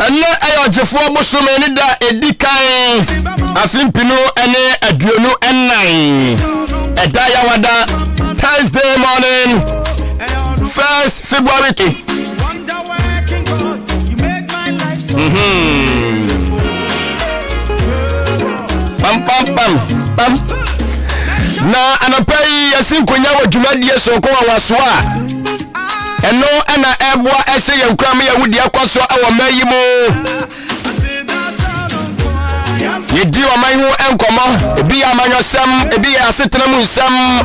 Ene ayo jefo bosome ni da edikan afimpinu ene aduonu ennan edaya wada Thursday morning 1st February 2. Pam na anapai yasinkonya wadwumadie sonko wasoa eno ena eboa ese yankram yahudi akwaso awamayimu yedi wamanhu enkomo ebi ya amanyosam ebi ya asetena nsam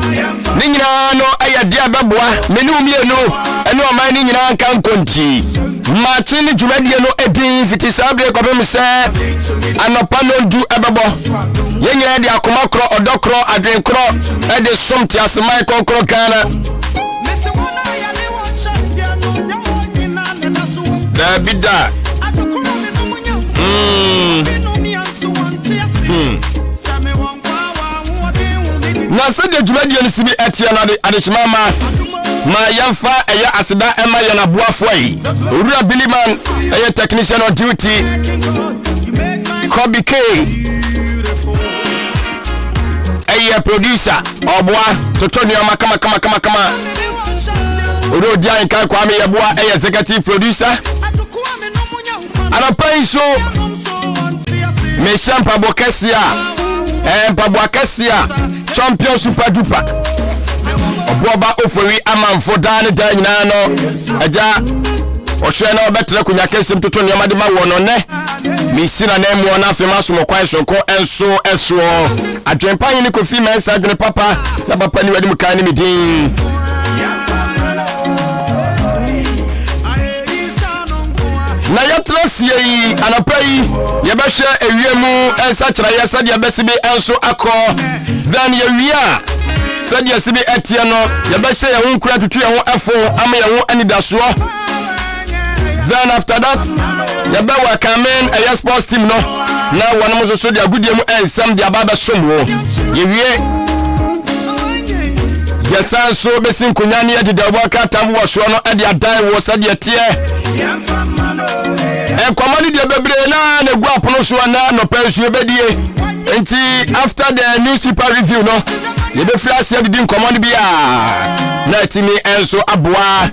ni nyina no ayade abeboa menum mienu ene waman ni nyina kan konti matini dwumadie no edin fiti sabre kopem se anopa no du ebebo yenyina de akoma kro odokro adwenkro e de somti asmai konkro kana bida na se de dwumadie no sibi etia na de adeshimama ma yamfa eya aseda ema ya na boafoi owura biliman eya technician on duty Kobe K eya producer oboa totoni kama Orodia Ahenkan Kwame Yeboa eya executive producer anapai so Meshan Pabokesia Pabokesia champion super duper oboba ofori amanfo dan dan nyina no aja ohwe na obetre kunya kesem toto ne amade ma wono ne misina na emu na afema so mokwan sonko enso eso adwempan ni kofi mensa adwene papa na papa ni wadi mukan ni medin na yatrasi yi anapai yebehwe ewiemu ensa kira yesa de abesibi enso akọ then yewia sadia sibi etie no yebehye ye ho nkura tutu ye ho efo ama ye ho anidaso then after that yebewa kamen a sports team no na wonum so de agudie mu ensam de ababa somwo yewie yesan so besin kunya ne yedida oboka tam wo so no e de adan wo sadia tie komani de bebre na ne guapono so na no pensu ebedie enti after the newspaper review no ye be free asia didi nkomon bia na timi enso aboa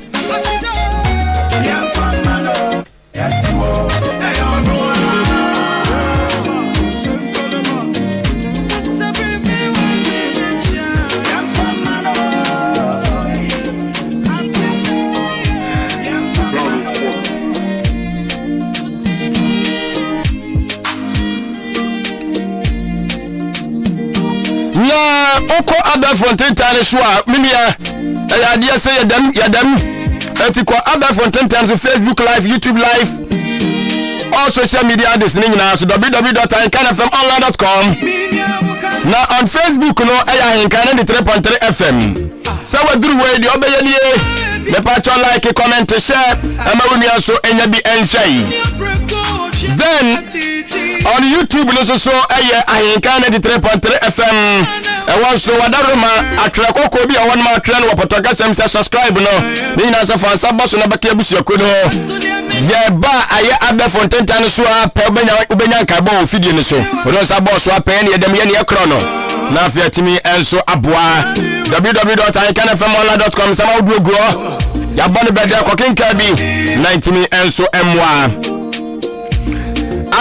oko Ada Fontaine tane swa minia ya say yadam eti ko Ada Fontaine tane Facebook live, YouTube live, all social media outlets ni nyina so www.ahenkanfmonline.com na on Facebook no Ahenkan 3.3 FM so waduru we di obeye nie me patch like, comment, share ama woni so enya bi enhwai. Then on YouTube no so Ahenkan 3.3 FM so wadaruma atrakoko bi awon ma atran wo potogasem se subscribe no ni na so fa sabaso na baka abusuako no ye ba aye Ada Fontaine tan so apa ubenya nka ba ofidie ni so wo sabaso apa ne yedem ye ne ekro no na afia timi enso aboa www.ahenkanfmonline.com sama oduogo ya bone bede kokenka bi 19 enso emwa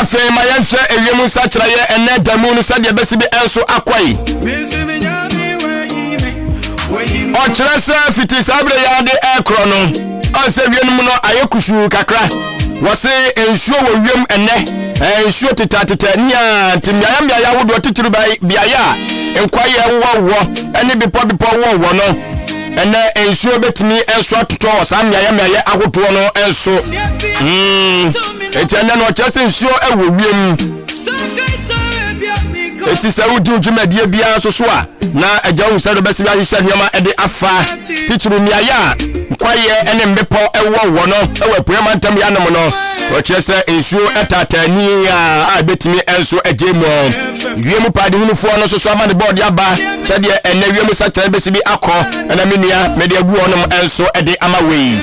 afi ma yanse ewiemu sachira ye ene damu no sade besi bi enso akwai o chrese fiti sabre ya de ekro no on se wienu no ayekusu kakra wo se ensuo wo wiem ene ensuo titata nia timya ya wodo titiri bia ya enkwaye wo ene bipo wo no ene ensuo betimi enso atoto wo sam ya ahoto no enso eti ene no chese ensuo ewo wiem eti saudi dwumadie bia so a na ajawu sɛ do bɛsi bi ahyehyɛ nneɛma ɛde afa tituru miaya kwaye ene mbepo ɛwɔ no ɛwɔ prema ntam ya nom no wɔkyerɛ sɛ nsuo ɛtatani a betimi enso agye wiemu paade hunufo no so ama ne board aba sɛ de ene wiemu sakyɛ bɛsi bi akɔ ɛna menia mede agu honom enso ɛde ama wei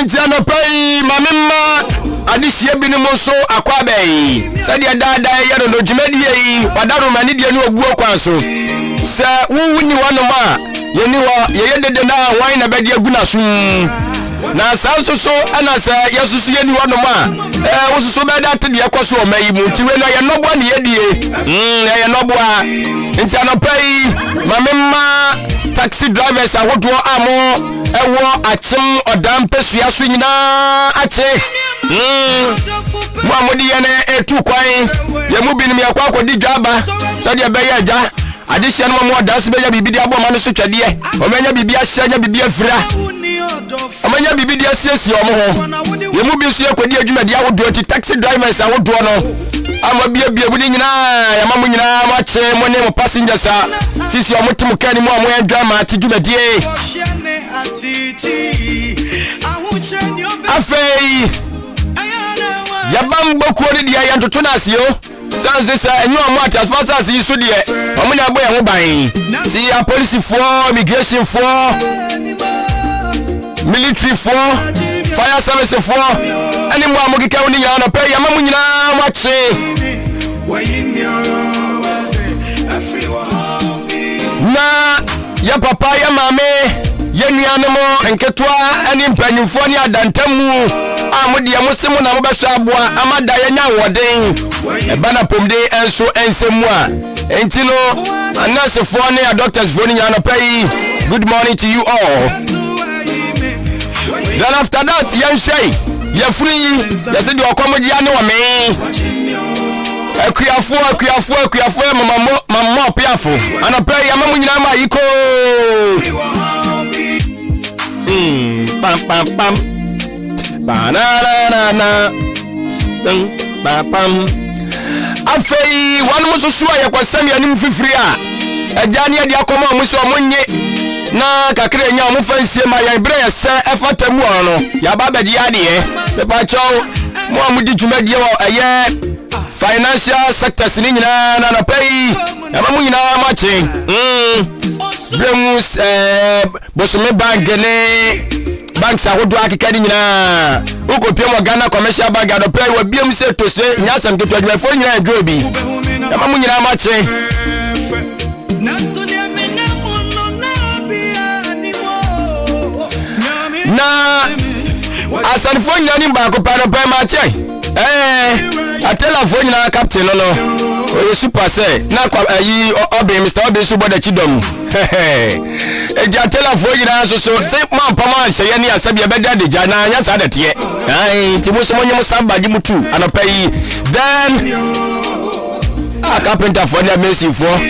Entiano pay mamma adishie binom so akwabai sadia dada ya no djumedie wadaru mani de no obuo kwan so se wunni wanoma yeni wo yeyedede na wan na bede aguna sum na sanso ana sa yesusu yeni wanoma wosusu beda te de ekoso omayi mu ntiwe no ye nobo ne yedie ye nobo a entiano pay mamma taxi drivers awodo amo ewo achim odam pesua so nyina ache Mamudi yene etu kwai ye mu binim yakwa akodi dwaba sade be ya ja adehia no mo da so be ya bibidi abo ma no so twade omenya bibi ahia nya bibi afira omenya bibi dia siesie omo ho ye mu bi so yakodi adwumadi awodo ti taxi drivers awodo no ama bia budi nyina ya mamu nyina ma che mo ne mo passengers a sisi omo tim kani mo amo ya ma ti dwumadi afei yabam bokuo de dia ya ntoto na asio sanse sa enyo amu atasfasa asi so de omo nya boye ho ban si ya police for immigration for military for fire service for ani mo amu kika woni nya na pe ya mamu nyina ma che na ya papa ya mame yenuanemo enketwa ani mpanyimfo ni adantamu amudi ya musimu na mobɛhwɛ aboa amada ya nya woden ebana pomde enso ensemu a enti no anasefo ne doctors fo ni nya no pay good morning to you all. Then after that yenhwɛ yefunu yi yese de okomodi ane wo me akuafo mammo opiafo anapɛ ya mamu nyina ma yiko pam banana pam afei wanu mususu ayekwasam yanim fifiri a ajani ade akoma muso monye na kakre nya mu fansie ma yan bre yese efatamu ono ya baba di ade se pa chow mo amudi dwumadi wo eye financial sectors ni nyina na pay ya mamu nyina ma che bremus bosome bank ne banks awodo akekadi nyina ukopia mo Ghana commercial bank ado pay wa biem se to se nyasam keto adwuma fo nyina adwo bi ya mamu nyina ma che na asanfo nyina ni ba ko pa no pay ma che atela fo nyina captain no o super say na kwa yi obi Mr. Obi so boda chidom eja atela fo nyina so say man pama hye ne asabi e beda de ja na nya sa de te ai ti mo so monye mo sambaji mutu anopai then a carpenter for the Messi for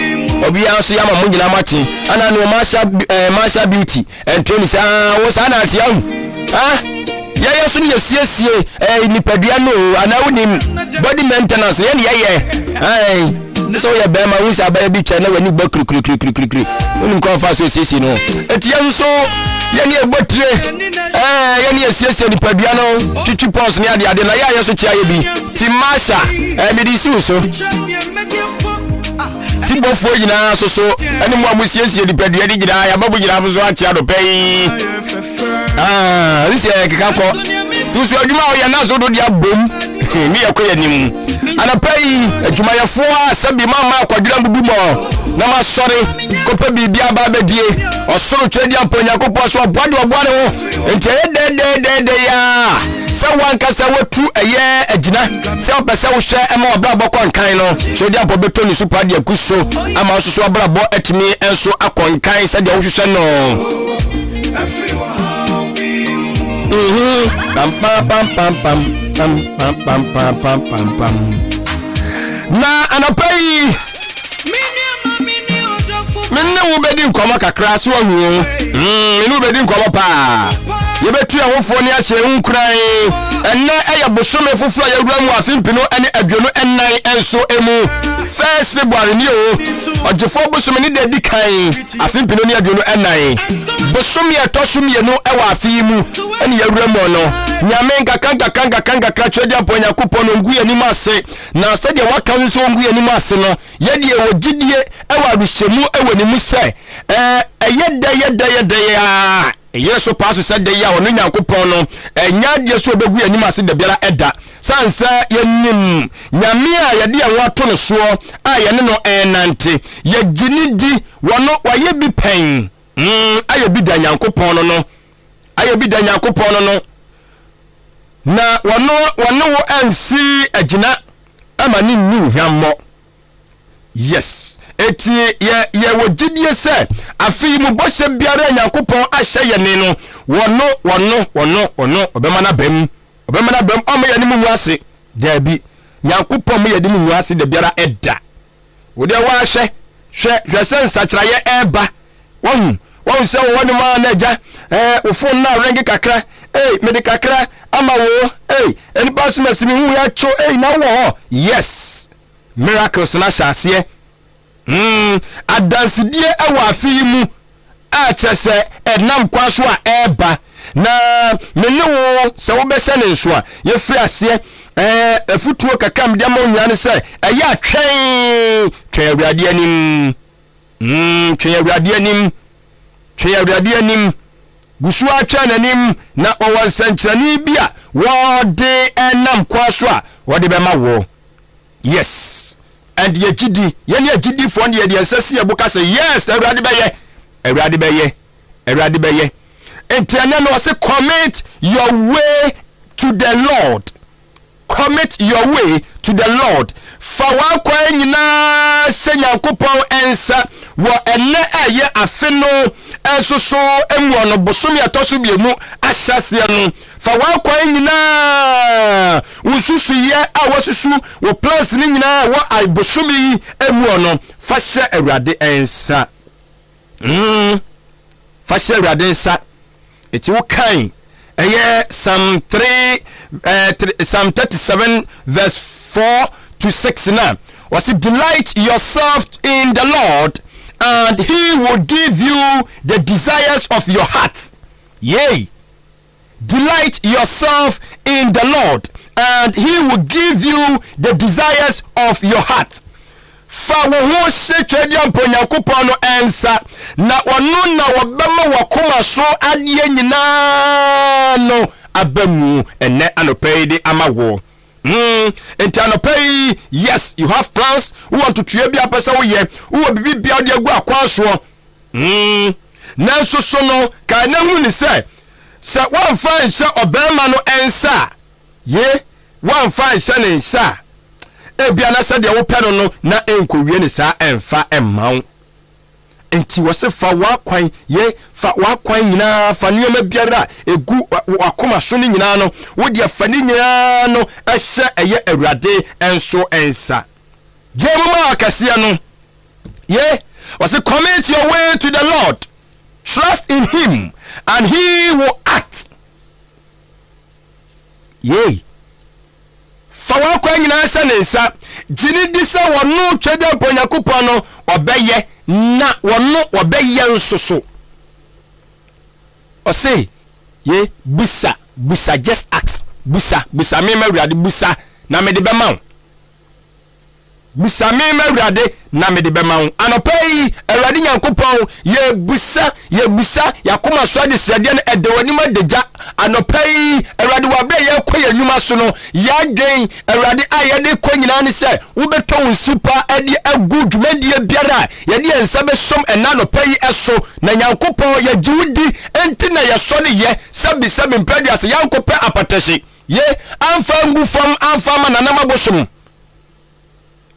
obi anso ya mamu nyina machi ana no Masha beauty and Tony say wo sa na ate ahu ya so ne yesiesie nipadua no ana wonim body maintenance ye ne ye so ya be ma wo sa ba bi twa na wani gba krikri wonim ko fa so siesie no eti ya so ye ne ebotire ye ne yesiesie nipadua no tutu pons ne ade na ya so chia ye bi ti Masha me di so tibofo nyina so ani mo amusiesie nipadua di nyina ya babu nyina so achia do pay risi kekako tusu adwuma o ya nazo do dia bom mi yakoya nim anapai adwuma yefo asabi mama akwadura bubu mo na ma sori kopa bibia ba bedie osoro twedi amponya kopo so boade oboade ho enti de ya se wanka se wotu eye agina se opese wo hwe ema obrabo konkan no twedi ampo beto ni super dia kuso ama so obrabo etimi enso akonkan se dia wo hwe no pam na anapai minne wo bedi nkoma kakra so ahu minne wo bedi nkoma pa ye betu ahofo ne ahye nkran enne eye bosome fofo ya wura mu afimpino ene aduonu ennan enso emu 1 February ni o ojefo bosome ni de dikan afimpino ni aduonu ennan bosome etosome ye no ewa afimu ene ya wura mu no nyame kanga twedi aponya kupon nguye ni mase na sede waka nso nguye ni mase no ye de ewo gidie ewa aruhyemu ewo ni mu se yedda ya Yesu paso said de ya ono Nyankopon no enya de so obegu anim ase da biara eda sansa yenim nyame a ye de anwa to no so a ye ne no enante ye ginidi wono waye bi pen aye bi da Nyankopon no aye bi da Nyankopon no na wono wo ansi agina ama ni nu hwammo. Yes, eti ye wogidie se afi mu boshe biara Nyankopon ahye ye ne no wono obema na bam o me ye ni mu ase da bi Nyankopon me ye di mu ase da biara eda wo de wa hwe sensa kira ye eba won se woni ma na ja wo fon na rengi kakra me de kakra ama wo eni pasu masimi hu ya cho na wo. Yes, miracles na shase adansidie awa afi mu a chese enam kwaso a eba na mene wo se wo be se ne nso a ye firi ase afutuo kakam de ma onwane se eya twen awurade anim twen awurade anim gusu atwa nanim na owansankyerani bia wo de enam kwaso a wo de be ma wo. Yes, and ye gidi for the asesi ebuka say yes Awurade beye entiana no say commit your way to the Lord. Commit your way to the Lord. Fawa kwa nyina se Nyankopon ensa wo ene aye afe no ensoso emu no bosomi atoso biemu ahyase no. Fawa kwa nyina ususu ye awasusu wo plans ni nyina wo aibosomi emu no fashe Awurade ensa. Fashe Awurade ensa. Eti wo kan Psalm 37 verse 4 to 6 now. Was it delight yourself in the Lord, and he will give you the desires of your heart. Yea, delight yourself in the Lord, and he will give you the desires of your heart. Fa wo ho se twedi Nyankopon no ensa na ono na wobema wakoma so ade nyina no abamu ene anopai de amawo. Enti anopai, yes, you have plans. We want to tue bia pesa wo ye wo bibi bia de agu akwanso nanso so no ka na hu ni se wan fa nse obema no ensa ye wan fa nse ne nsa ebia na se de wo pɛ no na enkowie ne saa emfa emmaw. Enti wose fa wakwan ye fa wakwan nyina fa nioma biara egu akoma so ne nyina no wo de fa ne nyina no ehye eye Awurade enso ensa jemuma akase no ye wose commit your way to the Lord, trust in him and he will act. Yea, fawa kwa nyina sha ne nsa gini disa wono twede Nyankopon no obeye na wono obeye nsoso. O say ye busa just ask busa me Awurade busa na me de be ma. Busa me Awurade na me de be ma. Anopai Awurade Nyankopon ye busa yakoma so de srade na edewani madeja. Anopai Awurade wa be ye koye nyuma so no ya den Awurade aye de ko nyina ne se wo beton super ade agu dwumadie biara ye de ensa be som ena anopai eso na Nyankopon ye jiwudi enti na ye so ne ye sabi mpadu ase Nyankopon apatashi ye amfa ngu fam amfa ma nana mabosom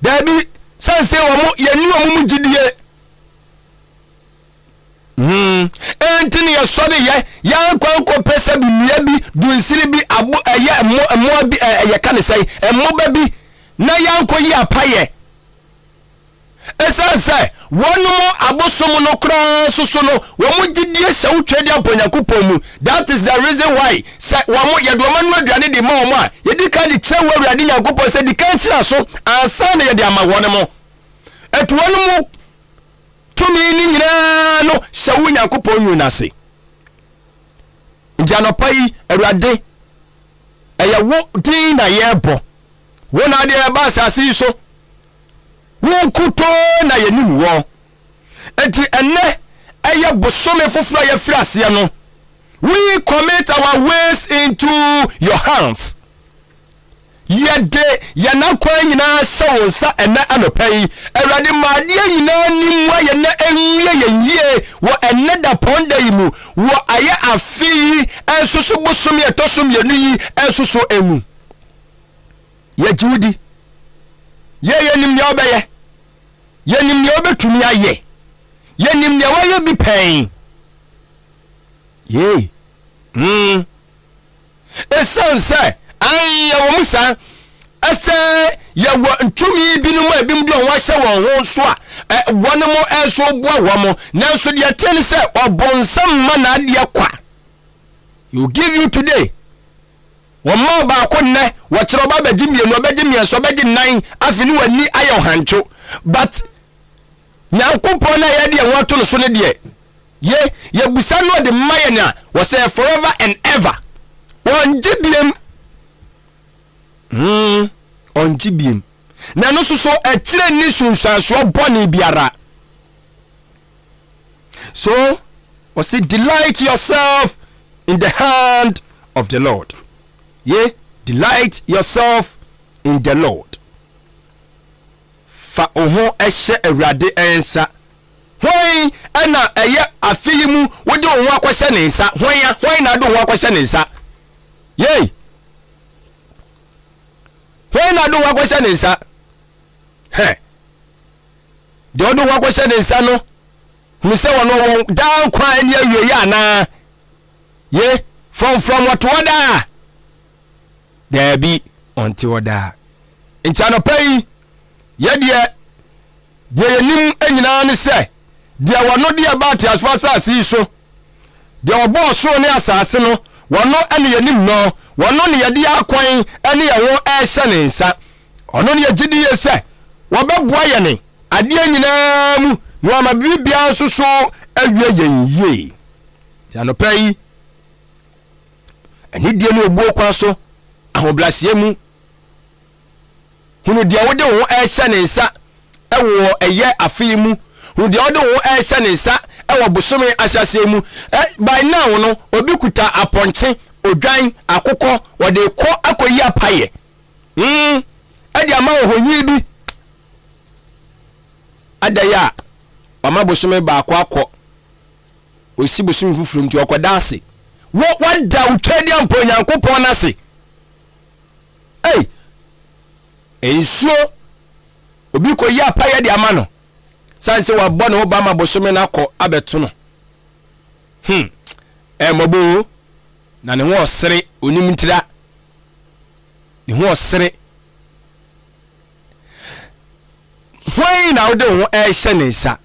dabi sanse wo mo ye ni wo mu gidie entini ya sode ye yan kwanko pesa bi mia bi du nsiri bi abo eye mo bi eye kan sai mo ba bi na yan ko yi apaye esanse wonu mo abosom no kra soso no wo mo gidie se wo twedi Nyankopon mu. That is the reason why say wo mo ye do manu aduane di ma wo mo a ye di kan di chewo Awurade Nyankopon se di kan sira so ansa na ye di ama wonu mo etu wonu mo tumi ni nyina no se wo Nyankopon nyu na se ndi anopai Awurade eye wo din na ye bo wo na de ba asase so wo kuto na yenim wo enti enne eye bosome foforo ye firi ase no We commit our ways into your hands. Yede yana kwa nyina so sa ena anopai Awurade maade nyina nimwa yana enye wo enne da ponda yimu wo aye afi ensusu bosom yetosom yenu yi ensusu emu ye jiwudi ye yenim ne obeye yenim ne obetumi aye yenim ne waye bi pen ye esanse ay wo musa ase ye wo ntumi binum abim do ho hye won ho so a won mo eso boa wo mo nanso de atene se obonsam ma na ade kwa you give you today wo mo ba ko ne wo kire ba ba gimienu obagimie so obagi nan afini wani ayo hancho but nyankopo na ye de wo to no so ne de ye busa no de maye na wo say forever and ever won gibiem on gibiem na no so e kire ni sunsanso boni biara. So we say delight yourself in the hand of the Lord. Delight yourself in the Lord. Fa oho ehye Awurade ensa. Hwan ana eye afiyimu wode oho akwese ne nsa. Hwan na do oho akwese ne nsa. Hwan na do oho akwese ne nsa. De odo oho akwese ne nsa no. Me say won down kwan ni awie ya na. From what order? There be until order. Inchano pay ye de nim anyina ne say de wono de about as far as see so de obo so ne asase no wono ane yanim no wono ne ye de akwan ane ye wo ehye ne nsa ono ne gidi ye say wo beboa ye ne ade anyina mu no ama bibia so so awie yenye inchano pay ani de no obuo kwa so ahoblase mu hunu de wode wo ehye ne nsa ewo eye afi mu hunu de wode wo ehye ne nsa ewo bosome asase mu by now no obi kuta aponche odwan akokọ wode ko akoyi apaye ade ama wo honyi bi adaya ama bosome ba akọ osi bosome fufuru nti okodanse wo da utwadi ampo nyankopon na se ensuo obi ko yi apaye de ama no sanse wa bɔ no ba ma bosome na akɔ abeto no mabo na ne ho osere onim ntira ne ho osere hwan na wode ho ehye ne nsa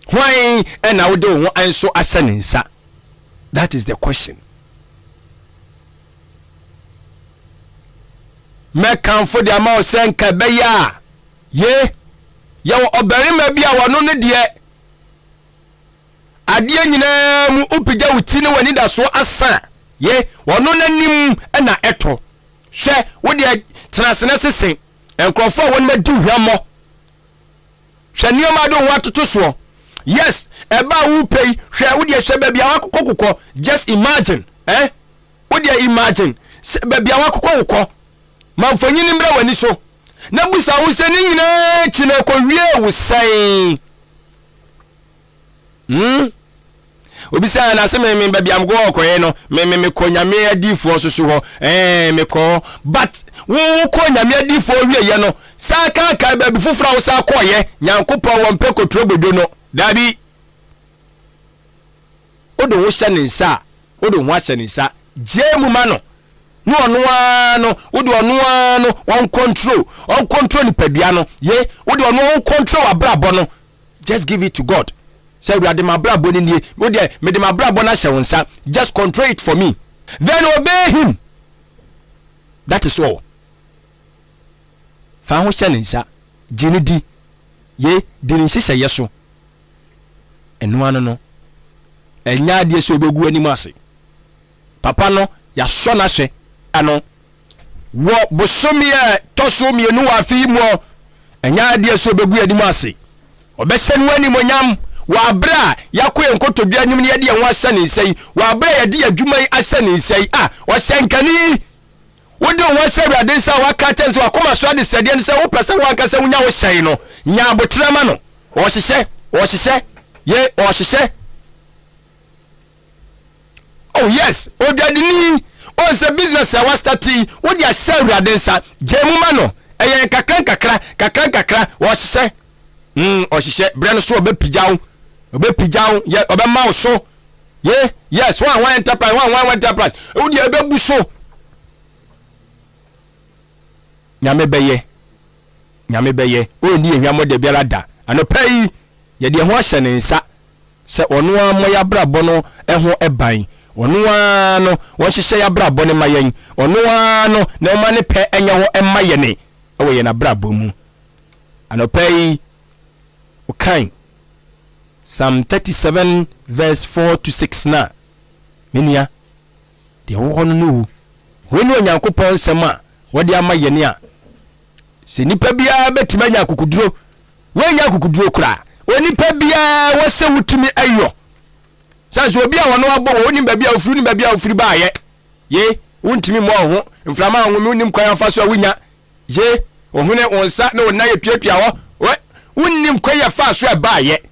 hwan na wode ho anso ahye ne nsa. That is the question. Me kan fo de ama o senka be ya ye wo obarima bia wono ne de ade nyina mu upija wuti ne wani da so asa wono nanim na eto hwe wo de transene sesen enkrofo won ma di hwamo hwe nioma do ho atoto so. Yes, eba wu pay hwe wo de hwe ba bia wakokoko. Just imagine wo de imagine ba bia wakokoko manfanyi ni mbra wani so na busa wo se ni nyina chine ko wie wo sai obi sa na se me ba bia mgo okoye no me ko nyame adifo so so ho me ko but wo ko nyame adifo wie ye no sa ka ba bi fufura wo sa koye nyankopon wo mpe kotro bodo no dabi odo wo hye ne nsa odo ho hye ne nsa jemu ma no no ono no wode ono no on control ni padua no wode ono on control abrabo no. Just give it to God. Say we are the mabrabo ni nie wode me de mabrabo na hye wonsa, just control it for me, then obey him. That is all. Fa ho hye ne nsa jinidi dini hye yeso eno ano no enya de so obegu ani mase papa no ya so na hwe ano wo bosomie tosomie nu afi mu enya de so begu adi mu ase obesenu ani monyam wa bra yakɔ nkotodua nyum ne yɛde yɛn ho ahyɛ ne nsɛyi wa bra yɛde adwuma yi ahyɛ ne nsɛyi ɔhyɛnkani wode wo hyɛ Awurade nsa waka kyɛn sɛ wakoma so ade sɛdeɛ ne sɛ wopɛ sɛ wankasa wonya wo hyɛn no nya abotrama no ɔhyehyɛ oh yes odwadini on say business a wastati wo dia share Awurade nsa jemu ma no eye kakra wo hyehyɛ o hyehyɛ bre no so obepijaw ye obema wo so ye yes one enterprise wo dia ebebu so nyame beye o ni ehwamo de biara da anopai ye de ho ahyɛ ne nsa sɛ ɔno amoya brabɔ no ɛho ɛban ɔno no wɔhyehyɛ ya brabɔ ne mayen ɔno no na ɔma ne pɛ ɛnya ho ɛma yɛ ne ɛwɔ yɛ na brabɔ mu anopai okan Psalm 37 verse 4 to 6 na menia de wo no we no Onyankopɔn nsɛm a wɔde ama yɛ ne a sɛ nipa bia betima nya akukuduro we nya akukuduro kra onipa bia wose wutumi ayo sanso obi a wono abo woni baabi a ofiri ba ye wontimi mo ho mframa ho me onim kwan afa so a wonya ye ohune onsa na wona ye piapia ho wonnim kwan ya fa so a ba ye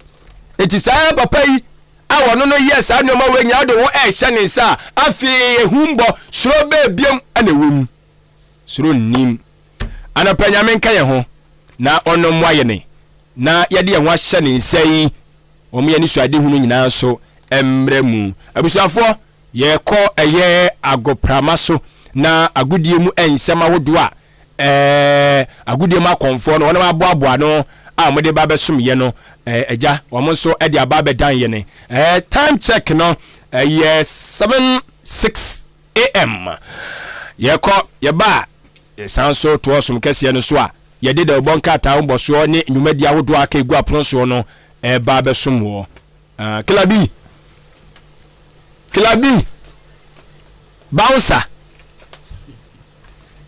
enti saa papa yi a wono no yes a no ma wanya do wo ehye ne nsa afi ehumbo suro ba biem ana wom suro nim ana panyame nka ye ho na ono mo aye ne na yade yan wa hye ne nsai omo ye ni suade hunu nyina so emre mu abusuafo ye ko eye agoprama so na agudie mu ensema wodo a agudie ma konfo no wona aboaboa no a mo de ba besom ye no eja wo mo so e de aba bedan ye ne time check no ye 7:06 am ye ko ye ba sanso to osum kese no so a ye de da bonka ta mboso ne nwumadi awodo aka egu apronso no ba besom wo Kilabi bouncer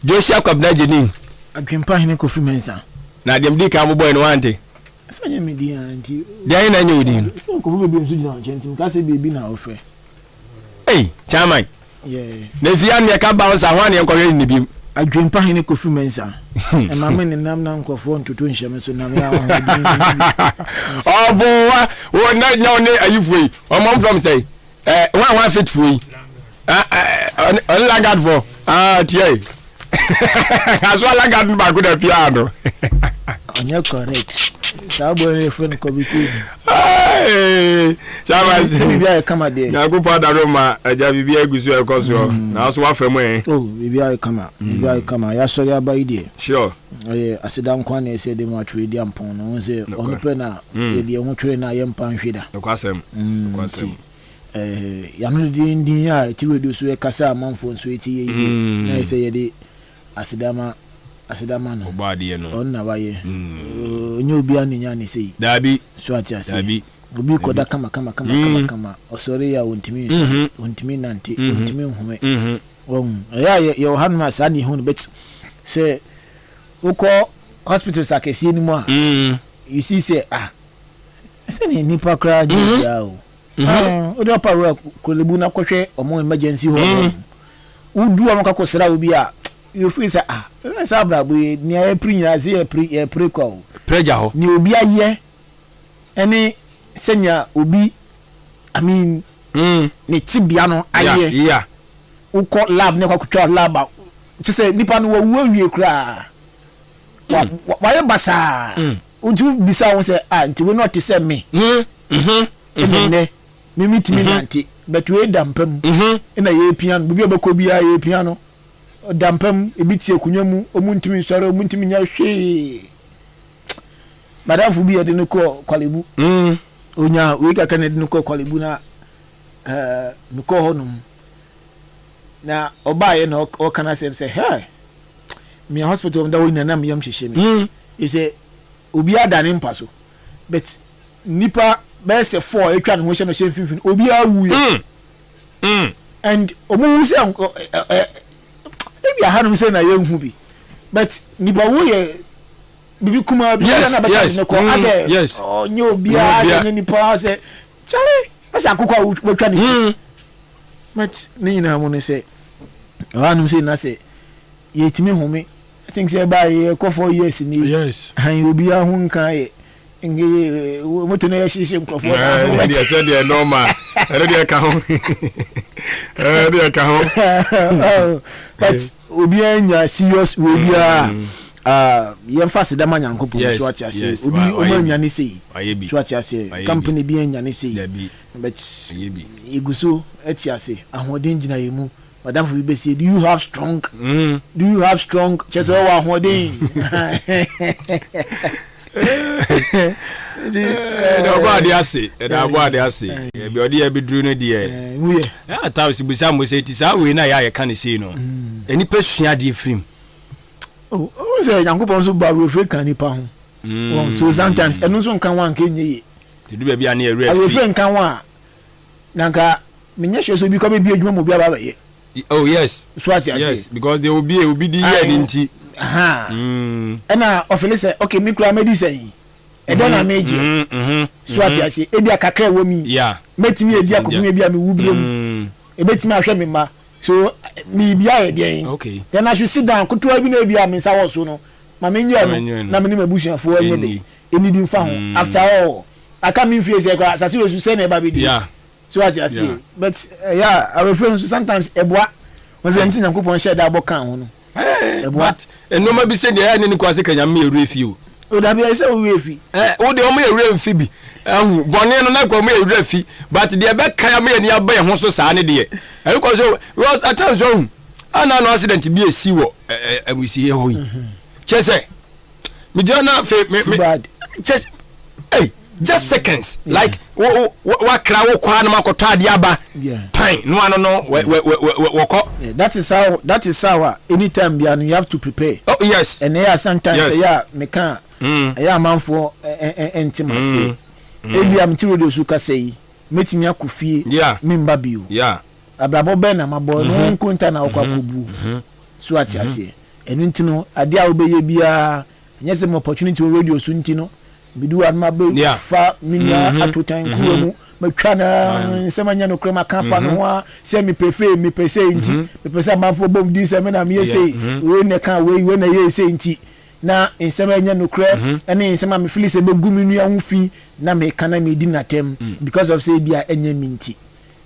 Joshua Kwabna Jenim Adwempa hene Kofi Mensa na dem di ka mo boy no wante afanya media anti dey na nya odin so Kofi bebi nso gina nchenti ka se bebi na ofe chairman yes na fia me ka bouncer ho an enkohwe ni bi Adwempa hene Kofi Mensa e ma me nam na nkofo ntoto nhyem so na me a obowa wo na nya one ayifoi o mom from say one faithful on lagard for tie as well lagard ba good piano onye correct sabo ne phone ko bi ku chama bibia kama de na go pada roma aja bibia egusu e koso na so afemu bibia kama ya so ya ba ide sure asidan kwa na ese de ma twere di ampon no se onu pe na de ho twere na ye mpa nhweda kwasem yanu din ya ti radio so e kasa amanfo so eti ye ide na ese ye de asidama no obade ye no on na ba ye onye obi aninya ne sei dabi so ati ase dabi obi koda kama osori ya ontimi nanti ontimi nhume ya ye hanma sani hu bet se uko hospital sakesi ni mo you see say ese ni nipa kra ji ya o o do pa kolebu na kohwe omo emergency home udu omo kakosra obi a you feel say sa bra bo ni e prinya ze e pre-call preja ho ni obi aye eni senya obi I mean ni tibia no aye yeah uko lab ne kwakutwa lab ti say nipa no wawu awie kra wa ye basa uju bisa won say nti we not say me ne me mitimi nanti but we dampam na ye piano bibi obako bia ye piano dampam ebiti akunyamu omuntimi nsore omuntimi nya hwe madam bi ede ne ko kwalebu onya we ka kan ede ne ko kwalebu na me ko honum na obaye na o kana say hey me hospital da wona na me yam hyehyɛ me you say obi adane mpaso but nipa bese 4 etwa ne ho hye no hye mfimfini obi awu ye and omu say ebi ahanu say na ye hu bi but nipa wo ye bibi kuma bi na beta ne ko ase onye obia ase ni pa ase chale ase akukwa wotwa ne but ni na mo ne say anum say na say yetimi home I think say by 4 years ni yes han obia hu nkan ye nge moto na yeshishe nkofo na dia say dia normal dia ka ho dia ka ho but obia nya serious obia yemfase da manyankopon so atiase obi omanya ne sei so atiase company bi anya ne sei but iguso atiase ahoden gina yemu madam for be say do you have strong chese wa ahoden da body ase be odi e bidru no de e atawsi busa mo say ti sa we na ya ka ne sei no eni pesua de efrim say yankopon so ba refrain kan ni pa ho so sometimes enu so nkan wan kan nye ti du bia na e refrain kan wan nanka menye hwe so bi ko be bi adwuma mo bi aba ba ye oh yes so ati yes because they will be the year nti na ofele say okay me kura medicine e don na meje so ati ase e bia kakra wo mi metimi e bia kopum e bia me wubrem e betimi ahwe me ma so me bia e dey okay then I should sit down kutu abi na bia me sa wo so no ma me nya no na me ni mabusuafo anye dey enidi mfa ho after all aka me fie say kwa sase we su say na e ba be dey so ati ase but our friends sometimes eboa was anything yankopon share da bokan ho no but no ma bi say dey any ko ase kanya me ere fi o da bi say o we fi o de o me ere fi bi bone no na ko me ere fi but dey be kan me ni aba ho so saa ne dey e ko so was at times so ana no accident bi esi wo amusi ho yi chese me jona fe me chese just seconds like wa kra wo kwa na makoto ade aba pain no ano no wo that is how anytime bia you have to prepare oh yes and there sometimes me can manfo intimacy ebi am ti radio su ka sei metimi akofie memba bio abrabo be na mabo no nkonta na okwakobu so atiase enu ntino ade a obeye bia nyese mo opportunity radio su ntino bidu adma be fa minya atotan kuwa mu matwa na nsemanya no krema kafa no ho se me prefer me pese nti me pese manfo bom di se me na me yese we ne kan we na yese nti na nsemanya no kre ene nsema me feel se be gumi nu ya fi na me kana me di natem because of say bia enye mi nti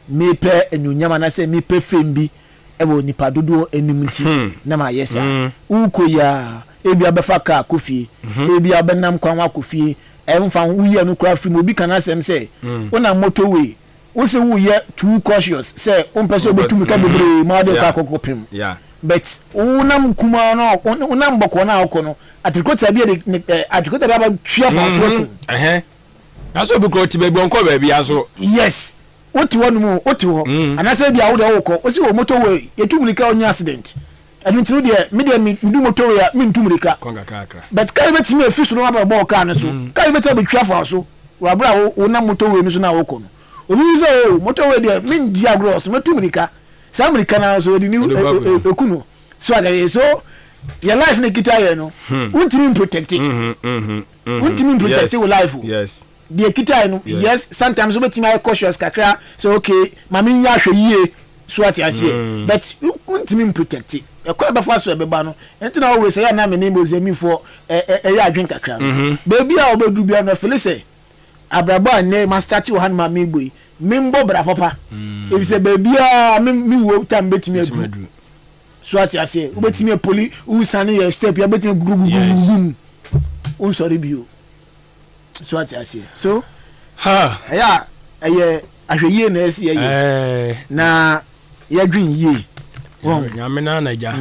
me pe enunyama na se me pe fembi ebo nipa dodo enim nti na ma yesa ukoya ebi abefa ka akofie ebi abenam kwan akofie emfa wuye no kra firi obi kana sem say una motorway wo se wuye too cautious say on person obetumi ka bebre ma de ka kokopem but unam kuma no unam boko na akono atrikota bi atrikota ba twia fa so aso bi ko ti be onko ba bi aso yes oti wonu mu oti ho anase bi awo de wo ko o si wo motorway yetumuni ka onya accident anu ntinu de me du motorway a me ntumurika konga kakra but kai betimi afisu no aba bo ka na so kai beta be twia fa so wa bra wo na motorway no so na wo ko no obi so motorway de me ndi agros metumurika sa america na so di ni okuno so agaye so your life ne kita ye no untimi protect it untimi protect your life yes the kita no yes sometimes obetimi ay cautious kakra so okay mama nya hwe yie so ati ase but untimi protect it e kwa ba fa so e beba no entina always say na me name ozemi for ya adwen kakra baby a obedu bia no felise abrabo ane ma start wo han ma megboyi membo bra papa e bi say baby a me wo tam betimi adu so ati ase obetimi poli usane ye step ya betimi gugugugu o sorry bio so ati ase so ya ahweye na ese ye na ya dwen ye nyamena na ja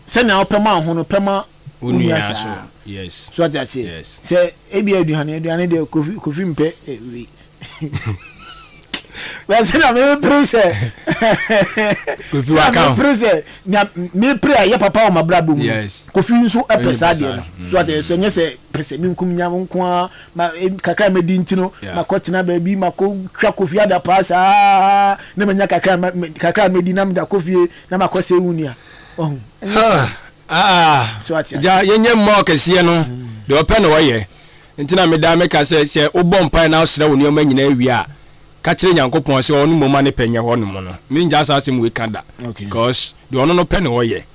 se na opema ho no pema unia so yes so ati ase se ebi aduane de kofi mpe we well se na me prese kofi waka prese na me pray ya papa o mabrabo mu kofi nso epesa de no so ati so nyese pese mi nkum nya nko ma kakra medi ntino makotena ba bi mako twa kofi ada pasa na manya kakra medi na mda kofi na makose unia so ati ja yenye mo kese no de open no ye ntina me da me ka se ubompa na osra woni o manyina wi a ka kire Nyankopon se onu moma ne penya ho no mo no me nja asase mu kanda because de ono no pen wo ye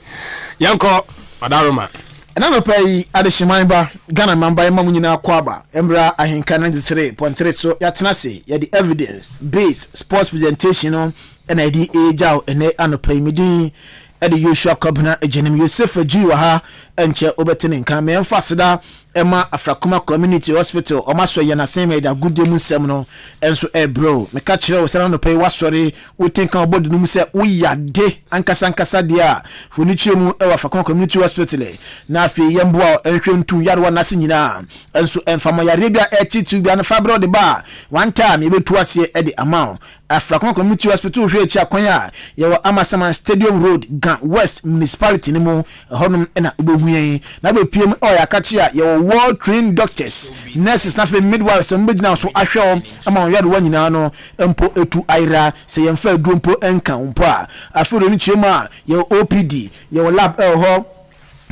yanko adaroma na no pay adeshiman ba Ghana mamba yema munyina kwaba Emra Ahenka 93.3 so yatena se ye the evidence based sports presentation on NID ejao ene anopay midi ede Yoshua Kobna ejenim Yosef Ajiwa ha enche obetene nka me emfasida Emma Afrakuma Community Hospital omaso yana same da good dem nsem no enso bro me ka kire wo se no pay wasori wo tinka obodu num se wo yade ankasa dia foni chiemu e Afrakuma Community Hospital na afi yembo a enhwentu yarwa nase nyina enso emfamo yare bia etitu bia no fabro de ba one time e betu ase e de amount Afrakuma Community Hospital hwe echi akwanya ye Amasama Stadium Road West Municipality ni mo honum na obehuyen na be piem o yakachi a ye world trained doctors nurses na fe midwives so mbegina so ahwe ama yare wanyina no empo etu aira se yemfa edu mpo enka mpo a afero ni chiema ye OPD ye lab ho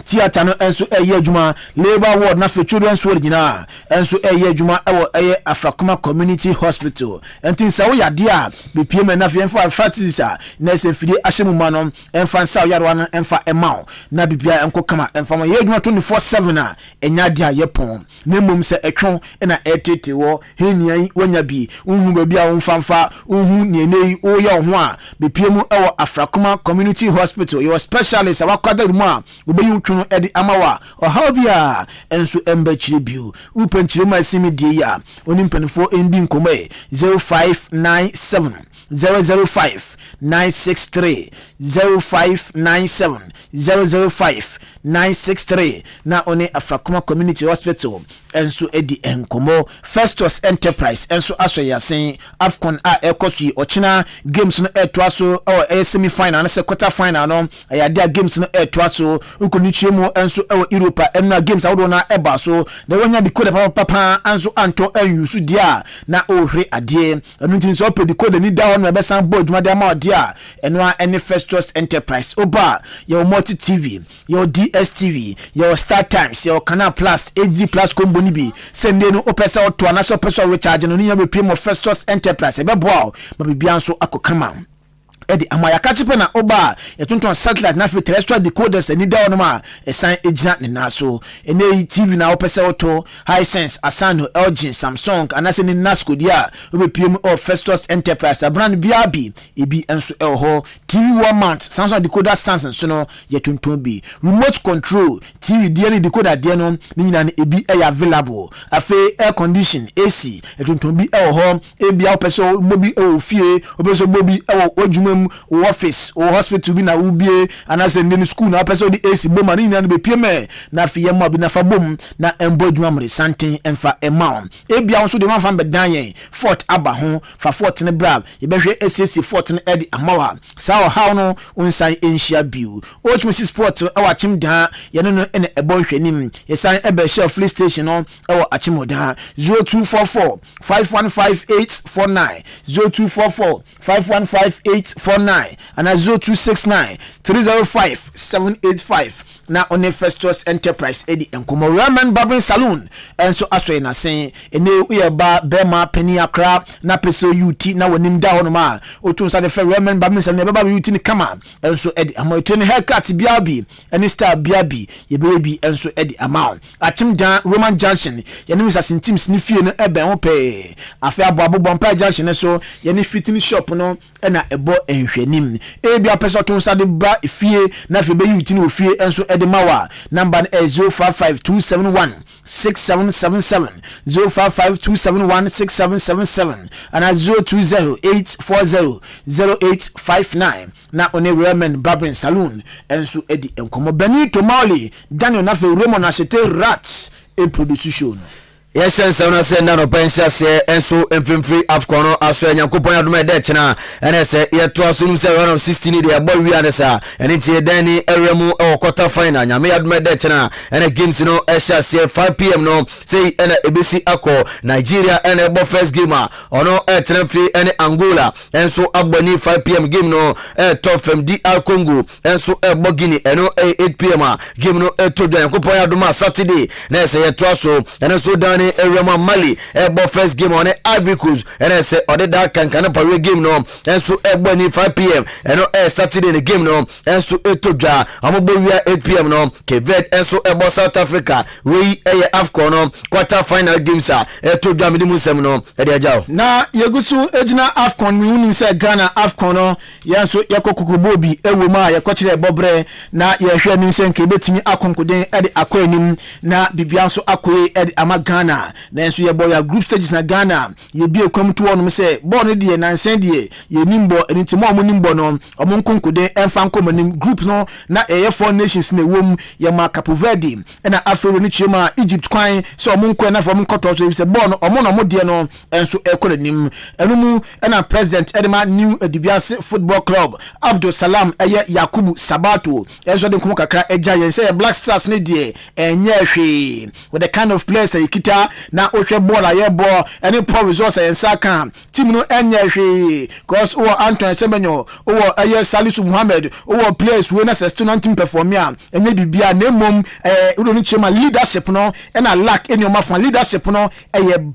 theater no enso eye adwuma labor ward na fe children's ward nyina enso eye adwuma ewo eye Afrakuma Community Hospital entin sa wo yade a be piem na fe enfa fatisa na se fide ahyemu ma no enfa nsa yarwa no enfa emao na bibia enko kama enfa ma ye adwuma 24/7 a enya de a yepon na mum se etwon na etete wo henian wanya bi unhu ba bia wonfamfa unhu nenei wo ye ho a be piem ewo Afrakuma Community Hospital your specialist awakwada mu a obeyi no edi amawa ohabia enso embachire biu upenchire masimi die ya oni mpanifo endi nkome 0597 005 963 0597 005 963 na oni Afrakuma Community Hospital enso edi enkomo Festus Enterprise enso aso yasen Afcon a ekosi ochina games no etwaso o semi final na se quarter final no ayade games no etwaso ukoni chiemu enso e Europa enna games awodo na eba so na wonya decoder papa anso anto ayusu dia na ohwe ade enu tin so pe decoder ni da no be san board ma de ma dia eno a any Festus Enterprise oba your multi TV your DSTV your Star Times your Canal Plus HD Plus combo ni bi sende no opesa oto na so person recharge no ni ya be pay Festus Enterprise e be boa ma bibia nso akokama edi amaya kachipe na oba etonton satellite na fe terrestrial decoders ni da onoma esan ejina ne naso ene TV na opese auto Hisense Asano LG Samsung anase ni Nasco dia obe pm of Festus Enterprise a brand biabi ebi enso elho TV one mount Samsung decoder stands so no ye tonton bi remote control TV dia ni decoder dia no ni nyina ne ebi available afi air condition AC etonton bi elho ebi opese bobi ofie obeso bobi ojuma office or hospital bi na ubie anase ndeni school na person di AC boma ni na be pm na fiye mo bi na fa bom na emboduma mre santen emfa emao ebia nso de man fa bedan yen fort aba ho fa fort ne brab ye behwe SSC fort ne edi amawa sawo how no unsan enhia biu ochmisi sport awa chim dan ye no ene ebo hwenim ye san ebe shell free station no awa achimoda 0244 515849 0244 515849 and 0269 305 785 na one Festus Enterprise edi enkomo Ramen Barbering Saloon enso aso na sen ene uyeba bema penny akra na peso UT na wonim da hono ma otun sa de fe Ramen Barbering Saloon beba UT ni kama enso edi amoytene haircut biabi ene star biabi ye baby enso edi amount achim dan Roman Junction ye ne misa teams ni fie no ebe ho pe afi aboabo bompa junction so ye ne fitting shop no ena ebo enhwenim ebia peso tun sa de bra fie na fe be UT ni ofie enso edi mawa number 055271 6777 055271 6777 and 0208400859 na one Ramen Barbering Saloon enso edi enkomo Benito Mauli Daniel na fe Raymond achete rats e production sense na say na no pensia say enso mfimfiri afcon no aso Nyankopon adoma de chena ene say yeto aso num say round of 16 de abo wi ade sa ene tie dan ni ewremu e quarter final nyame adoma de chena ene games no ehia say 5 pm no say ene ebesi akọ Nigeria ene ebo first game ono tena free ene Angola enso aboni 5 pm game no top from DR Congo enso ebo Guinea eno 8 pm game no to Nyankopon adoma Saturday na say yeto aso ene so dan ni ewremu Mali ebo first game on Ivory Coast and say odeda kankana pare game no enso ebo ni 5 pm eno Saturday the game no enso etodwa amobo wia 8 pm no Kevet enso ebo South Africa we AFCON no quarter final games etodwa medimu sem no e de ajao na yegusu ejina AFCON mi unu se Ghana AFCON no yenso yekokokobo bi ewo ma yekokire bobre na yehwe nim se nke betimi akonkoden e de akoanim na bibia so akoe e de ama Ghana na enso ye boya group stages na Ghana ye bi ekwam to wonum se ball no de na nsen de ye nimbo enitimo omonimbo no omonkonkode emfa nkomanim group no na eye 4 nations na ewom ye ma Cape Verde na Afro ni chema Egypt kwan so omonko na fo monkoto so se ball no omono modie no enso ekoranim enumu na president edema New Edibiase Football Club Abdul Salam eye Yakubu Sabato enso de nkomo kakra eja ye se Black Stars ne de enye hwe with the kind of players ikita na ohwe ball aye ball any poor resource ensaka team no enye hwe cause Antoine Semenyo aye Salisu Muhammad players we na student team perform ya enye bibia na mom udoni chema leadership no na lack any of my leadership no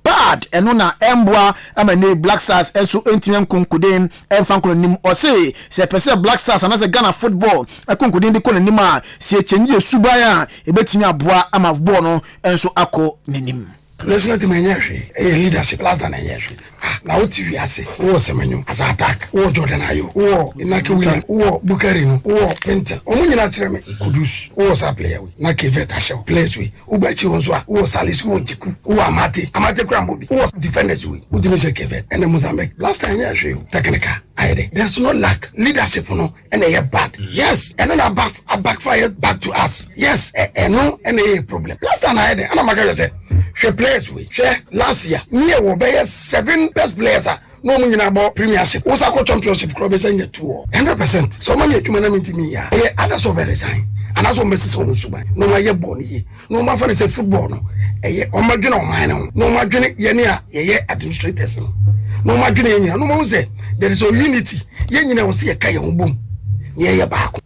bad eno na emboa amane Black Stars enso entime konkuden emfa konim ose se pese Black Stars na se Ghana football konkuden de konim a se chenji subaya ebetimi aboa ama ball no enso akọ nenim. National team enyeshi leadership last than enyeshi na oti wi ase wo Semenyo as attack wo Jordan Ayo wo Inaki William wo Bukari wo Penta omunyina kire me Kudus wo sa player we na Kevet ashe players we ubachi wonso a wo Salis wo Tiku wo Amate Krambobi wo defenders we udimese Kevet and Mozambique last time enyeshi technical ayede there's no lack leadership no and a bad yes and then backfired back to us yes no and a problem last time ayede and amaka say she players we she last year near wo be 7 best players no munyina about premiership wo sako championship club is anya 100% so many adwuma minti mi ya other so very sign and as o mesi so no suban no ma ye ball ni no ma fa say football no o ma dwena o man no ma dwene ye ne a ye administrators no ma dwene ye no ma say there is a unity ye nyina wo se ye kai honbom ye baako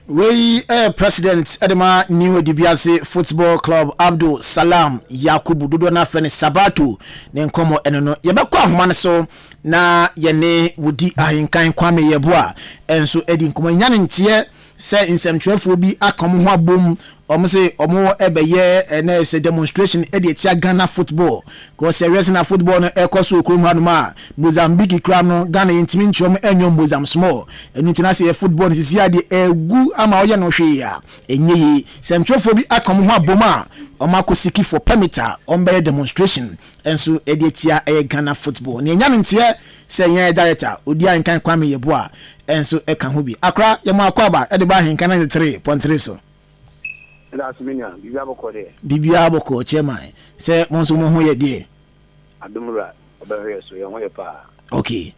we president edema New Edibiase Football Club Abdul Salam Yakubu dodo na fene Sabato ne nkomo eno no yebekọ ahoma ne so na yene wodi ahenkan kwame yeboa enso edi nkomo nyane ntie se insemtwefo bi akom ho abom omse omo ebeye na se demonstration edi etia Ghana football ko se resina football no ekoso okrom hanuma Mozambique kram no Ghana intimi nchom enyo Mozambique small enu tina se football sisi ade egu ama oye no hwe ya enye semtwefo bi akom ho aboma omakosiki for permitter ombe demonstration enso edi etia Ghana football ne nya ntie se yen director odi ankan kwame yeboa enso eka ho bi akra yemo akwaba ede ba henkan 3.3 so Bibia boko chema se monso mo ho ye die Adumura obere so ye ho ye pa okay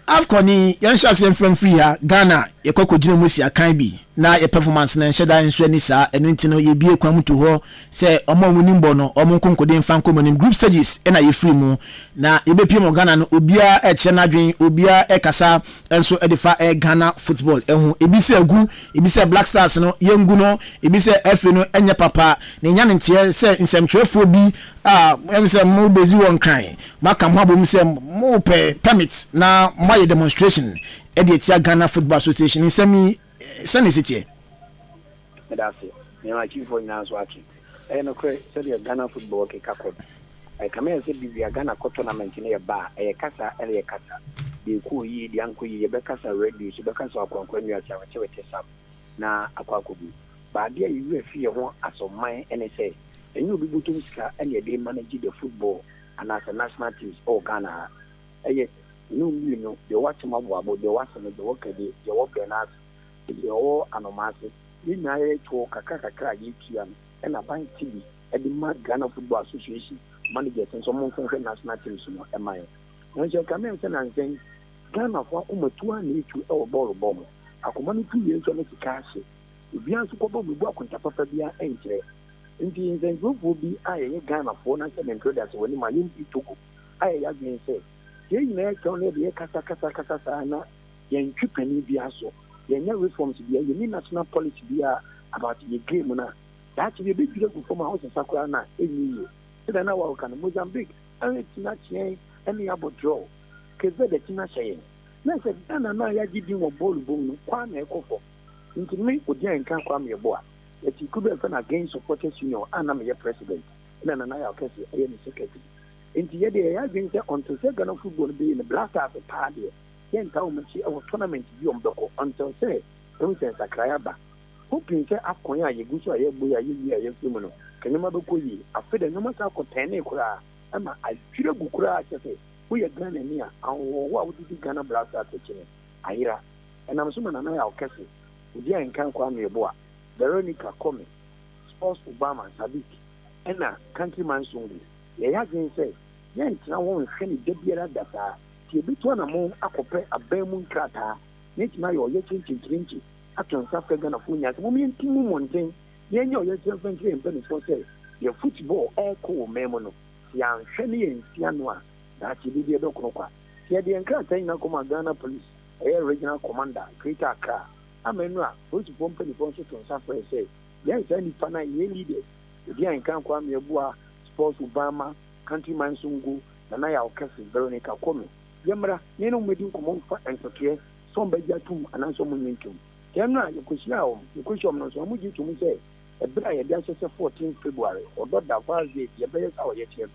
AFCON yan shase from free ha Ghana ye kokogina musi akan bi na ye performance na nsheda nso ni sa enu ntino ye bie kwam to ho se omo munimbo no omo nkonkode mfa nkomonim group stages na ye free mu na ye bepie mo Ghana no obia eche na dwen obia ekasa enso edifa Ghana football ehu ebise agu ebise Black Stars no yengu no ebise FA no enye papa ne nya ntie se nsemtwefo bi emse mo bezi won kran maka mo abom se mo permit na my demonstration etia Ghana Football Association in semi city that's it me ma chief for now so aki no kre say the Ghana football ke kakod I come and say the Ghana tournament ne ba kasa kasa de ku yi de anko yi be kasa radio so be kasa akwankwa nua cha wete sam na akwakobu ba de yi fi ho asoman ene say enyu bi butum sika ene dey manage the football and as a national teams all Ghana no they watch mabo they watch no they work dey they work benas they all anomasi ni na to kakra yi tuan and a bank TV and the Ghana Football Association managers and some from national teams no am I when you come in and say Ghana for tu ani tu e ball bomb akoma no 2 years on sika hye obi anso kɔbɔ bi bɔ akonta papa bia enkyerɛ nti nzengrofo bi ayɛ Ghana for na sɛ mentroders woni ma yɛmpi togo ayɛ yadwen sɛ yɛ nyina ɛkɛw no de kasa saa na yɛntwi pani bi aso yɛnyɛ reforms bia yɛni national policy bia about the game na that we be good for my house sakura na enyi ye sɛ na wa ka no Mozambique ɛne tina kyɛn ɛne abo draw keze de tina hyɛ na sɛ Ghana na ya gidi wɔ ball bom no kwa na ɛkɔfɔ nti me odi anka kwa me bo a yɛti kube fɛ na against supporters union ana me yɛ president na ya kɛse ɛyɛ ne secretary nti yɛ de ya gin sɛ until sɛ Ghana football be in the blasters party yɛn ta wɔn chi ɛwɔ tournament bi ɔm bɛkɔ until sɛ ɛwɔ sɛ sakraya ba hoping sɛ akɔn a yɛgu so a yɛbu ya yɛwi a yɛfi mu no kanema bɛkɔ yi afɛ de nyɔma sa akɔtɛn ne koraa ɛma atwire gu koraa kyɛ sɛ woyɛ Ghana ni a awɔwɔ a wodidi Ghana blasters akyire ayira ɛnam so ma nana yɛ ɔkɛse odi a nkan kwa me bo a Veronica Come Sports Obama Sadik ɛna countryman songs yɛyɛ adwen sɛ yɛntena wɔn hwɛ ne da biara da saa tie bi to na mo akɔpɛ aban mu nkrataa ne tima yɛ ɔyɛ kyinkyinkyinkyi ato nsa fɛ Ghana fo nya sɛ mo yɛnti mu mmɔnten yɛnyɛ ɔyɛ kyerɛmfɛnkyerɛ mpanifoɔ sɛ yɛ football ɛɛkɔ wɔ man mu no yɛanhwɛ ne yɛnsia no a daakye bi deɛ bɛkorɔ kwa yɛde nkrataa nyina kɔma Ghana police ɛyɛ regional commander Greater Accra amenu a football mpanifoɔ nso to nsa fɛ sɛ yɛnsa nipa na yɛ leaders odi anka kwa meɛboa Sports Obama countryman songo nana yɛ ɔkɛse Veronica Come yɛmmra ne no mmɛdi nkɔmmɔ mfa nsokeɛ sɛ ɔmbɛgye atom anaasɛ ɔmo nwentom tiɛ no a yɛkɔhyia no so ɔmo gye tom sɛ ɛberɛ a yɛde ahyɛ sɛ 14 February ɔdɔ da vaase yɛbɛyɛ sa ɔyɛ kyerɛ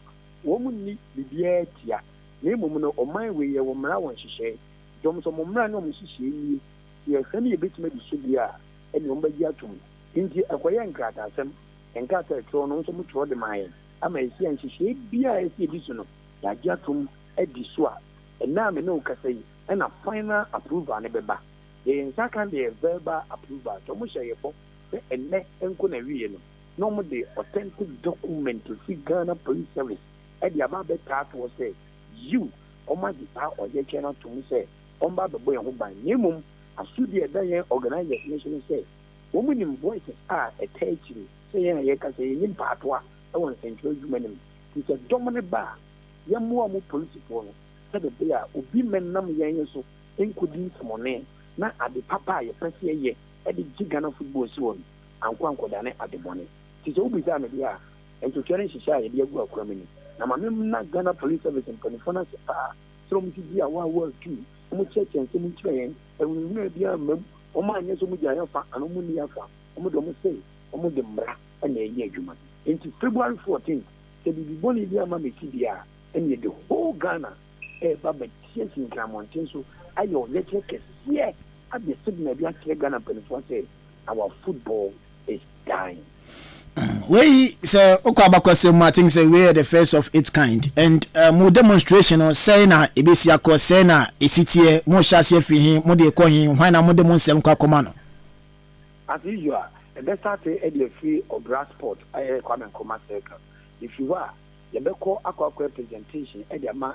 no wɔn mu nni biribiara tia na mmom no ɔman wei yɛ wɔ mmara wɔn hyehyɛ dɔm sɛ ɔmo mmara ne ɔmo hyehyɛ nie yɛsɛ ne yɛbɛtumi adi so bi a ɛne ɔmbɛgye atom nti ɛkɔyɛ nkrataasɛm nkrataa ɛtwerɛ no nso mo twerɛ de maa yɛn ama esi nhyehyɛ bia esi edi so no yagye atom edi so a ɛna me ne okasa yi ɛna final approval ne bɛba yɛn nsa kan de verbal approval to mo hyɛ yɛbɔ sɛ ɛnɛ nko na wiye no na ɔmo de authentic document fi Ghana Police Service ɛde aba bɛtaa to sɛ you ɔmo adi saa ɔyɛ kyɛn na to mo sɛ ɔmo ba bɛbɔ yɛn ho ban na emom asodi ɛda yɛn organizers ne so no sɛ wɔn mu nim voices a ɛtɛ akyire sɛ yɛn a yɛka sɛ yɛn nim paatoa ɛwɔ nsɛntwerɛ adwuma no mu nti sɛ dɔm ne ba a yɛmmoa mo polisifoɔ no sɛ bɛbɛ a obi mɛnam yɛn yɛ so nkɔdi nsɛmɔne na ade papa a yɛpɛ sɛ yɛyɛ ɛde gye Ghana football si wɔ no anko ankɔda ne ade bɔne nti sɛ wobisa me deɛ a ntwetwɛre nhyehyɛ a yɛde agu akora mu ni na ma memna Ghana Police Service mpanimfoɔ no ase paa sɛ ɔmo ti di a wɔawo atu ɔmo kyerɛkyerɛ nsɛm nkyerɛ yɛn awunwuna biara mmam ɔmo anyɛ sɛ ɔmo gya yɛfa ana ɔmo ni afa ɔmo de ɔmo sɛ ɔmo de mmara ɛna ɛyɛ adwuma nti February 14 sɛ bibi bɔne bi ama mesi bia ɛne the whole Ghana ɛba bɛtie sinkramɔnten so ayɛ ɔyɛkyerɛ kɛseɛ abɛ signal bi akyerɛ Ghana mpanimfoɔ sɛ our football is dying. We say okwa bakwase mu I think say we are the first of its kind and mo demonstration say na ebesi akọ say na esitie mo hyase fi hin mo de kɔ hin hwan na mo de mo nsɛm kwa kɔma no as usual the best at the free of brass sport I come and come circle if you are you be call akwa presentation at the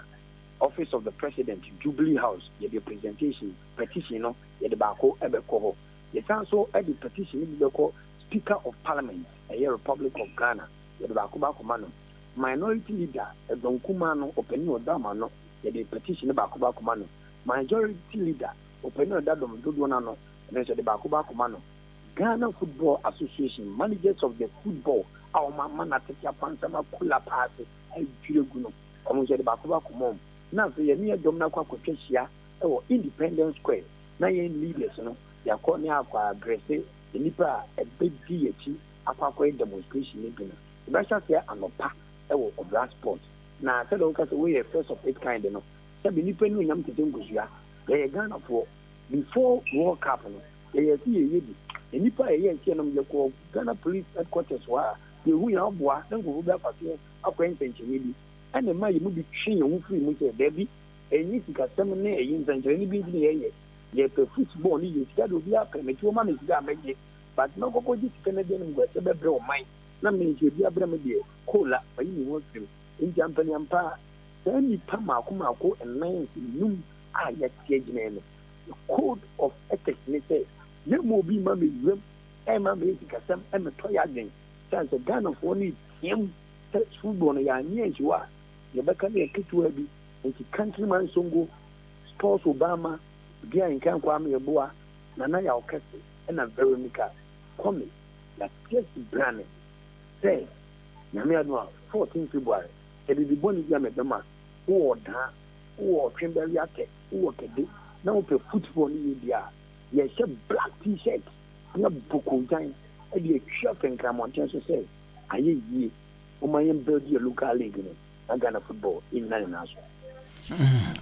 office of the president Jubilee House the presentation petition no the bako e be call the also at the petition be call Speaker of Parliament, a Republic of Ghana, the Bakubakumano, Minority Leader, a Donkumano, Opinion Damano, the petition Bakubakumano, Majority Leader, Opinion Dadom Dudwanano, and the Bakubakumano, Ghana Football Association, managers of the football, our Mamma Tatia Pansama Kula Passes, and Juguno, almost the Bakubakumon. Now, the near Domnaqua Cotesia, or Independence Square, 9 leaders, they are calling out for aggressive. The nipa a big DH akwa demonstration ni bina the best say anopa e wo obra sport na say don ka say we first of its kind no say be nipa ni nyam tete ngusua ye Ghana for before World Cup no ye see ye bi the nipa ye tie no ye ko Ghana Police Headquarters wa ye hu ya boa na ngo be afaso akwa intention bi ene ma ye mu bi twe ye hu free mu say there bi enyi sika sem ne ye intention ni bi ye ye pe football ni ye sika do bi apemeti o ma me sika ameye but no go go ji sika na de ngwa se bebre o man na me je bi abra me de kola ayi ni wo film nti ampanyampa saa nipa maako ɛnan num a yɛte gyina no the code of ethics ne sɛ yɛ mu obi ma me wem ɛma me sikasɛm ɛmetɔ yɛ adwen sɛ sɛ Ghanafoɔ no tiam sɛ football no yɛanyɛ nhyia a yɛbɛka ne yɛketewa bi nti countryman songo sports Obama bi a nkan kwa me yɛboa Nana Yaokese ɛna Veronica Kwame na just brand say nyame adu 14 February ebi boni bia me bema wo da wo twemberi ate wo kede na wo pe football ni bia ye she black t-shirt na boko jan e bi shirt and cramonten so say aye yi o man yem build your local league no na Ghana football in na so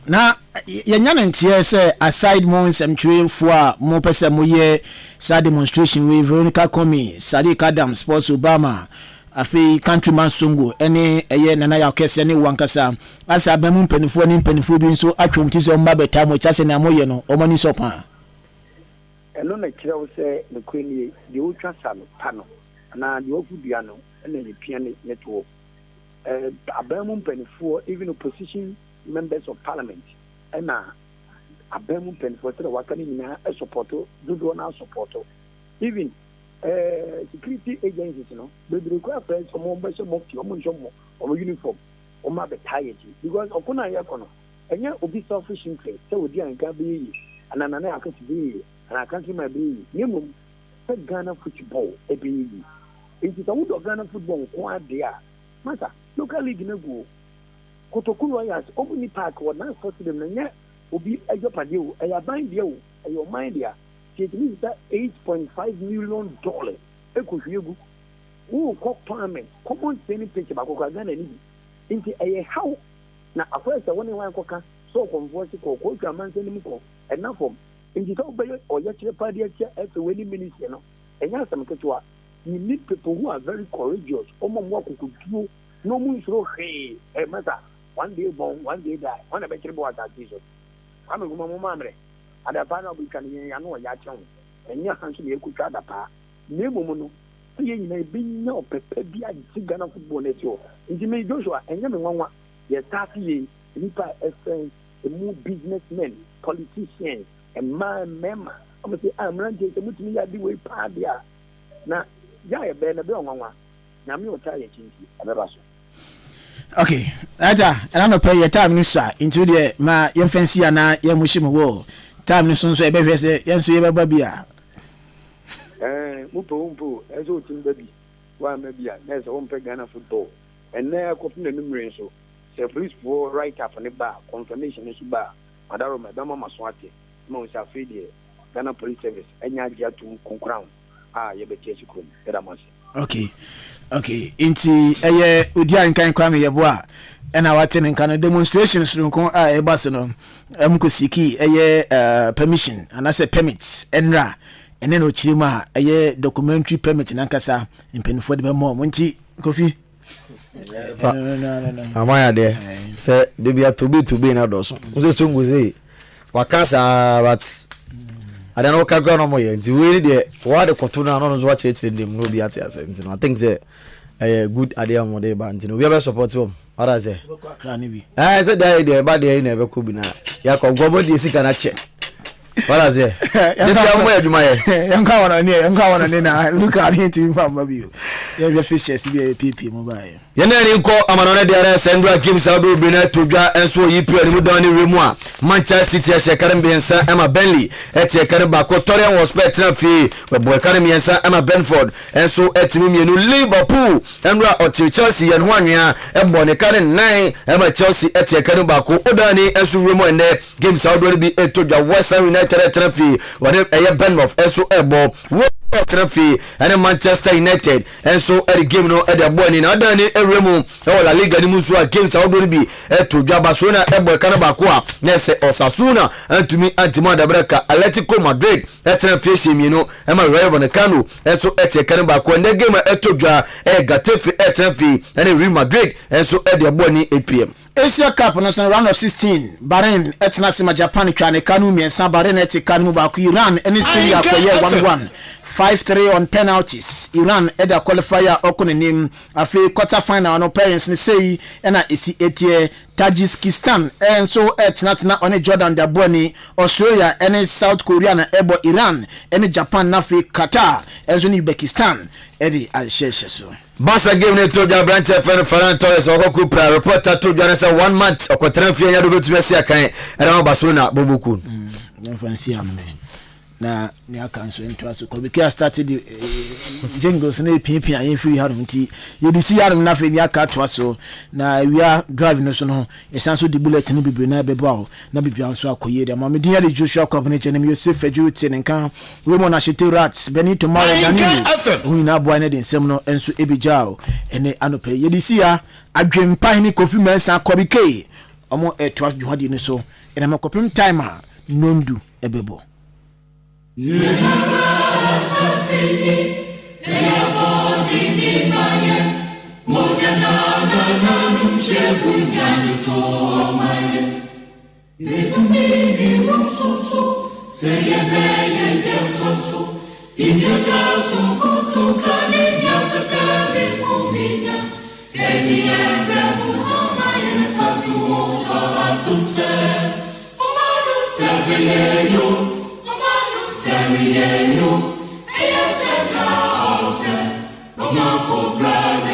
na yenya ntie say aside mo nsɛmtwerefo a mo pese mo ye sa demonstration we Veronica Kwame Sadiq Adam Sports Obama afi countryman songo ene eye Nana Yaokese ne wankasa asa abamu mpanifo ne mpanifo bi nso atwom ti so mba beta mo chase na mo ye no o mani so pa eno na kire wo se ne kwani de wo twa sa no pa no na de wo fudua no ene ne pia ne network abamu mpanifo even opposition members of parliament and abamu mpanifo tell waka ni na support do na support even security agencies no they require friends from one person of uniform or ma be tired because okuna yakono enya obi selfish interest say odi anka be and Nana Yaokese be and I can't my be minimum Ghana football e be it is a wood of Ghana football kwa there matter local league na go Kotokulu Ayas Omni Park or na sport them na obi ejopade o eyaban de o eyo man dia it means that $8.5 million ekohwiegu wo ko parliament common sense page ba ko Ghana ni nti how na akwese woni wan koka so convoice ko twaman senim ko enafom nti to be o ya kire party ya efe weni ministry no enya sam ketewa you need people who are very courageous omo mo akokoduo no mu nsoro he masa one day born one day die one be kire bo ata Jesus ame guma mo mamre ada pa na obi kan yen ya no ya kyew enya hanso ye kutwa da pa na emu no ye nyina be nya opepe bi a Ghana football na ti o nti me Joshua enya me nwanwa ye start ye nipa friends mu businessmen politicians and member I'm say I'm running to mutumi ya di we pa dia na ya ye be na be nwanwa na me o ta ye chinti abeba so. Okay, aja and no pay your time nusa into the ma yem fancy ana yem mushim wo time no so e be hwese yen so ye baba bia mupo ezo tim baby wa ma bia na so on pe Ghana football and na akop na numre so say police for right up on the bar confirmation is bar adaro ma dama maswate mo sa fidi Ghana police service enya dia tum konkran ye be tie sikrum era mas. Okay inti eye odi ankan kwame yebo a ena watene nkan demonstrations runko a e baso no amkosiki eye permission anase permits enra ene no chirima eye documentary permit nankasa impenifo de be mo nti kofi no amaya de se de bia to be na doso nse songuze wakasa but ada no ka gwa no mo ye nti we de wa de koto na no zo wa chire dem no bi ate ase nti no I think say good idea mo de ba nti no we be support him ara say say de ba de na be ko bi na ya ko gwo de sika na che ara say de bia mo adwuma ye yanka wona ne na look at him to fam bi ya be fishes bi pp mo ba ye yene ni ko amanone de ara sendwa game sabu bi na todwa enso yi pia ni mu don ni remu a Manchester City a shekare mbiensa Emma Benley eti kare ba ko Torian was bet na fi we boy kare mbiensa Emma Benford enso etimi mienu Liverpool enra o Chelsea yen ho anwea ebo ne kare 9 Emma Chelsea eti kare ba ko odani enso remu ene game sabu bi etodwa West Ham United trafi wade eye Bournemouth enso ebo trafi and Manchester United enso eri game no e de boy na odani remu e La Liga ni musu a games sabu bi etodwa Barcelona ebo kare ba ko a nese Osasuna antumi antima da breka Atletico Madrid etra fishi mienu ema Rayo Vallecano enso etie kan ba ko nde game etodwa Getafe etra fi and Real Madrid enso e de boni 8 pm Asia Cup no so round of 16 Bahrain etna sima Japan twa ne kanu miensa Bahrain etikanu ba ku Iran ene Syria koye 1-1 5-3 on penalties Iran eda qualifier okonenim afi quarter final no parents ne sei ena esi etie Tajikistan enso etna on Jordan da boni Australia ene South Korea na ebo Iran ene Japan na fi Qatar enso ni Uzbekistan edi alsheshe so Basa game ne to bia branch FM Ferran Torres okoku pra reporter to bia say 1 month okotran fie nya do betumi sia kan era Barcelona boboku na fancy am na ni aka so into aso ko because started the jingles na pipia yen free harum nti ye di si harum na fe ni aka to aso na we are driving so no e san so di bullet ni bibre na bebo na bibia so akoye de ma me din ya de Joshua company chenem Yosef Fedjurity nenka we mo na shete rats Benito Mara Danilo we na boy na de nsem no enso ebijao ene anope ye di si ya adwempan ni Kofi Mensa Kobike omo eto adwuhade ni so ene makopim timer nondu ebebo Serieno, for Bradley,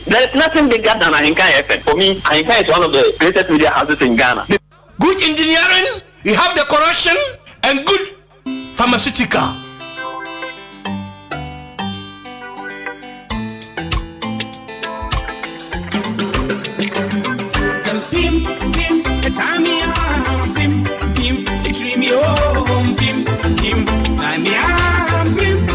There is nothing bigger than Ahenkan FM. For me, Ahenkan is one of the greatest media houses in Ghana. Good engineering, we have the corruption, and good pharmaceutical. Some pim, time me pim, treat me home, pim, time me pim,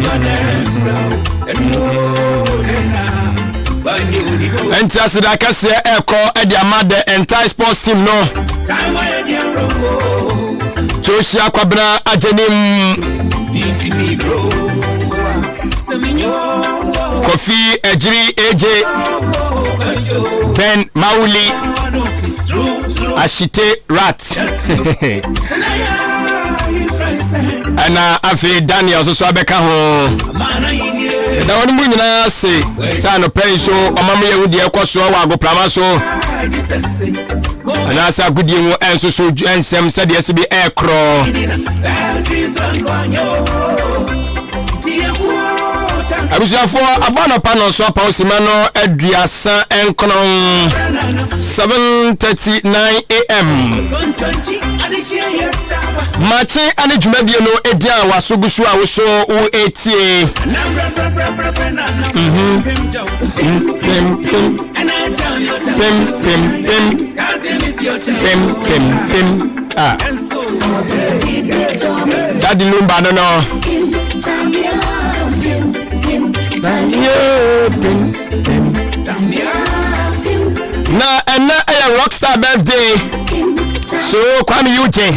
I don't enti asida kase eko edi amade entire sports team no Joshi akwabna ajenim Kofi Ejiri AJ Ben Mauli Ashite Rat Ana afi Daniel so abeka ho da woni mu nyina se sa no pen so omam yehudi ekoso wa agoprama so ana sa gudie mu enso so ensem sade asibi ekro abusuafo abana pano so pa osimano aduasa enkonon 7:39 am machi ane dwumabie no edia wasogusu a woso wo etie ah sadi lumba no na ena a rockstar birthday so kwami uje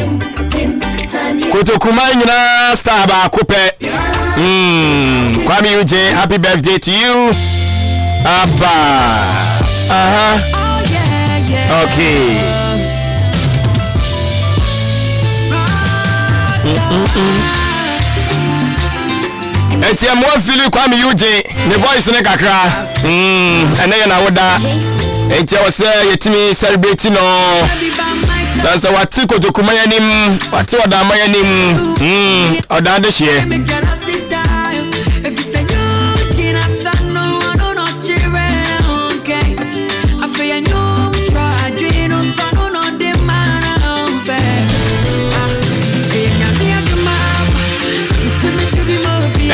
kotokuma nyina star ba kope kwami uje happy birthday to you abba okay eti amwa fili kwami uje the voice ne kakra ene na woda eti wose yetimi celebrate no sansa wati kotokuma yanim wati oda ma yanim oda de hye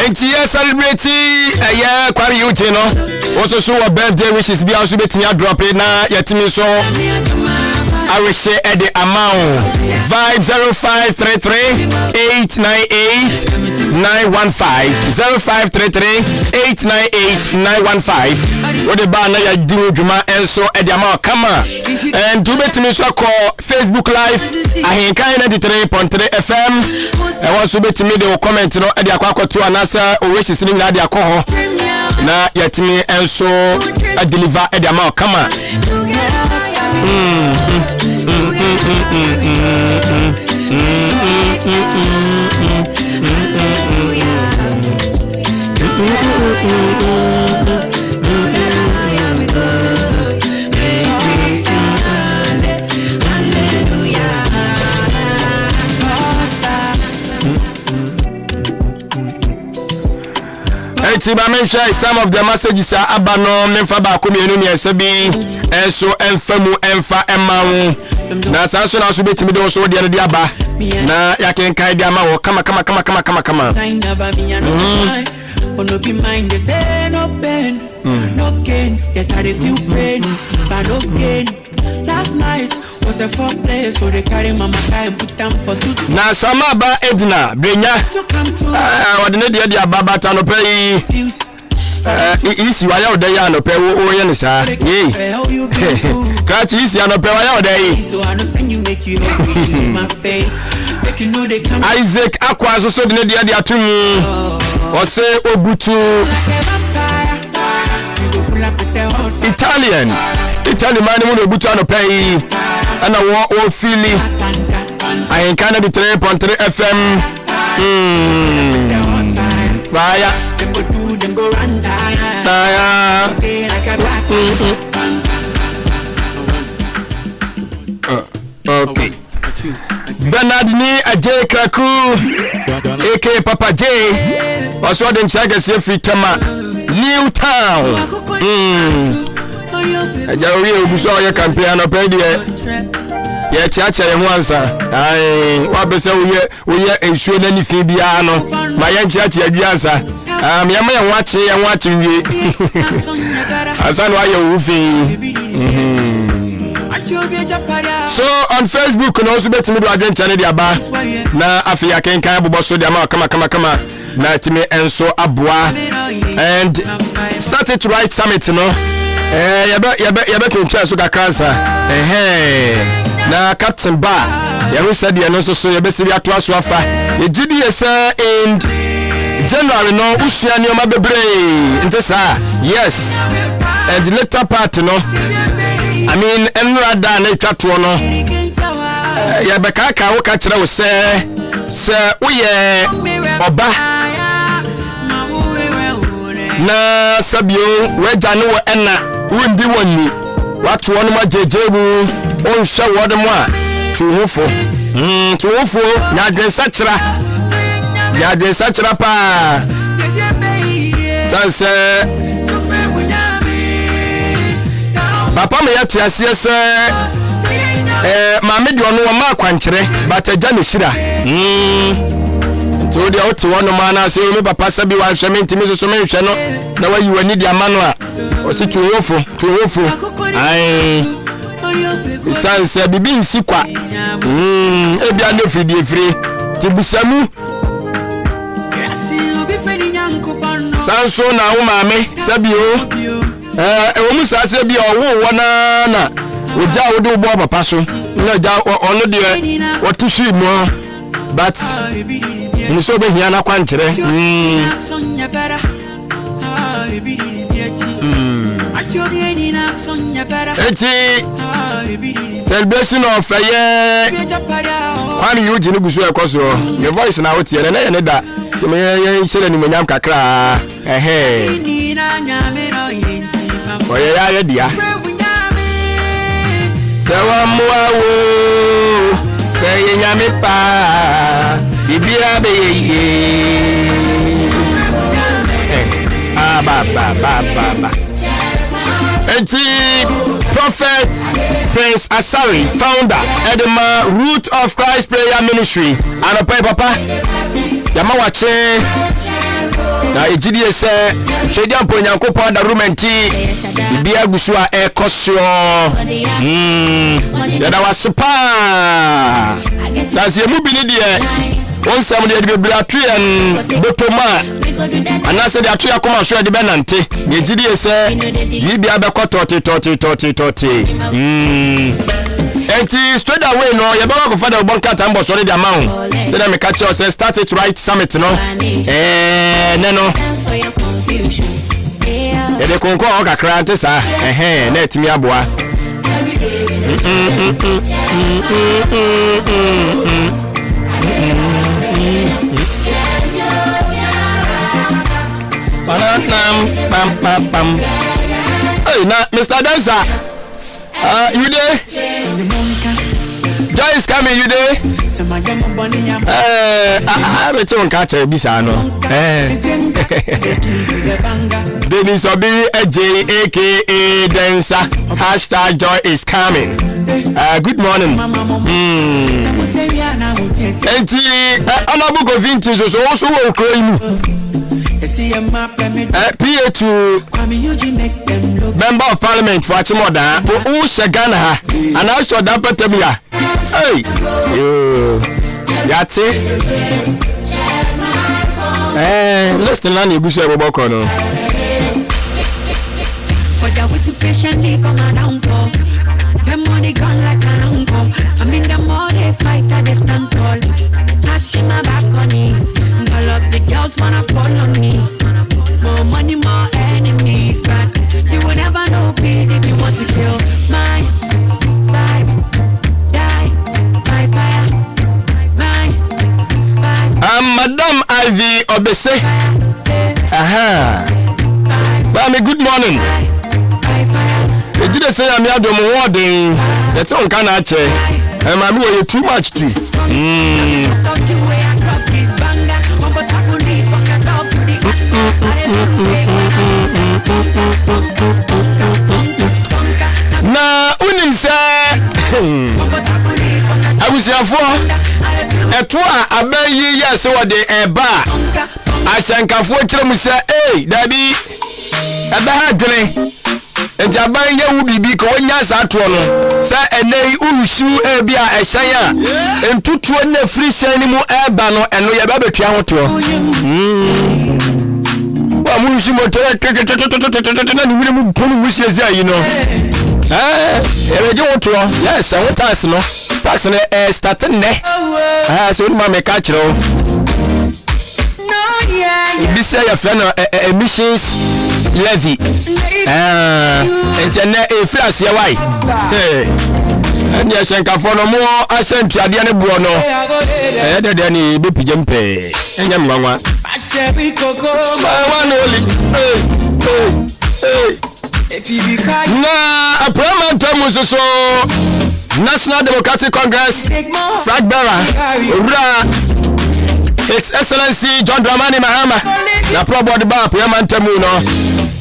enti celebrate kwari uje no also so birthday wishes be also betimi drop it na yetimi so I will say at the amount 50533898915 what the bar na ya do juma enso at the amount come and to betimi so call Facebook live Ahenkan 93.3 FM and also betimi the comment no at the akwakoto anasa wishes ni na the akoho na yetimi enso a deliver at the amount come eti ba men share some of the messages are abano memfa ba ko mienu ne esabi enso enfamu enfa emawo na sanso na so betimi de so de ne aba na yaken kai de ama wo kama no be mind they say no pain no gain yet I feel pain but no gain last night was a fun place so they carry mama kai and put them for suit na sama ba Edna brenya wadene de ababa ta no pay isi wa ya odaya no pe wo ye ne sa ye kachi isi ya no pe wa ya odaya so I no send you make you my faith make you know they come Isaac akwa so de ne de atum o se obutu Italian man mo obutu no pe ana wo fili Ahenkan 93.3 FM Baya them go run okay Bernard ni Ajay Kraku AK Papa J was what them check as if Tama New Town Ajawi obuso ya campaign no pay there ye chiacha ye ho ansa ai wa be se wo ye ensuo na ni fi bia no ma ye chiacha aduansa me ma ye ho ache wie asan wa ye wo fi so on Facebook no so betimi do adwen channel dia ba na afia kenkan abobo so dia ma kama na timi enso aboa and started to write summit no yɛbɛ kɛntwa so kakransa na Captain Bar yɛho sɛ deɛ no nso so yɛbɛsi bi atoa so afa yɛgyidi yɛ sɛ in January no usua nneɛma bebree nte saa yes and the later part no I mean enra da na etwa to no yɛbɛka wo ka kyerɛ wo sɛ woyɛ oba na sabio wagya ne wo ɛna wondi wonni wato no ma jejebu onhwɛ wode mo a tuhofo na adwen sakyera pa sanse papa me yate asie sɛ maame de ɔno ma akwankyere bataja ne shira to dia wote wono ma na sɛ me papa sabi wa hwɛ me ntimi so me hwɛ no na wayi wani de ama no a osi tuhofo ai sanse bibi nsi kwa ebia ne fidie tibusamu sanso na wo maame sabio ewo mu sase bi owo wona na oja wo de bo papa so na ja ono de otushi mu but ni so be hia na kwankyere celebration of kwani yuji ni gusu ekoso your voice na wotie na ye ne da ti me ye shere ni monyam kakra oye ya ye dia sewa muawo seye nyame pa bibia be ye ba enti Prophet Prince Asari, founder, Edema, Root of Christ Prayer Ministry. And a papa, Yama wache na ejidi se chedian po nyankopa da rumenti bia gusua ekosio yada waspa sanse mu bi ni de onsam de bebra tuen botoma anase de atoya koma so de benante ejidi se bibia be toti enti straight away no ye baba ko fada obonka tambo so de amount say na me catch us start it right summit no no de konko o kakra ante sa na etimi aboa pam hey na Mr. Dancer you there? Joy is coming, you there? I don't catch a bisa no. Dennis Obi AJ aka Dancer. Hashtag Joy is coming. Good morning. Enti anabu go vintage so also wo kro imu. PA to Member of Parliament for Achimoda who Shagana ha and also that Patabia. Hey, that's it. Listen, Lani Busha Bobokono. But I was patiently for my downfall. The money gone like an uncle. I mean, the more they fight, I stand tall. Flashing my back on it. All of the girls wanna follow me. More money, more enemies. But you will never know peace if you want to kill my vibe. Die by fire. My vibe. Madam Ivy Obese. Aha. Mami, good morning. You didn't say I'm Adwuma warden. That's all kind of chair. And my boy, you too much too. Na unim say I was here for a tour abayi yes what the eba ashankafo kire mu say eh dabi eba ha dwene enti aban ye wu bibi ko nya sa to no say enei urusu e bia ehyan a entutuo na free shan ni mu eba no eno ye ba betua ho to ba mu shi moto na ni wure mu ponu mu siezi ayi no ereje woto yes I want tax no tax no start ne so ma me ka kire This say your friend emissions levy. And a flash your wife. And yes, and for no more. I sent you the buono. Other than a big jumpe. And young one. I said, we coco. One only. If you be kind. Nah, a permanent term was so. National Democratic Congress. Flag bearer. His Excellency John Dramani Mahama na probo de ba Parliament mu no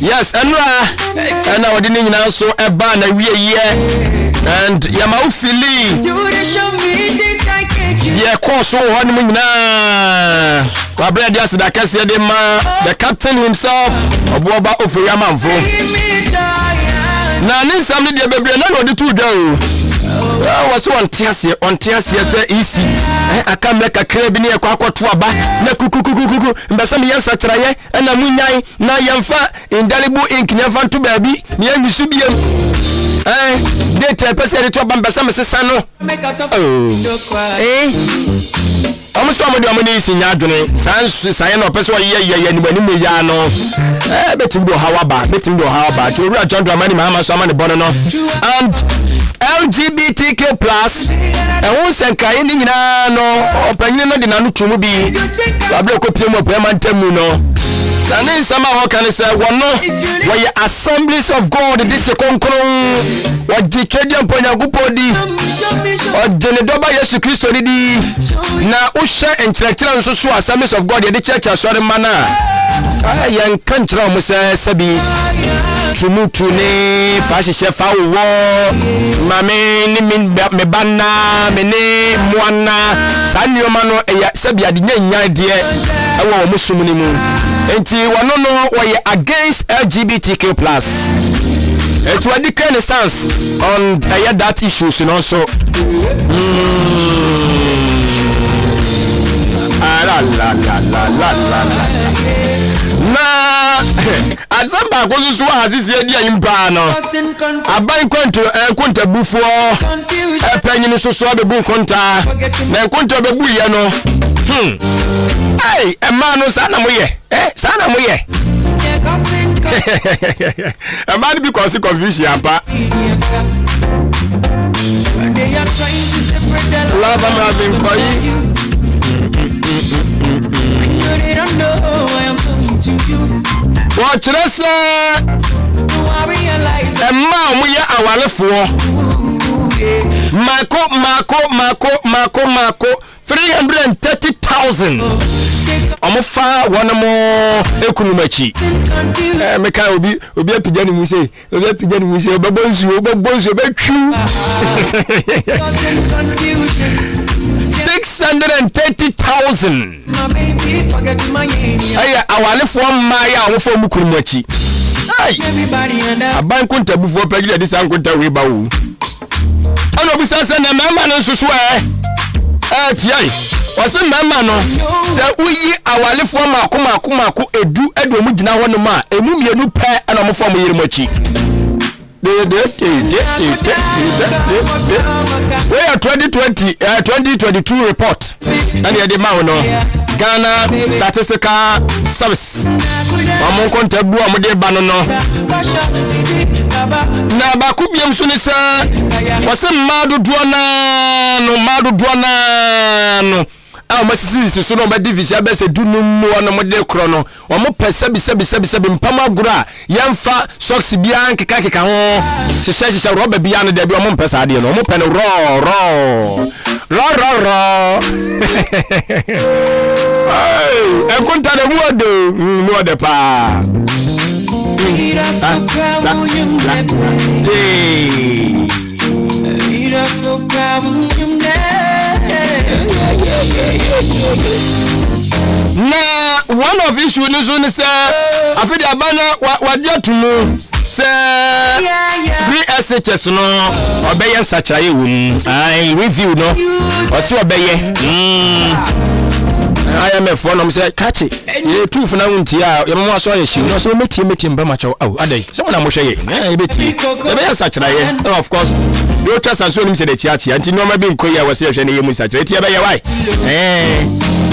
yes and now the nina so e ba na wie ye and yama ufili ye course ho no nyina wa bread yes da kase de ma the captain himself oboba ofuriamanfo na ni samle de bebre na no de tu da o was on tiasie say easy aka meka krabi ne akwakoto aba na kukukukuku mbasam yensa traye na munyan na yemfa indelible ink ne fa nto baabi ne yamisu biem date pese de to bambasam sesa no amuso amodi amoni isi nya adwene san no pese ye ni bani mu ya no betim do hawaba to ru John Dramani Mahama so amane bono no and LGBTQ+ won senkai ni nyina no opanyin no de nanu tumu bi abre ko piem Parliament mu no Nani sama ho kan say wono we Assemblies of God this konkron waji twediam ponyagupodi odene doba Yesu Kristo ni di na uhye enkyerɛkyerɛ nso so Assemblies of God de church asɔre mana yan kantra mo say sabi tumutu ne fa hyehyɛ fa wo mame ni me banna me ne moana sa nneoma no eya sabi ade nya de ɛwɔ mo sum ni mu enti wono no we against LGBTQ+. It was the kind of stance on that issues and also na azamba kozusu azisi dia impa no aban kwanto enkonta bufo epanyin soso abebu nkonta na enkonta bebu ye no ema no sana moye sana moye ema ni because confusion apa love am having for you. Watch this. Emma muya awalefuo. Mako 330,000. Omofa one more ekunumachi. Meka obi apijani mu say, obebonsu betwu. 630,000. Aya awalefuo mmaya omofo mukunumachi. Aban kunta bufo pagide disa kunta weba wo. Ono bisasa na mama no susu tiai wase mama no se uyi awalefo mako edu mu gina ho no ma emu mienu pe na mo fo mo yirmachi we are 2022 report and the ma no Ghana Statistical Service amon kontabu amode ba no na ba ku biem so ni se wase madu duana no masisi so no ba divisi abese dunu mu no mode kro no o mo pese bi mpama gura yemfa socks bia nkeka ho hyehyɛ roba bia no da bi o mo pese ade no o mo pene ro ai enkonta de muode pa na one of issue ni so ni say afidi abana wadia tumu say free SHS no obeye sachaye wo ai review no o se obeye IMF for no say catch it. You two for now untia. You must saw you. No so meeting Bamacho. Oh, are they? Someone I'm showing. Yeah, beti. The way such like of course. You trust and so him say the church. Until no maybe Korea was here. Any you such. It's here by why?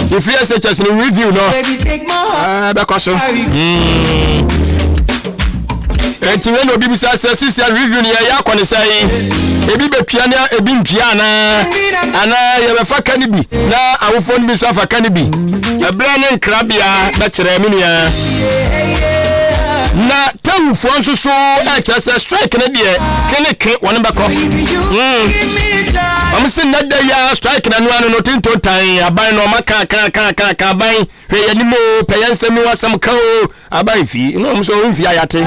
If you such as in review, no. Baby, take my heart. Because enti we no bi say sisi review ni ya kwani say ebi betwa na ebi mpia na ana ye be fa kan bi na awofo ni so fa kan bi ebra ne nkrabia na kire me nua na tawufo nso so say strike na de keneke won be ko am sin na da ya strike na no no tinto tan aban no maka ka aban hwe yanimo peyensemi wasam ka o aban fi no so mfi ayate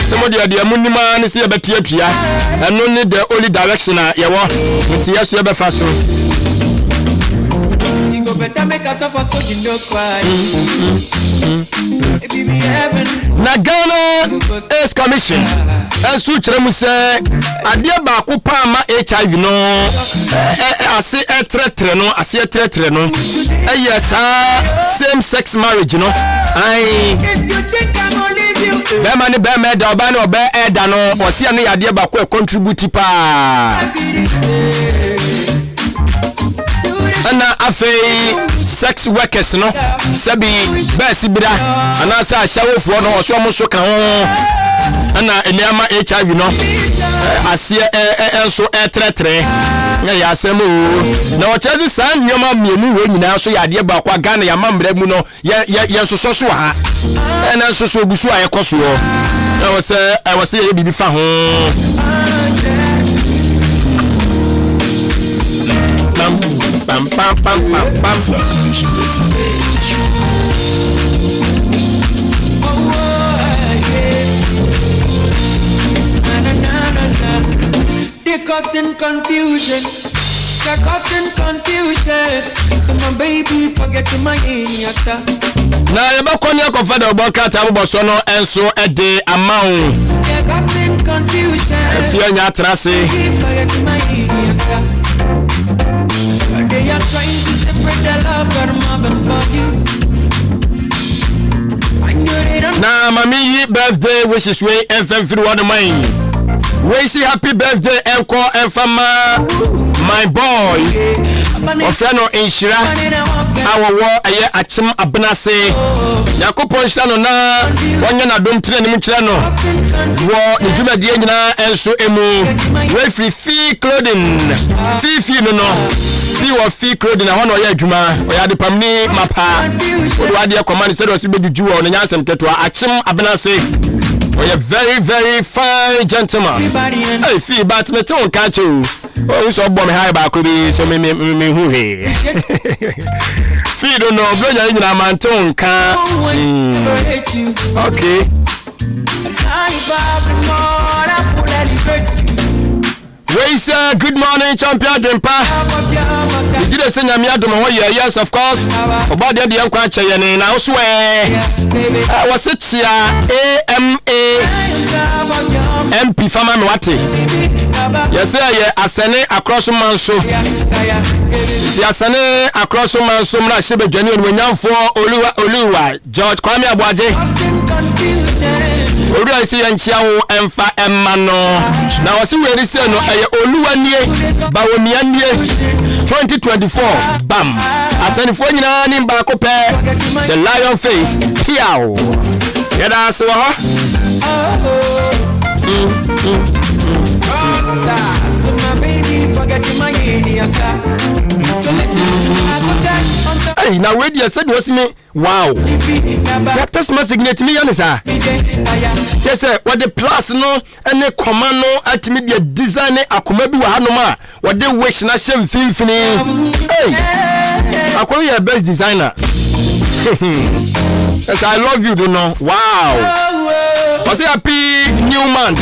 somebody are the munima ni se betia pia eno ni the only direction ye wo nti yeso ye be fa so you go better make us suffer so you no cry if you be heaven na Ghana is commission ensu kire mu se ade ba ko pa ma HIV no ase etretre no yes same sex marriage no ai Bema ni bema da oba ni oba eda no osia no yade ba ko contribute pa ana afei sex workers no sabi best bira ana sa shawofo no oso mo so ka ho ana eniama HIV no asie enso etretre na ya asem o na o chezi san nyoma mienu we nyina so yade ba kwa Ghana ya mambre mu no ye soso so ha na soso gusu ayekoso o na wo se ye bibi fa ho pam pam pam pam pam they're causing confusion. So my baby forget to my iniata. Na yeba kwani akofa da oboka ta boso no enso ede amount. They're causing confusion. Fia nya trase. Forget to my iniata. They are trying to separate the love but I'm having for you. Na mami birthday wishes we FM free one mine. We say happy birthday encore enfama my boy ofeno inshira awowo aye achim abnase yakopon shano na wonya na dom tire ni mkire no wo njumade nyina enso emu we free clothing fi no fi wo fi clothing ahono oya adwuma oya de pamni mapa wo ade command say do si bejuju wo no nyansem keto achim abnase. Oh, you're very, very fine gentleman. Hey, fee, but me don't catch you. Oh, so bomb high back could be so me who here. Fee don't know, brother, you know, man, don't can. Okay. We say good morning, champion Dempa. You didn't say I'm here to my yes, of course. About the young quacher, and I swear I was it here. AMA MP Farmer Nwati. Yes, sir, I send it across Manso. Yes, I send it across Manso. I should be genuine when you're for Oluwa George Kwame Abuaje. Olu isi yanchiawo emfa emano na wasi weri se no eye Oluwa nie bawomia nie 2024 bam asanifo nyina ni mbako pe the lion face piao yeda so ho hey na we dia said was me wow that test my signet me yanisa just say what the plus no and the command no at media design akoma bi wa hanoma what the wish na shem finfini hey akoma your best designer yes I love you do know wow was happy new month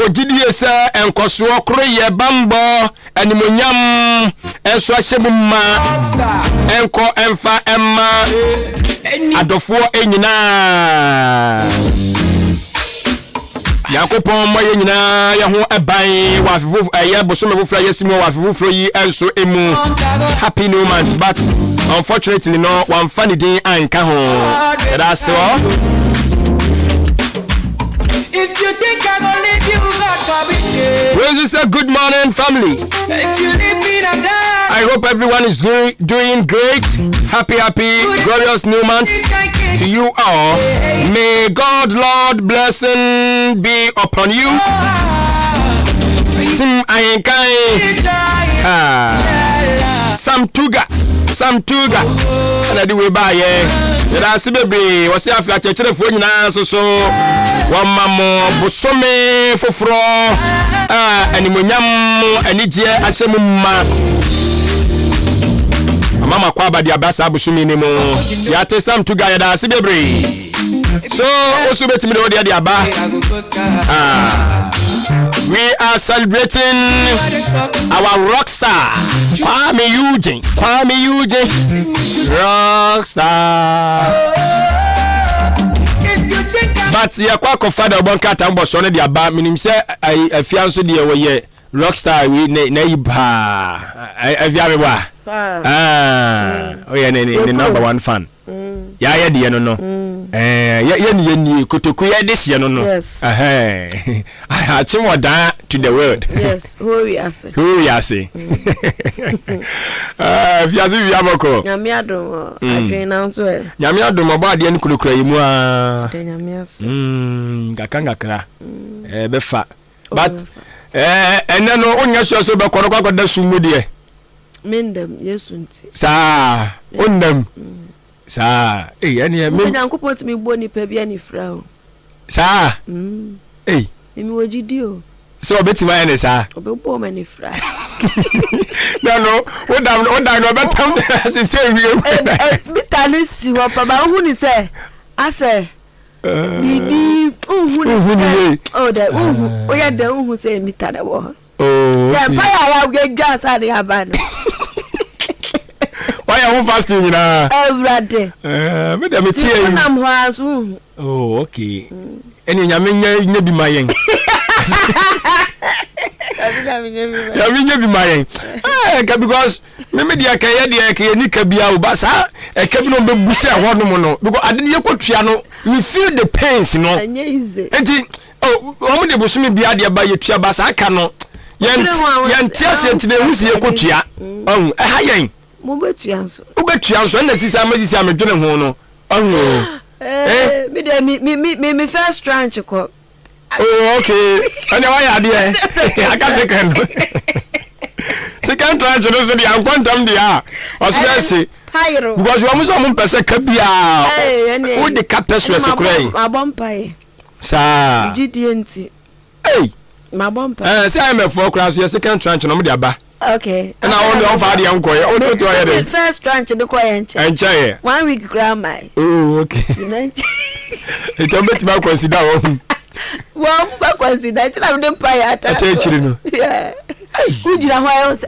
ojidie se enkoso okro ye bambo animonyam enso ahyemma enko emfa emma adofo enyina yakopon moye nyina ye ho eban wa afifu ye bosome fofra yesimo wa afifu yi enso emu happy new month but unfortunately no one funny day anka ho that's all. If you think I'm gonna leave you, God forbid. Well, this is a good morning, family. If you leave me, I'm done. I hope everyone is doing great. Happy, glorious new month to you all. May God, Lord, blessing be upon you. Tim Ahenkan. Sam Tuga. And I do we buy it. That's the baby. What's the after church for you so one mamo bosome fofro animonyam anije asemuma mama kwa ba dia basa abusumi ni mo ya te Sam Tuga ya da sebebre so osu betimi de odi aba we are celebrating our rock star Kwame Eugene rock star. But ya kwa father obonka tambo so ne dia ba minim se afianso de we ye rockstar we na iba afia me ba oh yeah ne number one fan ya ye de no ye ni kotoku ye de se no I chimoda to the world. Yes, who we are say fiazi via boko nyame adom adwen na nso nyame adom oba de nkurukura yimu de nyame as gakangakra befa but ene no onya so be korokwa da sumu de mendem yesu nti sa ondem sa ene me nyankopon ti me bo ni pa bia ni fra o sa mi wojidi o so obeti ma ene sa obebo ma ni fra no odan no betam se say we bitani si wo pa ba hu ni se ase bibi hu ni o da hu o ya da hu se mita da wo ya pa ya gwa sa de abano why you fasting na everyday me da me tie na mo asu okay eni nyame nya bi mayen ya bi mayen because me dia ka ye dia ka ni ka bia o ba sa e ka bi no be busi a ho no no because ade ye kotua no you feel the pains no enti o mo de busumi bia de ba ye tua ba sa aka no ye ntia se enti na husi ye kotua ha yen mo betua nso na sisa amazisi amedwene ho no me first tranche ko okay and why are there I can second tranche no so the quantum dia was say because you almost on person ka bia with the capeso sekure abompai sa GDNT my bumper say I'm a 4 class your second tranche no me aba okay and I want to offer the uncle o to here first tranche de ko enche 1 week grandma okay it don't make me consider well ba consider it na dem pa ya ata chiri no who jira ho ayo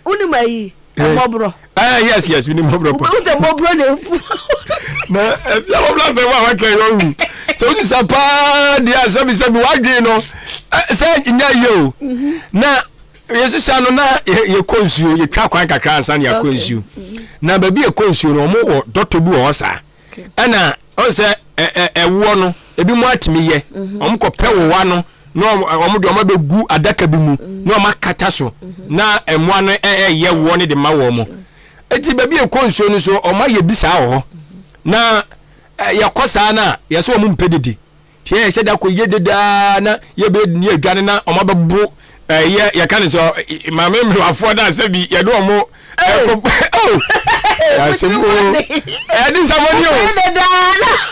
uni mai mobro yes we need mobro who say mobro na fu na if you mobro say wa ke yo so you sapa dia so be wa gbe no say nya yo na yesu sano na ye konsuo ye twa kwan kakra ansa na ye konsuo na ba bi ye konsuo no mo wo dotto bi wo sa ana on say ewo no ebi mo atimi ye om ko pe wo wa no no om de om be gu adaka bi mu no om akata so na emwa no ye wo ne de ma wo mo eti ba bi ye konsuo no so om aye bisa ho na ye kosa na ye so om mpedidi tie ye da ko ye deda na ye be ni adwane na om ababu ya kan so mama me afọ da se bi ye do mo ya se mo di samoni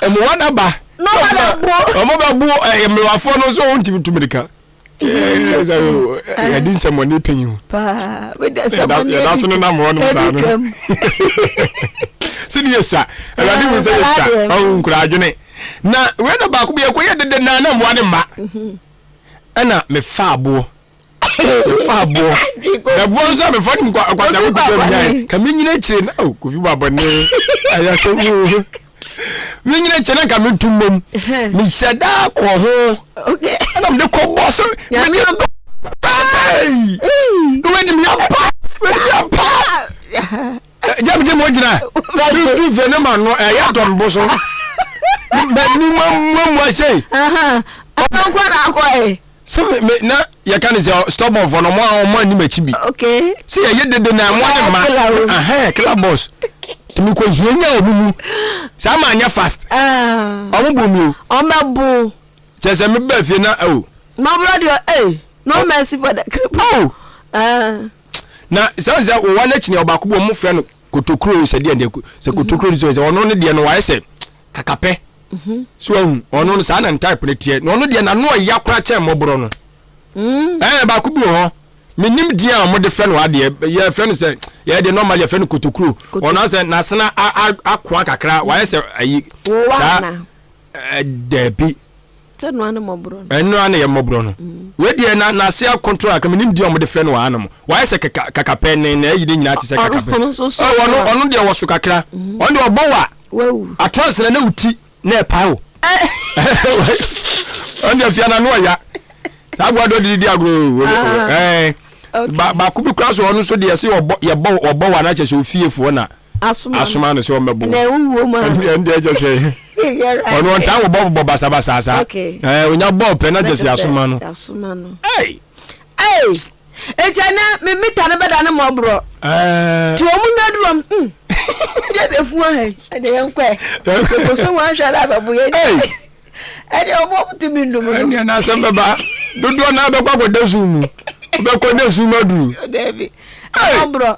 o mo wana ba no wana bo o mo ba bu me afọ no so on tibi tumika ya di samoni penyu pa we da samoni ya da so na mo no sa no sini yesa ya di mo se yesa o nkura adwene na we da ba ko bi ko ye de na mo wane ma ana me fa abo fabo na bonza me fodi kwasa ko ko nyai ka me nyina chire na ko fi babo ne aya so Me nyina chena ka me tumom. Me shada ko ho. Okay. Na me ko boss. Ya me Hey. We di me apa. Jam mo jina. Du venema no ya don boso. Ba ni mo say. Akwa na akwa So me na ya kan say stop on for no mo ni machi bi. Okay. See ya dede na mo na ma. Killer boss. Tumi ko hienya omumu. Sa ma anya fast. Omo bomi o. Omabo. Chese me ba fie na o. My brother, no mercy for the cripple. Na say wo wana chine obako bo mo frɛ no kotokuro se de se kotokuro so ono ne de no wa se kakape. So ono no sa na type ne tie no ono de na no ya kora che mobro no. Ba ku bi ho. Minim dia a mo de frɛ no ade ye frɛ no se ye de normal ye frɛ no kotokuro. Ono se na sena akwa kakra wa se ayi. Sa debi no ane mobro no. Eno ane ye mobro no. We de na se control ka minim dia mo de frɛ no wa anam. Wa se kakape ne na yi de nyina ti se kakape. Ono de wo so kakra. Ono de obowa. Wow. Atros na uti na epa o. On dey fia na no ya. Sagwa do di agro. Ba ku bi kra so onu so de se obo wa na che se ofiefo na. Asuma no se o mebo. Na wuwo ma. Ndi je se. Onu on ta wo bobo basa basa. Onya bo pe na je se asuma no. Asuma no. Hey. Etiana me mita na beda na mobro. Ti o mu na drum. Je be fu he. Ade yankwe. Ko so wa hwa la babu ye. Ade o mo ti mi ndum no. Ene na sembe ba. Dodo na be kwa de zumu. Be ko de zumu adu. David. Mobro.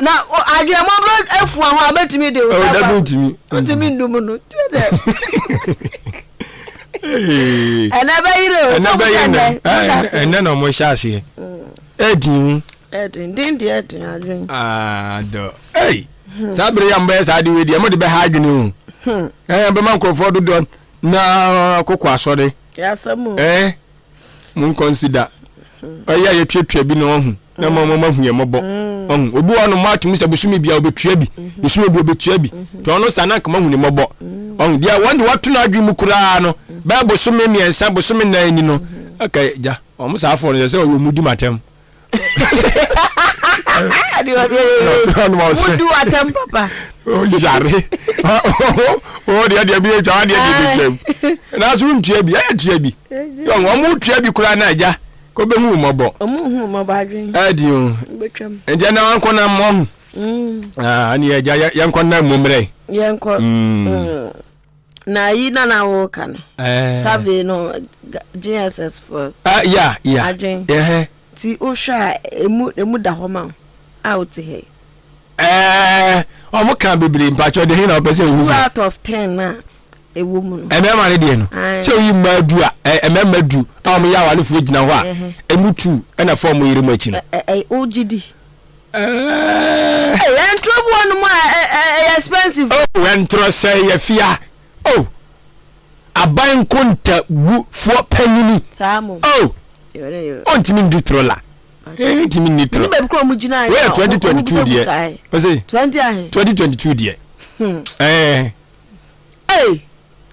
Na ade mobro efu ho abetimi de o. O da betimi. O ti mi ndum no. Anaba yiro. Ene no mo shase. Edin din adwin. Do. Hey. Sabre ya mbe sa de we de mo de be ha adwene o. Be man krofo do na kokwa asode. Ya samu. Mun consider. Oya ye twetwa bi no hu. Na mo hu ye mobo. Obi wonu matum se busumi bia obetua bi. Busumi bi obetua bi. To ono sana ka mahu ni mobo. Dia wonde watu na adwi mu kura no. Ba busumi miensa busumi na ani no. Okay, ja. Omo sa afọ no se o mudi matem. Mudu atem papa. Oh jare. Dia bi ja dia bi. Na so ntua bi, tua bi. Yo mo tua bi kura na aja. Ko be hu mobo. Hu mobo adwen. Adio. Betwam. Enje na anko na mom. Ani aja yanko na momre. Yanko. Na yi na wo kan. Save no GSS first. Yeah. Adwen. Ti o hwa emu da ho ma out he. Omo kan bibiri mpacho de hin na opese wu. 2 out of 10 na ewu mu no. Emema ne de no. Se oyi madu a emema du. Omo ya wale fu gina ho a emu 2 na form yiri mu achi no. OGD. Trouble one more expensive. Oh, entro say ye fia. Oh. Aban konta bu fo panini. Samu. Oh. Ontimi ndu trola. Ontimi ni trola. Ni be ko mu gina ya. We 2022 die. We say 20 ahe. 2022 die. Hey.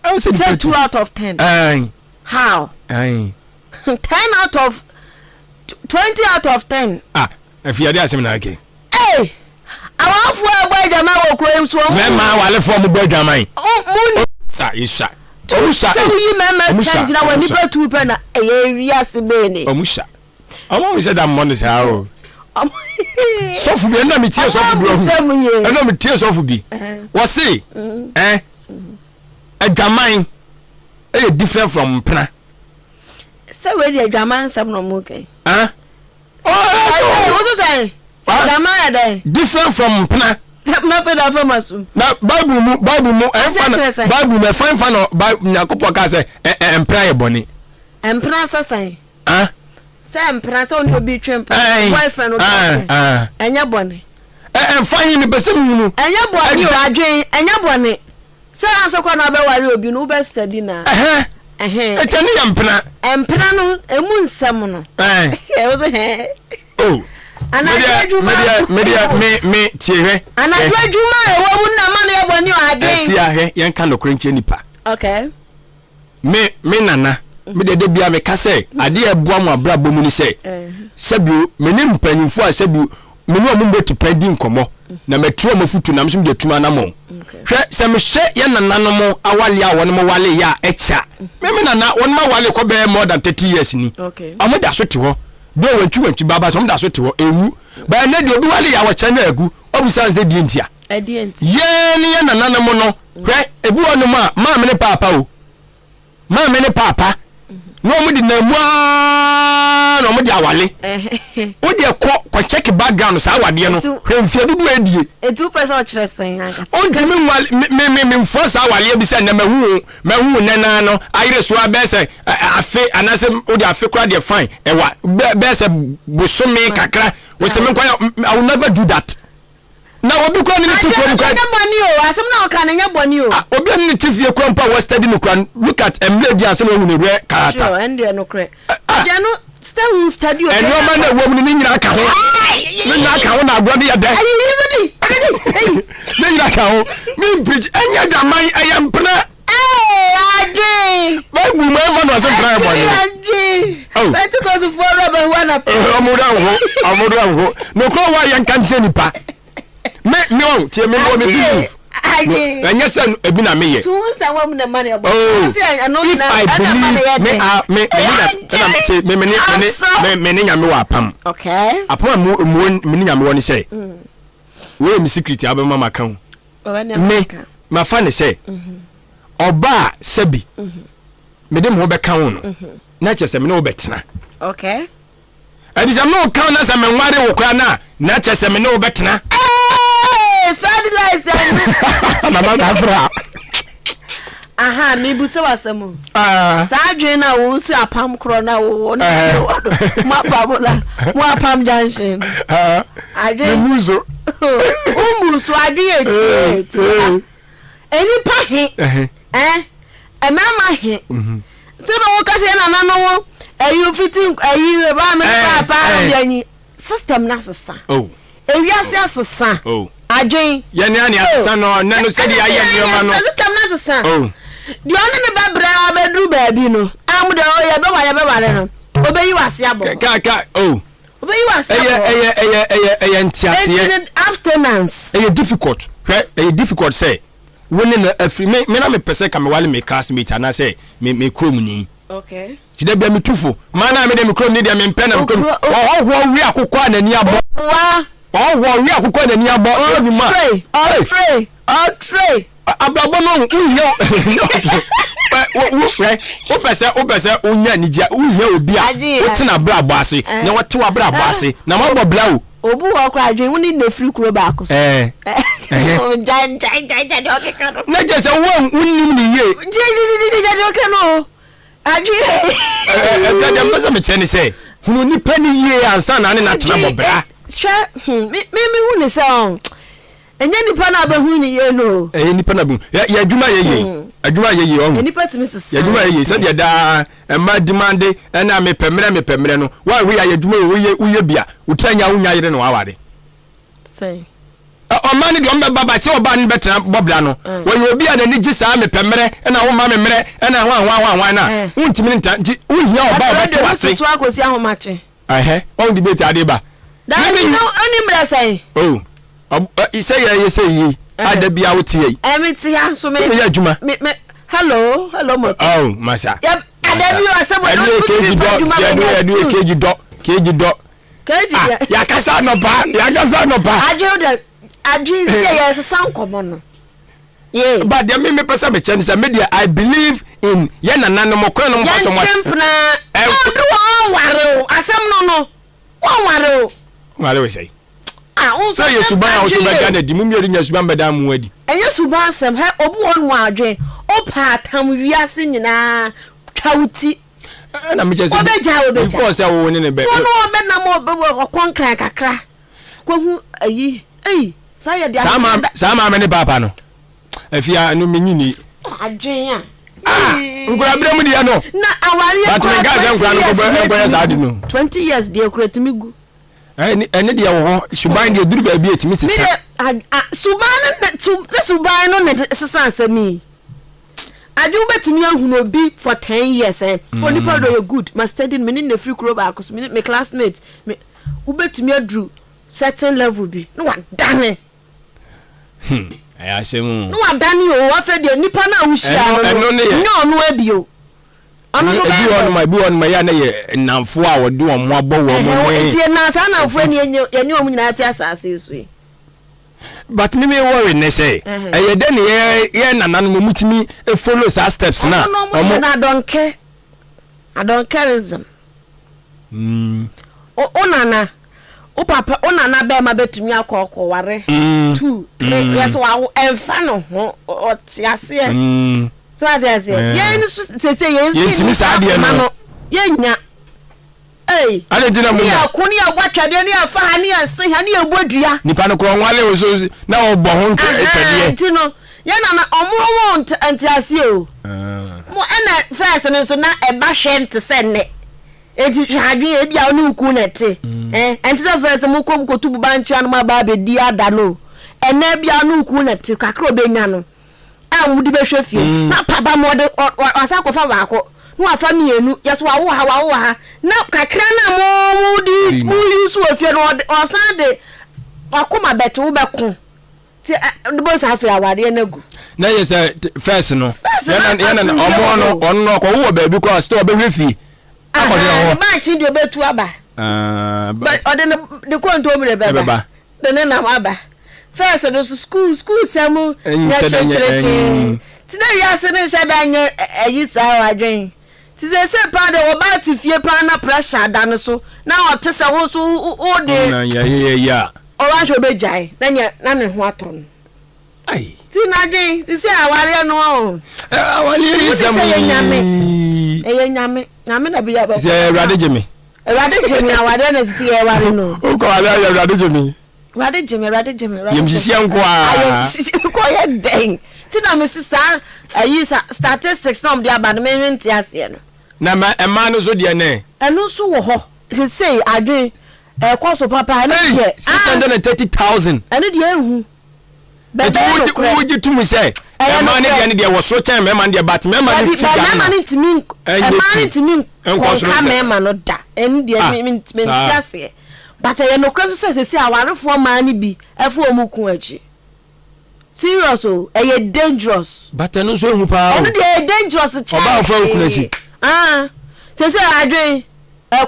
I say 2 out of 10. How? 10 out of 20 out of 10. If you are there, na okay. Hey, I want for boy jama wo kro so. Me ma wale for mo boy jama. Isa. Omusa. So you mama change na when people two pen na wiase be ni. Omusa. Omo say that money say how. Sofu bi na me tie sofu bi. Na me tie sofu bi. Wo say adwaman different from mpena. Say we dey adwaman sam no mo kai. What's say? Different from mpena. Na pe da from asum. Na Bible mu Bible me fan no Bible Nyakopo ka say mpena e boni. Mpena sasan. Say mpena say on obi twem pa. Boyfriend o ka. Enya boni. Fan ni pese mu nu. Enya boni o adwen, enya boni. Say answer kwa na be ware obi no be study na. Etani ya mpena. Mpena no emu nsam no. Oh. me tie anadwo adwuma e wo mu na ma na ye boni o adwen fi ahe yen kan no krenche nipa okay me nana me de bia me ka say ade e boa mu abra bomu ni say sabio me ne mpanyimfo a sabio me no mo mbeti padi nkomo na metro mo futu na mso de tuma na mo hwe se me hwe ye nana no mo awale a won mo wale ya echa me nana won ma wale ko be more than 30 years ni amo da so te ho do wantu baba so mo da so te ho ewu ba na de obi wale ya wo cha na agu obusan se die ntia ye ni ye nana no mo no hwe ebu onu ma me ne papa o ma me ne papa no mo di na mua no mo di awale o di ko check background sa awade no hwemfia dudu adie e 2% chiresen aka o di me force awale bi se na mahu nana no ayire so abese afe anase o di afe kra de fine ewa bese bosome kakra we se me kwa I will never do that. Na obi kwa ni tifu mu kwa na boni o asem na oka na nya boni o obi ni tifu ye kwa mpa was study mu kwa look at emlady asem hu ne re karata sure ende no kre dia no still study o eno ma na wo mu ni nyira ka ho ni nyira ka ho na agwade ya dai ni nyira ka ho mi preach enya da man ayempna ade bagu ma fa no asem pra boni oh betu ko so for rubber one up amodu ho no ko wa yanka nche nipa me no tie me wo me believe anya san ebi na me ye so nsa wa mu na mane abo say I know na me nyame wa pam okay apam me nyame woni say we me secret abema makan me ma fa ne say oba sabi me dem ho be kan wo no na chese me no betena okay adisa no kan na sa me nware wo kwa na chese me no betena mama Afra aha mi bu se wasemu sa adwen na wo si apam kro na wo ma pamula mo apam junction adwen muzo umuso adwen eti eni pa he emama he se no wo ka se na no wo ayu fitin ayu ba me papa yanyi system na sesa ewiase asesa adwen yani asesa no nanu se di aye nioma no system na asesa di onu ne babra abedru baabi no amude o ye be ware no obeyi wase abo ka obeyi wase eye ntiase abstinence difficult difficult say woni na afri me na me pese ka me wale me classmate na say me krom ni okay ti da bia me tufo mana me de me krom ni dia me mpɛ na me krom ho wi akokɔ anani abo wa wi akokɔ anani abo ni ma tray ababo no wo pese unya nija unya obi a wotina bra abo ase na wote wa bra abo ase na mo bɔ bla o obu wo kra adwen woni na free kuro ba akoso jan okay kano na je se wo unnim ni ye je okay no adwen dem pese me cheni say hunu ni pani ye ansa na ne na tena bɔ bra hwe me hu ni say enye nipa na ba hu ni ye no nipa na bu ya adwuma ye on nipa timi sesa ya adwuma ye se de da ma demande na me pemere no wa we ya adwuma wo ye bia utanya wo nya yere no aware say o man de o me baba che oba ni betena bobla no wo ye obi a na ni gisa me pemere na wo ma me mere na hwan na untimi nta wo hia oba obeto wase so akosi ahomache on debate adeba da ni no oni mra say say ye ada bia wote yi emiti ya so me ya adwuma hello mo masa ya ada bia asebo no keji do ya kasa no pa adwin say ya sesan komo no yeah but the me person me chen say media I believe in ye na nanom ko no mo so mo ware asem no ware we say so ye suban Ghana di mumyeri nya suban beda mu adi enye suban asem he obu won adwen o pa atam wiase nyina twauti na me chese before say wo ne be no be na mo be konkran kakra ko hu ayi say dia sama me ne papa no afia no menyini adwen nkura bremu dia no na awari but me gaza nkura no go be ya sa di no 20 years dia kura timi gu ɛne deɛ wɔ hɔ suban deɛ duru baabi etimi sisa suban no ne sisa asɛmi adu betimi ahunu obi for 10 years only part of good my study me in the free club akos me classmate me ubetimi adru certain level bi no wadane asɛm no wadane o wa fe de nipa na ahụhia no no ebio bi on my ya na ye namfo a wode won mo abɔ wɔ mo tie na sa namfo ni yenye om nyina ate asase so but me worry ne say e de ne ye nananom mutimi e follow sa steps na omo na adonkerism onana o papa onana be ma betumi akọ ware 2 3 yes wa enfa no ho o tiase so atiase ye ni sese ye ntimi sa de no ye nya ale dina mu ya kuni ya gwatwade ne afa ha ne anse ha ne ebodua nipa no kro nwale wo so na wo bɔ ho ntwede ti no ye na omo ntiase o mo ena first no so na eba hwe ntse ne eti hwadwe e bia onu ku na te ntse first mo kom kotu bancha no ma ba be di ada no ena bia onu ku na te kakro be nya no a mudi be hwe fie na papa mo de asakofa baako no afa mienu yeso wa wo ha na kakra na mo di mu yusu afie no osan de akoma bete wo beko ti bo sa afia awade na gu na yes first no yana ono ko wo ba bi ko still be hwefi akode ho ba chi de obetu aba but ode de ko nto mi de ba de ne na aba first no school samu ya chechreche ti na ya se ne shadanye ayi sa wadwen ti se pa de wo ba ti fie pa na pressure da no so na o te se wo so o de na ya o wa so be jai na ne ho aton ai ti na dwen ti se aware no o awale isam nyame na bi ya ba se rade jemi aware na si e ware no o ko ala ya rade jemi rade jemi yemhihia nko ko ye den ti na me sisa ayi statistics na de aba me nti ase no na ma no so de ne eno so wo ho say adwen koso papa eno de 630,000 eno de ehu bebe wuji tumi say ma ne de wo so chen me de but me ma ne figa ma ne ntimi konka me ma no da eno de me nti ase but ye no kra so say awarefo ma ne bi efo omukun achi serious o e dangerous but no so ehu pa o dey dangerous cha oba fa okunachi say adwen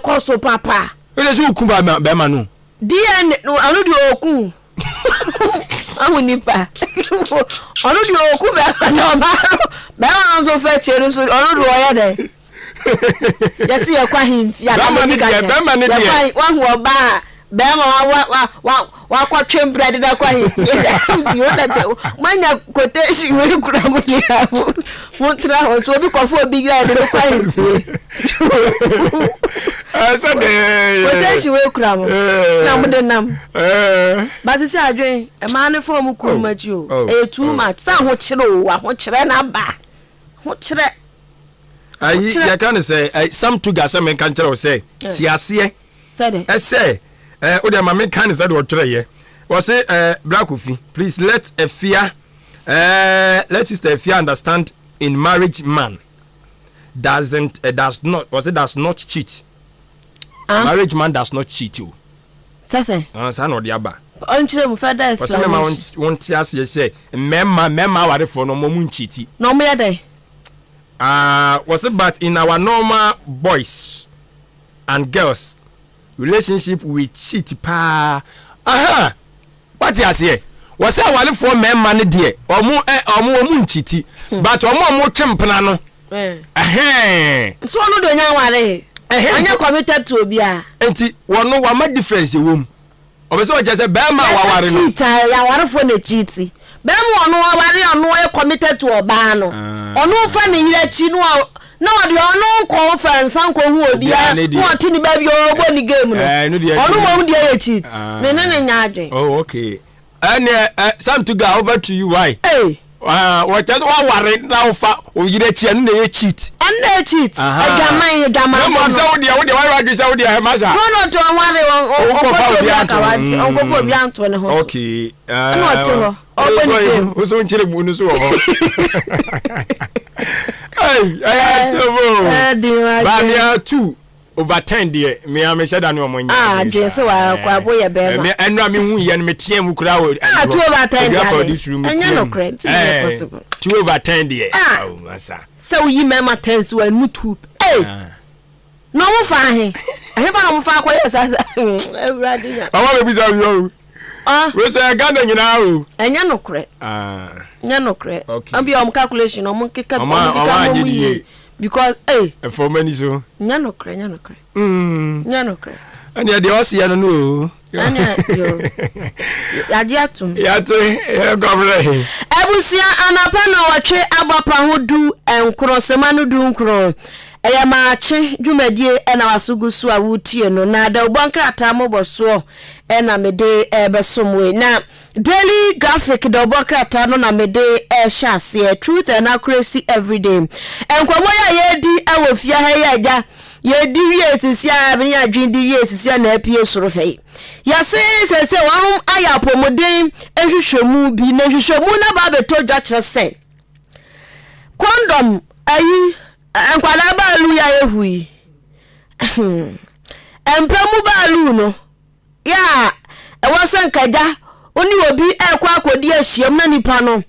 koso papa ele so okun ba be ma no DNA no anu di okun awu nipa anu di okun be na ba so fa chere so anu do oya de yesi e kwa him ya ba ma ni de wa hu oba bema wa kwa chembra de kwa him yo da manya quotation we kura mu ya mo tra ho so bi kofo bi ga de kwa him asa de quotation we kura mu na mo de nam ba ti se adwen e ma ne form kuru maji o e too much sa ho kire o wa ho kire na ba ho kire ayi ya kan say some to gas men kan kire o say siase say o de ma me kan say do tire ye o say black ofi please let sister Efia understand in marriage man does not cheat. Marriage man does not cheat you. Sase sa no de aba on kire mu further explanation o say ma won tiase say mema ware for no mo mun cheat no me dey was it but in our normal boys and girls relationship we cheat pa what you say was say wale for men man de omo cheat but omo twempena no so no do nya ware anya committed to obi a enti wono wa ma difference e wom obeso o je say be ma wa ware no cheat ya ware for na cheat be ma ono wa ware ono e committed to oba no ono fa ne hira chi no no de ono conference anko hu obi a no tini ba bi o go ni game no ono mo de ya cheat me ne nya adwen oh okay and Sam to go over to you why what just wa ware na ofa o yire chi anu na ye cheat and cheat. Adwama Mom Saudi, what the why Saudi masa. No to Uncle for Bianto and host. Okay. Who's on Chile Bunus? Bamia 2 over 10 dear. Me I said I know when just so I boy a bear. And I mean, we and me team crowd. 2 over 10 this room. And you're no credit. 2 over 10 dear. Oh, massa. So you remember 10 so and mutu. Hey. No more fine. I have no far quiet as I want to be so. We say Ghana, you know. And you're no credit. You're no credit. I'll be on calculation or monkey because for many so. You're no credit. You're no credit. And you're the Aussie, I don't know. Ebusia anapano wache abapa hudu nkrosemanu du nkro eya maache dwumadie na wasugusu a wutie no na da obankrata moboso na mede besomwe na daily graphic da obankrata no na mede hyase truth and accuracy everyday enkomo ya yedi awofia ha ya ja yedi wie sisia be ya dwindi wie sisia na apie soro hei yase sese won aya pomoden ehwehwemu bi na hwehwemu na ba beto dwa kyerese condom ayi enkwala balu ya ehui empemu balu no ya ewasan kaja oni obi ekwa akodi ahiem na nipa no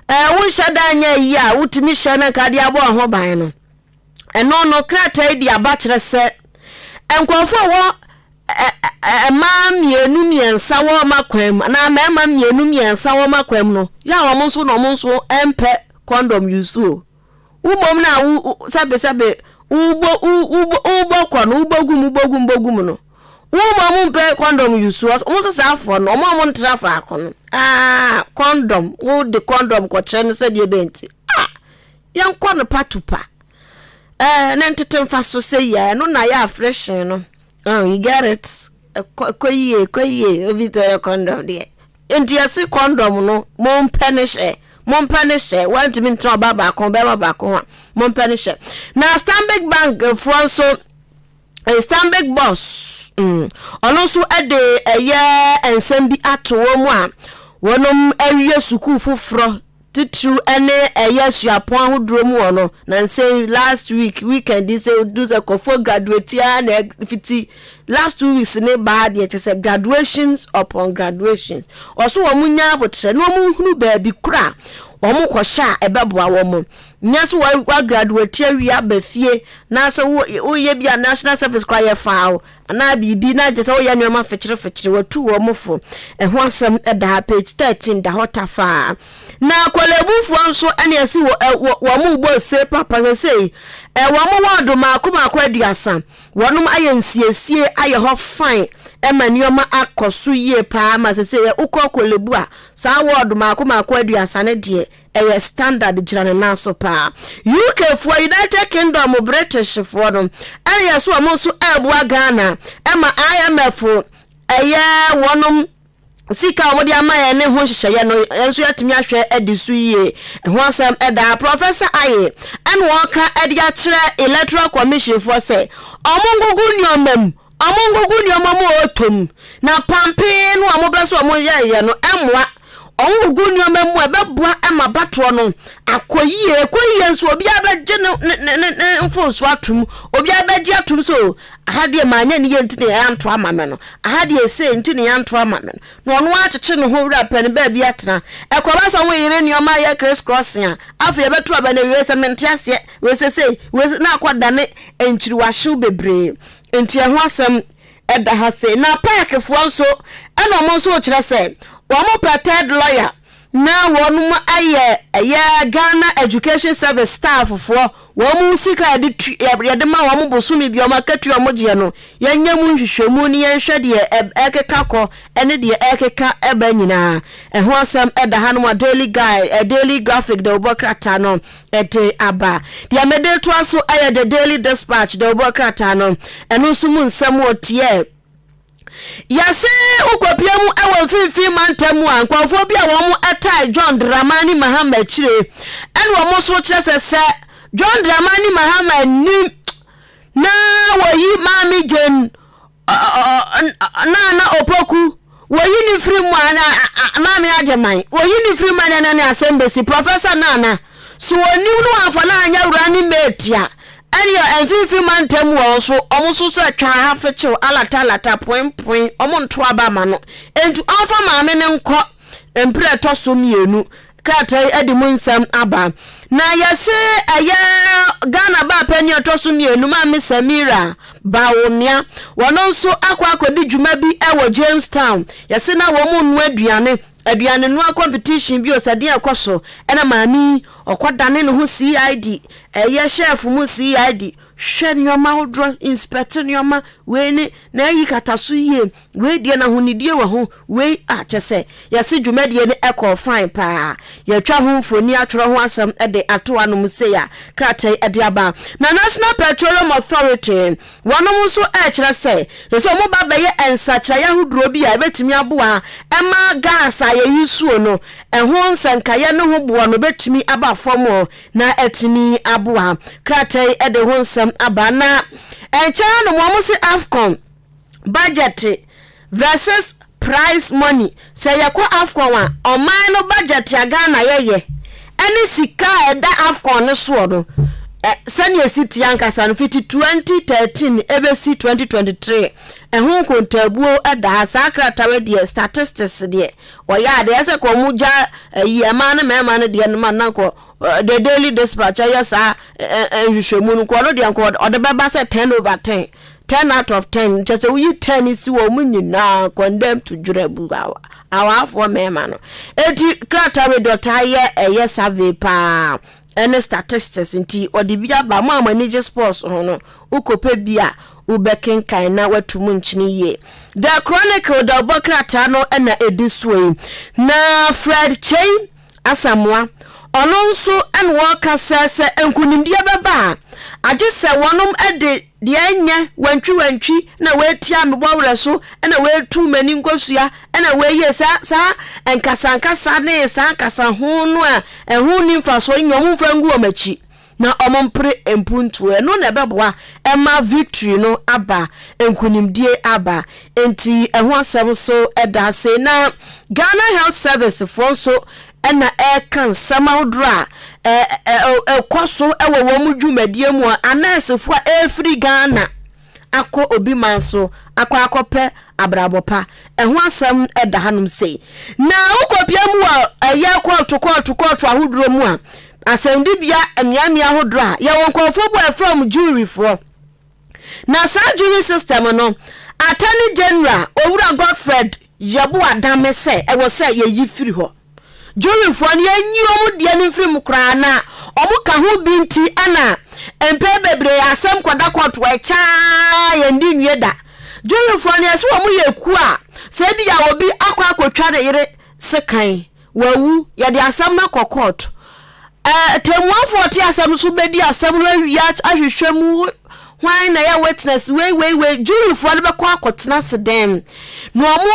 wo hyada anya yi a wutimi hye na kade abo ho ban no eno no krata di aba kyerese enkwofo wo ma mienu miensa wo makwam na ma mienu miensa wo makwam no ya wo nso empe condom use o ubom na sabe ubo kwa no ubogum no ubom mpe condom use o so sa afọ no mo ntra fa akọ no condom wo de condom ko kire no se de benti yan kwa no patupa na ntetem fa so se ya no na ya fresh no you get it koye ovite condom de entiasi condom no mo mpanish want me to baba kon mo mpanish na Stanbic Bank Franso Stanbic boss ono so ede eye ensem bi ato mu a wonom awie suku foforo titru ene eye suapon ahodro mu ono na say last weekend this do the for graduate na fiti last 2 weeks ne bad ye say graduations upon graduations oso wo munya abotre no mu hunu ba bi kura omo kwosha ebeboa wo mu nyaso wa graduate awi abafie na say wo ye bia national service choir file na bibi na je say wo ya nyoma fekire watu wo mufo ho asem da page 13 da hotafa na kwalebufu anso ene asi wo mu bo se papa say wo mu wado makoma aduasa wonum ayensie aye ho fine emanioma akoso yie pa ma se ukokolebu a sa word makoma aduasa ne de eye standard jirane na so pa UK for United Kingdom British for no eye so amonso ebua Ghana ema IMF eye wonum sika omodi amaye ne ho hyehyeye no enso yatimi ahwe edisu yie ho asem eda professor aye en woka edi a kire electoral commission for say omongugu nyomam otom na pampe no amobeso amoyeye no emwa ongugu nyomam ebeboa ema batro no akoyie nso obi abeje ne mfonso atum obi abeje atum so ahade manya ne yentine yanto amame no ahade se ntine yanto amame no ono acheche no ho wura pen ba bi atena ekoba so wo yire nioma ya criss crossing a afa ye beto aba na wiese mentiase wesese na akwada ne enchiriwahye bebre enti ho asem eda ha se na park fo nso ena mo nso kire se wo mo pretend lawyer na wonu aye Ghana Education Service staff for wo mu sika yede ma wo mu bosumi bi o makatu o moje no yenya mu nhwehwemu ni yenhwe de ekeka ko ene de ekeka eba nyina ho asem eda ha no daily guide daily graphic de obokrata no ete aba de amede to aso aye the daily dispatch de obokrata no eno sumu nsem otie yase ukwapiamu ewa fifi mantamu ankwafo bia wo mu atai John Dramani Mahama chire en wo mo so kire se John Dramani Mahama nim na woyi mami jen na opoku woyi ni free mwana mami ajeman woyi ni free mwana na assembly professor nana so oni no afana anya urani metia ani enfifi mantem wo so omuso so atwa afechew alata point omo nto aba ma no entu afa maame ne nko empire to so mienu kratai edimu nsam aba na yase aya Ghana ba pani to so mienu maame Samira Bawumia wono nso akodi dwuma bi ewo Jamestown yase na wo mu nu aduane no competition bi osade akoso ena maami okodane ne ho CID eye chef mu CID hwe nyoma hodro inspector nyoma we ni na yi kataso yie we die na honidie wa ho we achese yase dwumadie ne eco fine pa ya twa ho mfoni atworo ho asem de atoa no muse ya kratai ade aba na National Petroleum Authority wonom so kire se so mo ba be ye ensachra ya hodro bi ya betimi aboa ema gas ye yusuo no ehon nsankaye ne ho boa no betimi aba fomo na etimi aboa kratai ede ho nsam abana encha no mo se Afcon budget versus price money say yakwa Afcon wa oman no budget ya Ghana yeye any sika eda Afcon ne so no sani city yankasa no fiti 2013 ebesi 2023 ehun kontabuo eda sakrata we de statistics de oya de ese ko muja yema na mema na de no man ko the Daily Dispatch yesa hwehwemu no ko no de anko ode beba se 10/10 10 out of 10 just say we 10 isi wo munyina condemn to jurebu our afo mema no eti krata we dota ye survey pa any statistics nti odi bia ba ma manage sports hono ukope bia ubekin kan na watumu nchini ye the chronicle the bokrata no na ediswe na Fred Chain asamwa ononso en waka sese enkunimdia baba agese wonom ede de anya wantwi na wetia mebowre so na wetu mani nkosua na weye sa enkasankasa ne sa kasa ho no a ehu ni mfaso nyom frangu omachi na omompre empuntu no na beboa ema victory no aba enkunimdie aba enti ehu asem so eda se na Ghana Health Service for so ena kan samaudra koso ewo wo mu dwumadie mu anasefo free Ghana akọ obi manso akọ abrabopa eho asam eda hanum sei na ukopia mu aya kwatu ahodro mu a asɛmdi bia amiamia ahodro a ye wonkofo bo from jury for na sa jury system no Attorney General Owura Godfred Yabu Adame se ewo se ye yi firi ho jury for ne anyom de ne mfiri mu kra na omu ka ho binti ana empe bebre asem kwada kwatu echa ye ndi nweda jury for ne so omu ye ku a se bia obi akwa de yere sekan wawu ye de asem na kokot temuafo ti asem so bedi asem no awia ahwehwemu why na ya witness we jury for ne be kwa akotena sedem no omu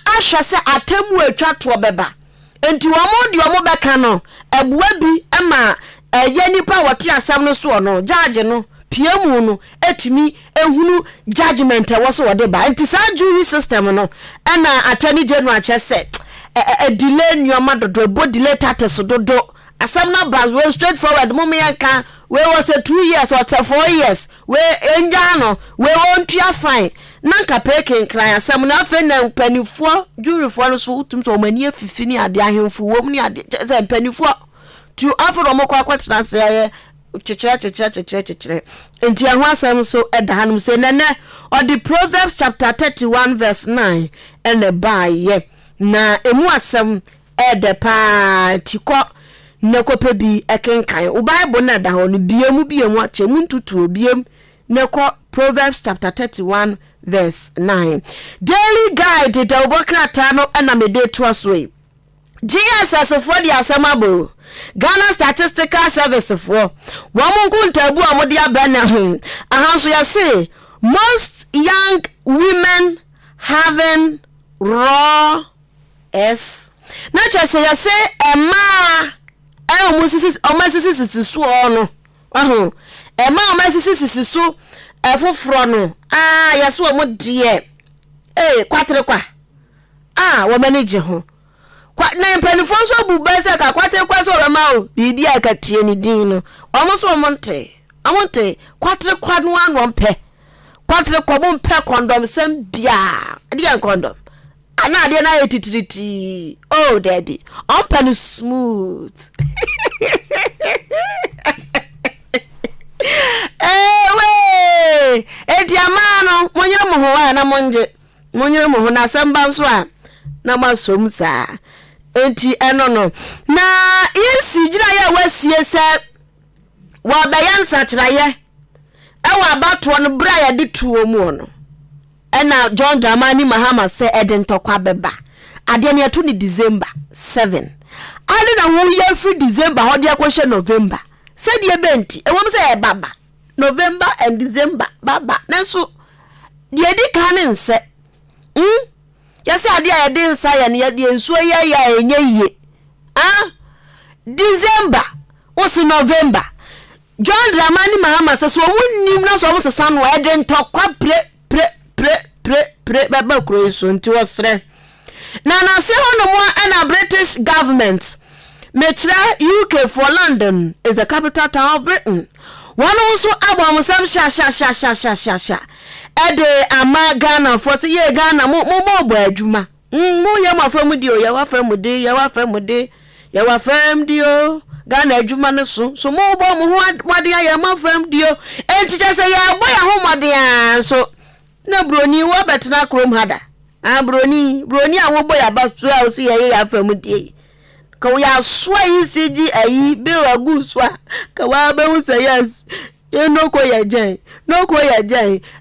ahwa se atemu atwa to beba enti womo di womo beka no ebua bi ema ye nipa wote asam no so no judge no piemu no etimi ehunu judgment wo so wode ba enti sa jury system no na Attorney General chese delay nyoma dodo bo delay tates dodo asam na baz we straight forward mo me yanka we was 2 years or 4 years we enja no we won tua fine nanka peke nkran asam na afa na mpanifo juryfo no so utum so mani afifi ni ade ahemfo wom ni ade ze mpanifo tu afro mo kwa kwatena se chechire enti ahwa asam so eda hanum se nene or the Proverbs chapter 31 verse 9 and by na emu asam ede pa tiko nekope bi ekenkan o Bible na da ho no biemu achemu ntutu obiem neko Proverbs chapter 31 verse 9 daily guide the obokrata no na mede to asoi GSS for the asamabo Ghana Statistical Service for womunku ntabu amode abana ho ahanso ya say most young women having raw s na chese ya say ema omasisi so no aho ema o masisi so efoforo no yeso o mo de kwatre kwa wo manage ho na mpanifo so buba se ka kwatre kwa so ma o bibi akatie ni din no omo so amonte kwatre kwa no anu mpe kwatre kwa bo mpe condom sem bia de condom ana de na yetitiriti oh daddy open smooth we etiamano monye mo ho na monye mo ho na samba so a na masom sa enti eno na yesi gira ya wasie se wa bayansa kiraye ewa abato no bra ya de tuo mu no ena John Dramani Mahama se edentokwa beba ade ne to ni December 7 ade na wo ya free December ho de akwhye November se de benti ewom se baba November and December baba nanso de di kan nse yase ade a de nsa ya ne ya de nsuo ya enye yie December o se November John Dramani Mahama se so wonnim na so mo se san wo edentokwa pre baba kroiso nti osre na se hono mo na British government metra UK for London is the capital town of Britain one also abom sam sha ede ama Ghana for say ye Ghana mo bo adwuma mo ye ma fam di o ye wa fam di o Ghana adwuma ne so mo bo mo ho mode ya ma fam di o enti je say ya bo ya ho mode an so na broni wo betena krom hada broni a wo boya ba so a o si ye ya fam die ka wo ya so yi sigi ayi be agu so ka wa be hu say yes ye no ko ya jan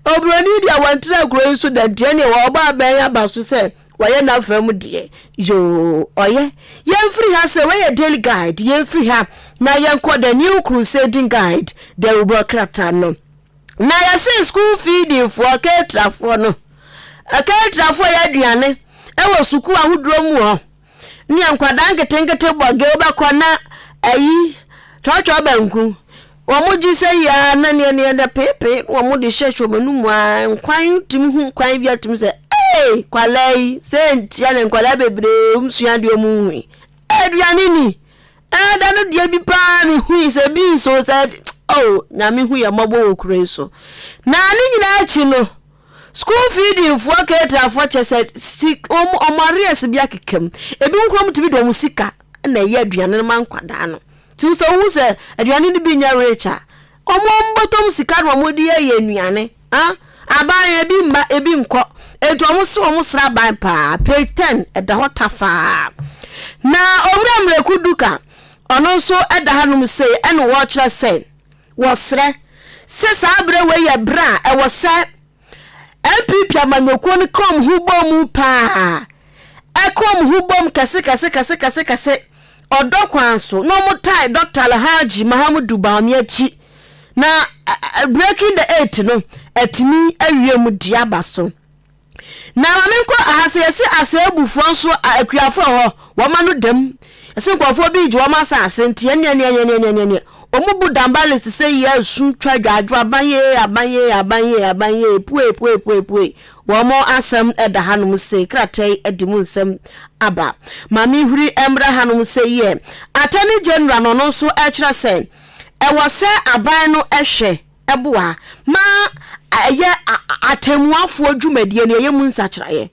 o broni dia wantra kro so da die ne wo ba ben ya ba so say wa ye na fam die yo oye ye free ha say we daily guide ye free ha na ye ko the new crusading guide the ubokrata no na ya say school feeding for ketrafo no ketrafo ya aduane e wo suku ahudro mu ho ni ankwada nketengete boge obakọ na ayi twatwa banku wo mu ji say ya na ne da pepe wo mu de hwehwe manu mu nkwan tim hu nkwan bia tim say kwalai senti ya nkwala bebre msua de omu hu aduane ni da no de bi pa mi hu se bi so said na mi hu ya mabo okure so na ni nyina achi no school feeding for ketra for chese omaries bia kekem ebi nkrom tibi do musika na ye aduane no man kwada no ti so hu se aduane ni bi nya recha omombotom sika no modi ye anuane aban ebi mba ebi nko eto omusra ban pa page 10 eda hotafa na owura mrekuduka ono so eda hanum say ene wo kira say wasre se sabre we ye bra e wose MPP amanyoko ni kom hubom pa e kom hubom kase odokwanso no mutai Dr. Alhaji Mahamudu Bamiachi na breaking the 8 no etimi awiem diaba so na mamenko ahase yesi asebufo so akuafo ho woma no dem yesi nkofo bi je woma sa asenti ne omubu dambale sise ye su twadwadwo abanye pue womo asem eda hanum se kratai edimu nsem aba mami huri emra hanum se ye atani general no so ekira se e wose aban no ehwe eboa ma ye atemuafo adwumadie ne ye mu nsakiraye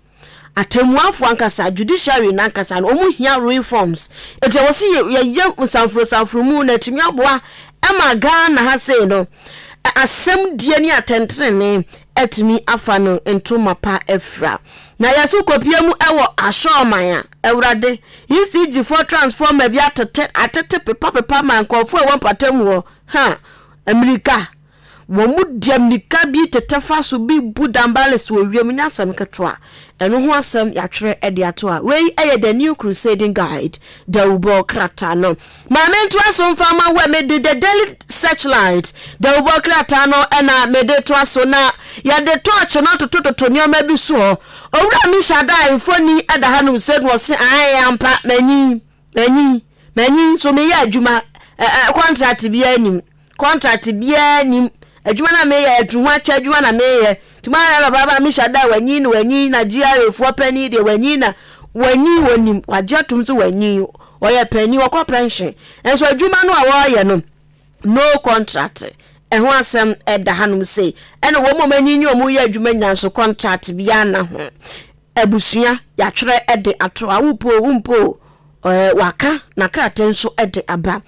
atemuafo ankasa judiciary nankasa no omu hia reforms ete wose ye nsanfro mu na timi aboa ema Ghana ha se no asem die ni atentrene etimi afa no ntoma pa efra na yaso kopia mu ewo ashoman ewrade ECG for transformer bi atete pepa man konfo e won patam America wo mu diamnika bi tetefa so bi budambales wo wiem nyasam ketwa eno ho asam yatwere ede ato a we eye the new crusading guide the ubo krata no ma mentu aso mfama we me the daily searchlight the ubo krata no ena me de to aso na ya de torch no tototo nyoma bi so owura mi shada infoni ada hanu said was ampa manyi so me ya adwuma contract bi anim contract bia ni adwuma na meye adwuma cha adwuma na meye tuma na baba mi shada wanyi na GRA fo pani de wanyi na wanyi woni kwaja tumso wanyi oya pani wo pension enso adwuma no a wo ye no contract ho asem eda hanum sei ene wo mo manyi nyi omu ye adwuma nyanso contract bia na ho abusua ya twere ede ato awupo waka na kraten so ede aba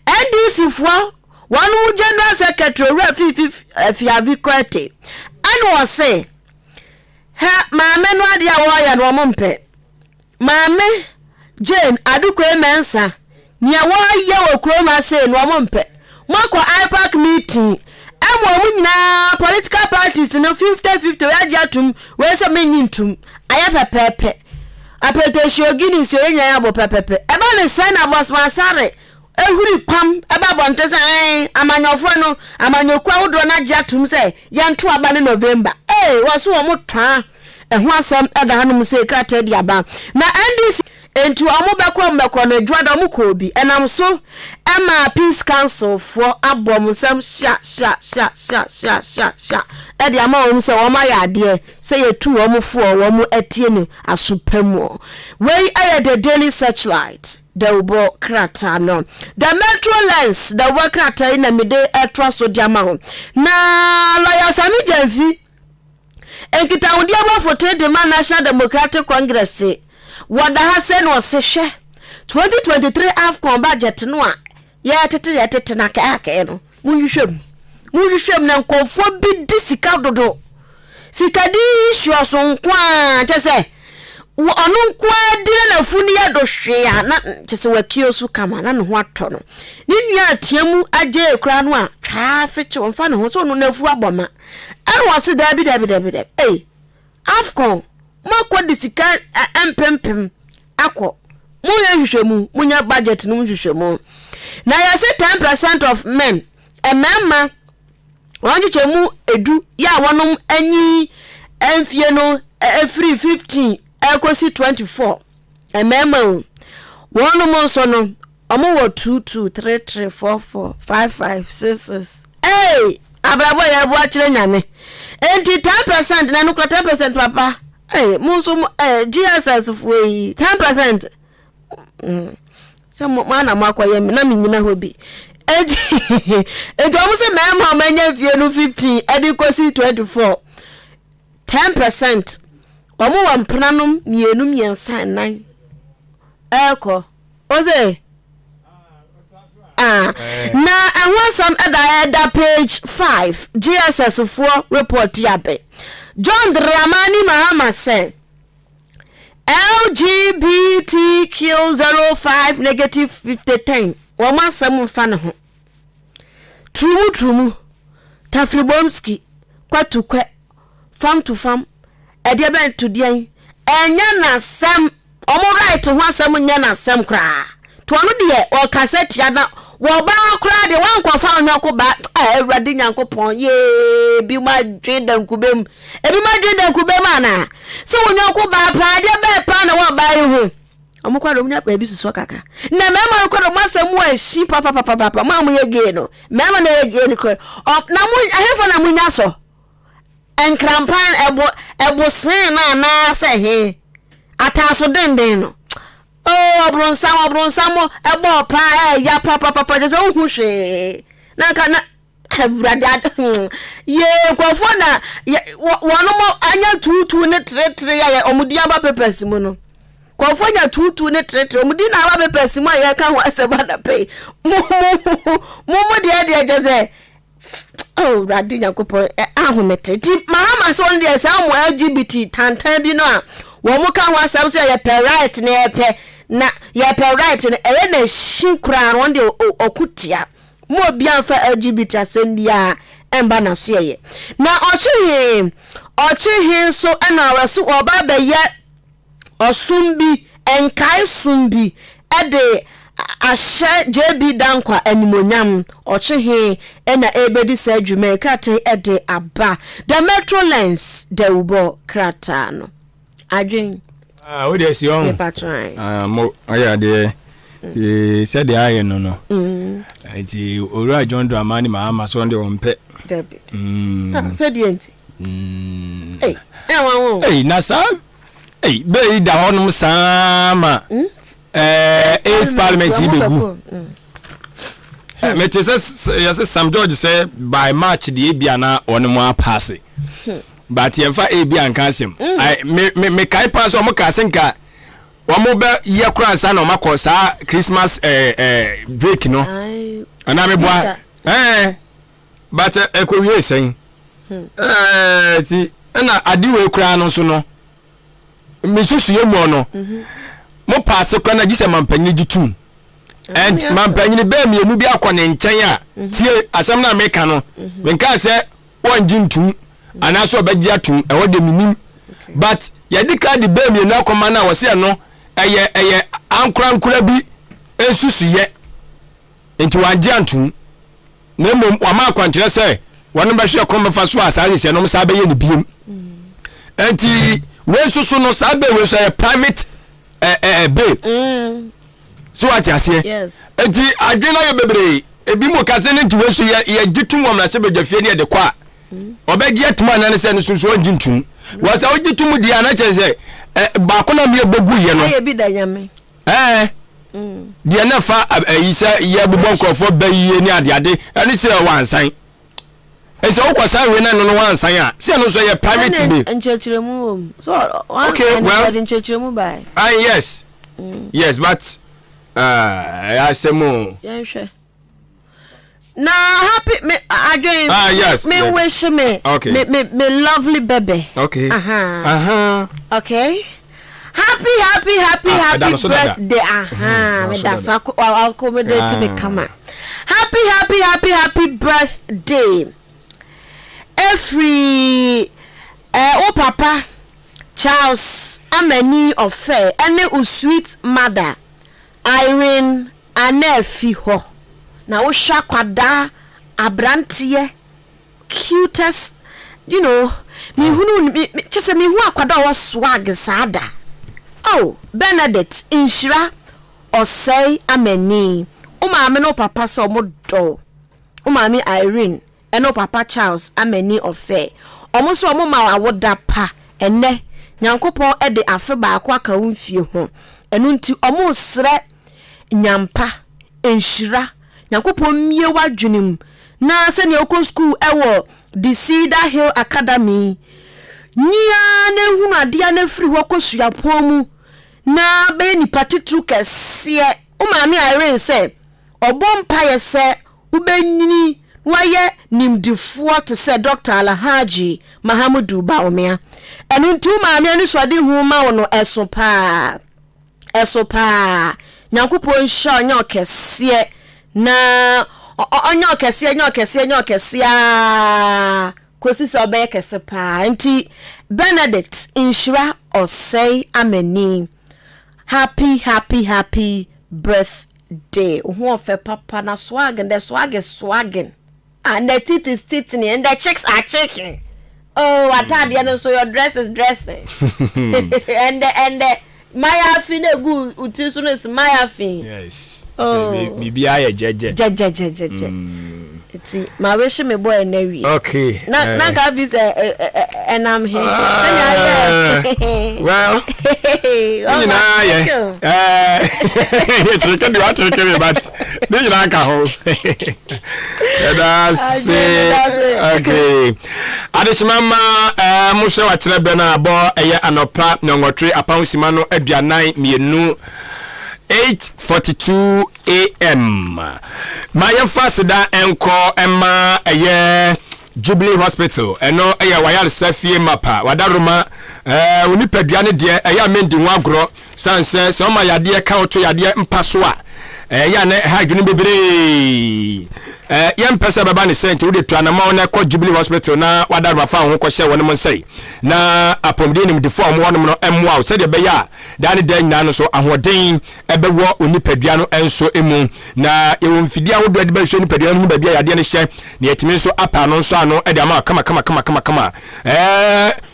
NDC fo one general secretary Fiavi Kwete and was say ha maame no ade a wo ya no mompe maame Jane adukwe mensa nia wo ya wo kroma say no mompe mako IPAC meeting emo nyina political parties no 50-50 we ajatum we se menyintum aya pepepe apetesho gini so enya ya bo pepepe eba ne sai na boss masare ehuri pam eba bonte se amanyofo no amanyokwa wodo na ajatum se yanto aba ne November waso wo motwa eho asam eda hanum se krata dia ba na NDC entu amobekọ mbekọ no dwada mko obi enam so ema peace council for abom sam sha edi ama won se wo ma ya ade se yetu wo mfo wo mu etie ni asopamo wey aye the daily searchlight the ubo krata no the metro lens the work krata ina mide etro so diama ho na lawyer Sami Jamfi enkita wodi abofo de man National Democratic Congress wada ha se no se hwe 2023 AFCON budget no a ya tete na ka no munhwehwem na nkofo bi disika dodo sika di issue so nkwa tese onu nkwa dire na funi ya do hwe ya na tese wakio su kama na no ho ato no ni nua atiamu agye ekura no a twa fiche wonfa no ho so no nafu aboma ero wase dabi AFCON makwa disika empempem akọ munya hwehwemu munya budget no hwehwemu na ya say 10% of men emema wanjuchemu edu ya wonom anyi enfie no free 15 ekosi 24 emema wonom so no omo wo 2 2 3 3 4 4 5 5 6 6 abrabo ya bu akire nyame enti 10% na no 10% papa munso GSS foi 10% some man amakoye na minyina hobi edo muse mema manya fie no 15 edikosi 24 10% omo wa mpranom mienu miensa nan eko oze na some other page 5 GSS 4 report yabe John Dramani Mahama said LGBTQ05 negative 5010 wama samu fana ho trumu Tafribomski kwatukwe farm to farm ede ben to dian enya na sam omo right ho asam nya na sam kra to anu de o cassette ya na wo ba kra de wan kwa fa onyako ba awrade nyankopon ye bi ma dweda nkubem ana so onyako ba pa de be pa na wa ba hu omo kwa do nya pa bi suso kaka na mema kwa do masemu ashi papa ma mu ye ge no mema na ye ge ni ko na mu ahefo na mu nya so enkrampan ebo sen na se he ataso denden no bronsamo ebo pa ya papa je so hwehwe na ka na awrade ye kwofo na wono mo anya tutu ne tretre ya omudi aba pepesi mu no kwofo nya tutu ne tretre omudi na aba pepesi mu ya ka ho aseba na pe mu de je ze radi nyakopo ahomete ti mahama so ndi sa mo LGBT tantan bi no a wo mu ka ho asem so ya pe right na ya pe na ya pe right na na shinkura no ndi okutia mo bia fa LGBT asem bia emba na so ye na ochihi so na wasu oba be ye osumbi enkai sumbi ede ashe JB dankwa animonyam ochihi na ebedi sa adwuma krata ede aba the metro lens de ubo krata no adwen we dey see on mo aya de said the iron no. It's Ora John Dramani Mahama Sunday on pet. Said the auntie. Hey, Nasa. Hey, Bay down Sama. 8th Parliament Ibegu. Yes, some George say by March the Abiana on more passing. But Yefa Abian Cassim. I me kai pass on Mokasenka. One more year cross and on Makosa Christmas break, no. And I'm a boy. But a courier saying, see, and I do a crown on sono. Mrs. Yomono. Mo pass a corner, just a man penny too. And man penny bear me a nubia con in China. See, as I'm not mecano. When can say 1 June 2 and I saw Bedia 2 and what the meaning. But Yadika the bear me no commander was here no. Ankran kulabi ensusu ye into anjantu na mom wama kwantre say wonu ba hwe kom fa so asare se no sabe ye ne biem enti we susu no sabe we so private bay so ati ase yes enti adwena ye bebre ebi mo kase ne nti we so ye gitum wom na se bedwafie ne de kwa obegi atuma na ne se ne susu onjintum wasa ogitum dia na chese ba ko na me bogu ye no aye bi da nyame dia na fa yisa ye bobon krofo bayiye ni ade ani se wansan ese okwasan we na no wansan a se no so ye private bay enchechiremu so okay well enchechiremu by yes yes but asemo yeah sure na happy me again yes me wish me okay me lovely baby okay okay happy birthday me that's I'll accommodate me come on happy birthday every papa Charles Amani of Fair and sweet mother Irene Anefi ho na wo hwa kwada abrantie cutest you know me hunu chese me hu akwada wo swag sada oh Benedict inshira osei Amani o maame no papa so mo do o maame Irene eno papa Charles Amani of Fair omo so omo ma awoda pa ene nyankopon e de afe ba akwa aka wonfie ho eno nti omo sre nyampa enshira nyankopon mie wadwenem na se ne okon school ewo the Cedar Hill Academy nya na hunu ade na firi ho kosua pomu na be ni patitru kese o maame Irene se obompa ye se ubenyini waye nimdifo to se Dr. Alhaji Mahamudu Baomea enu ntu maame ani so ade hu ma wo no esopa nyankopon sha nya kese na onyo kese kosi se obeye kese pa nti Benedict inshira osei Amani happy birthday who of papa na swag and the swagging and the tit is titting and the chicks are checking oh atade so your dress is dressing and the Maya fin e gu utisu no is Maya fin yes so bibi aye jeje iti ma wish me boy na wi okay na ga be and I'm here well you know you can do what you can but you like ho that's okay adishimama mo hwe wa kire be na abo eye anopa na ngotwe apansima no aduanan mienu 8:42 AM. My fasida enko emma eye Jubilee Hospital eno eye wayar safie mapa wadaruma oni paduane de eye amendi nwagro sanse so ma yade ka oto yade mpaso a ya na ha dwene bebre yem pesa baba ne sent wo de tuanama na ko Jubilee Hospital na wadaruma fa ho ko hye woni mo nsai na apomde nim de form wonom no emwa se de be ya dane dan na no so ahoden ebewo oni padua no enso emu na yewo mfidi a wo de be hwe ni padua no ba bia yade ne hye na yetime so apa no so ano e de ama kama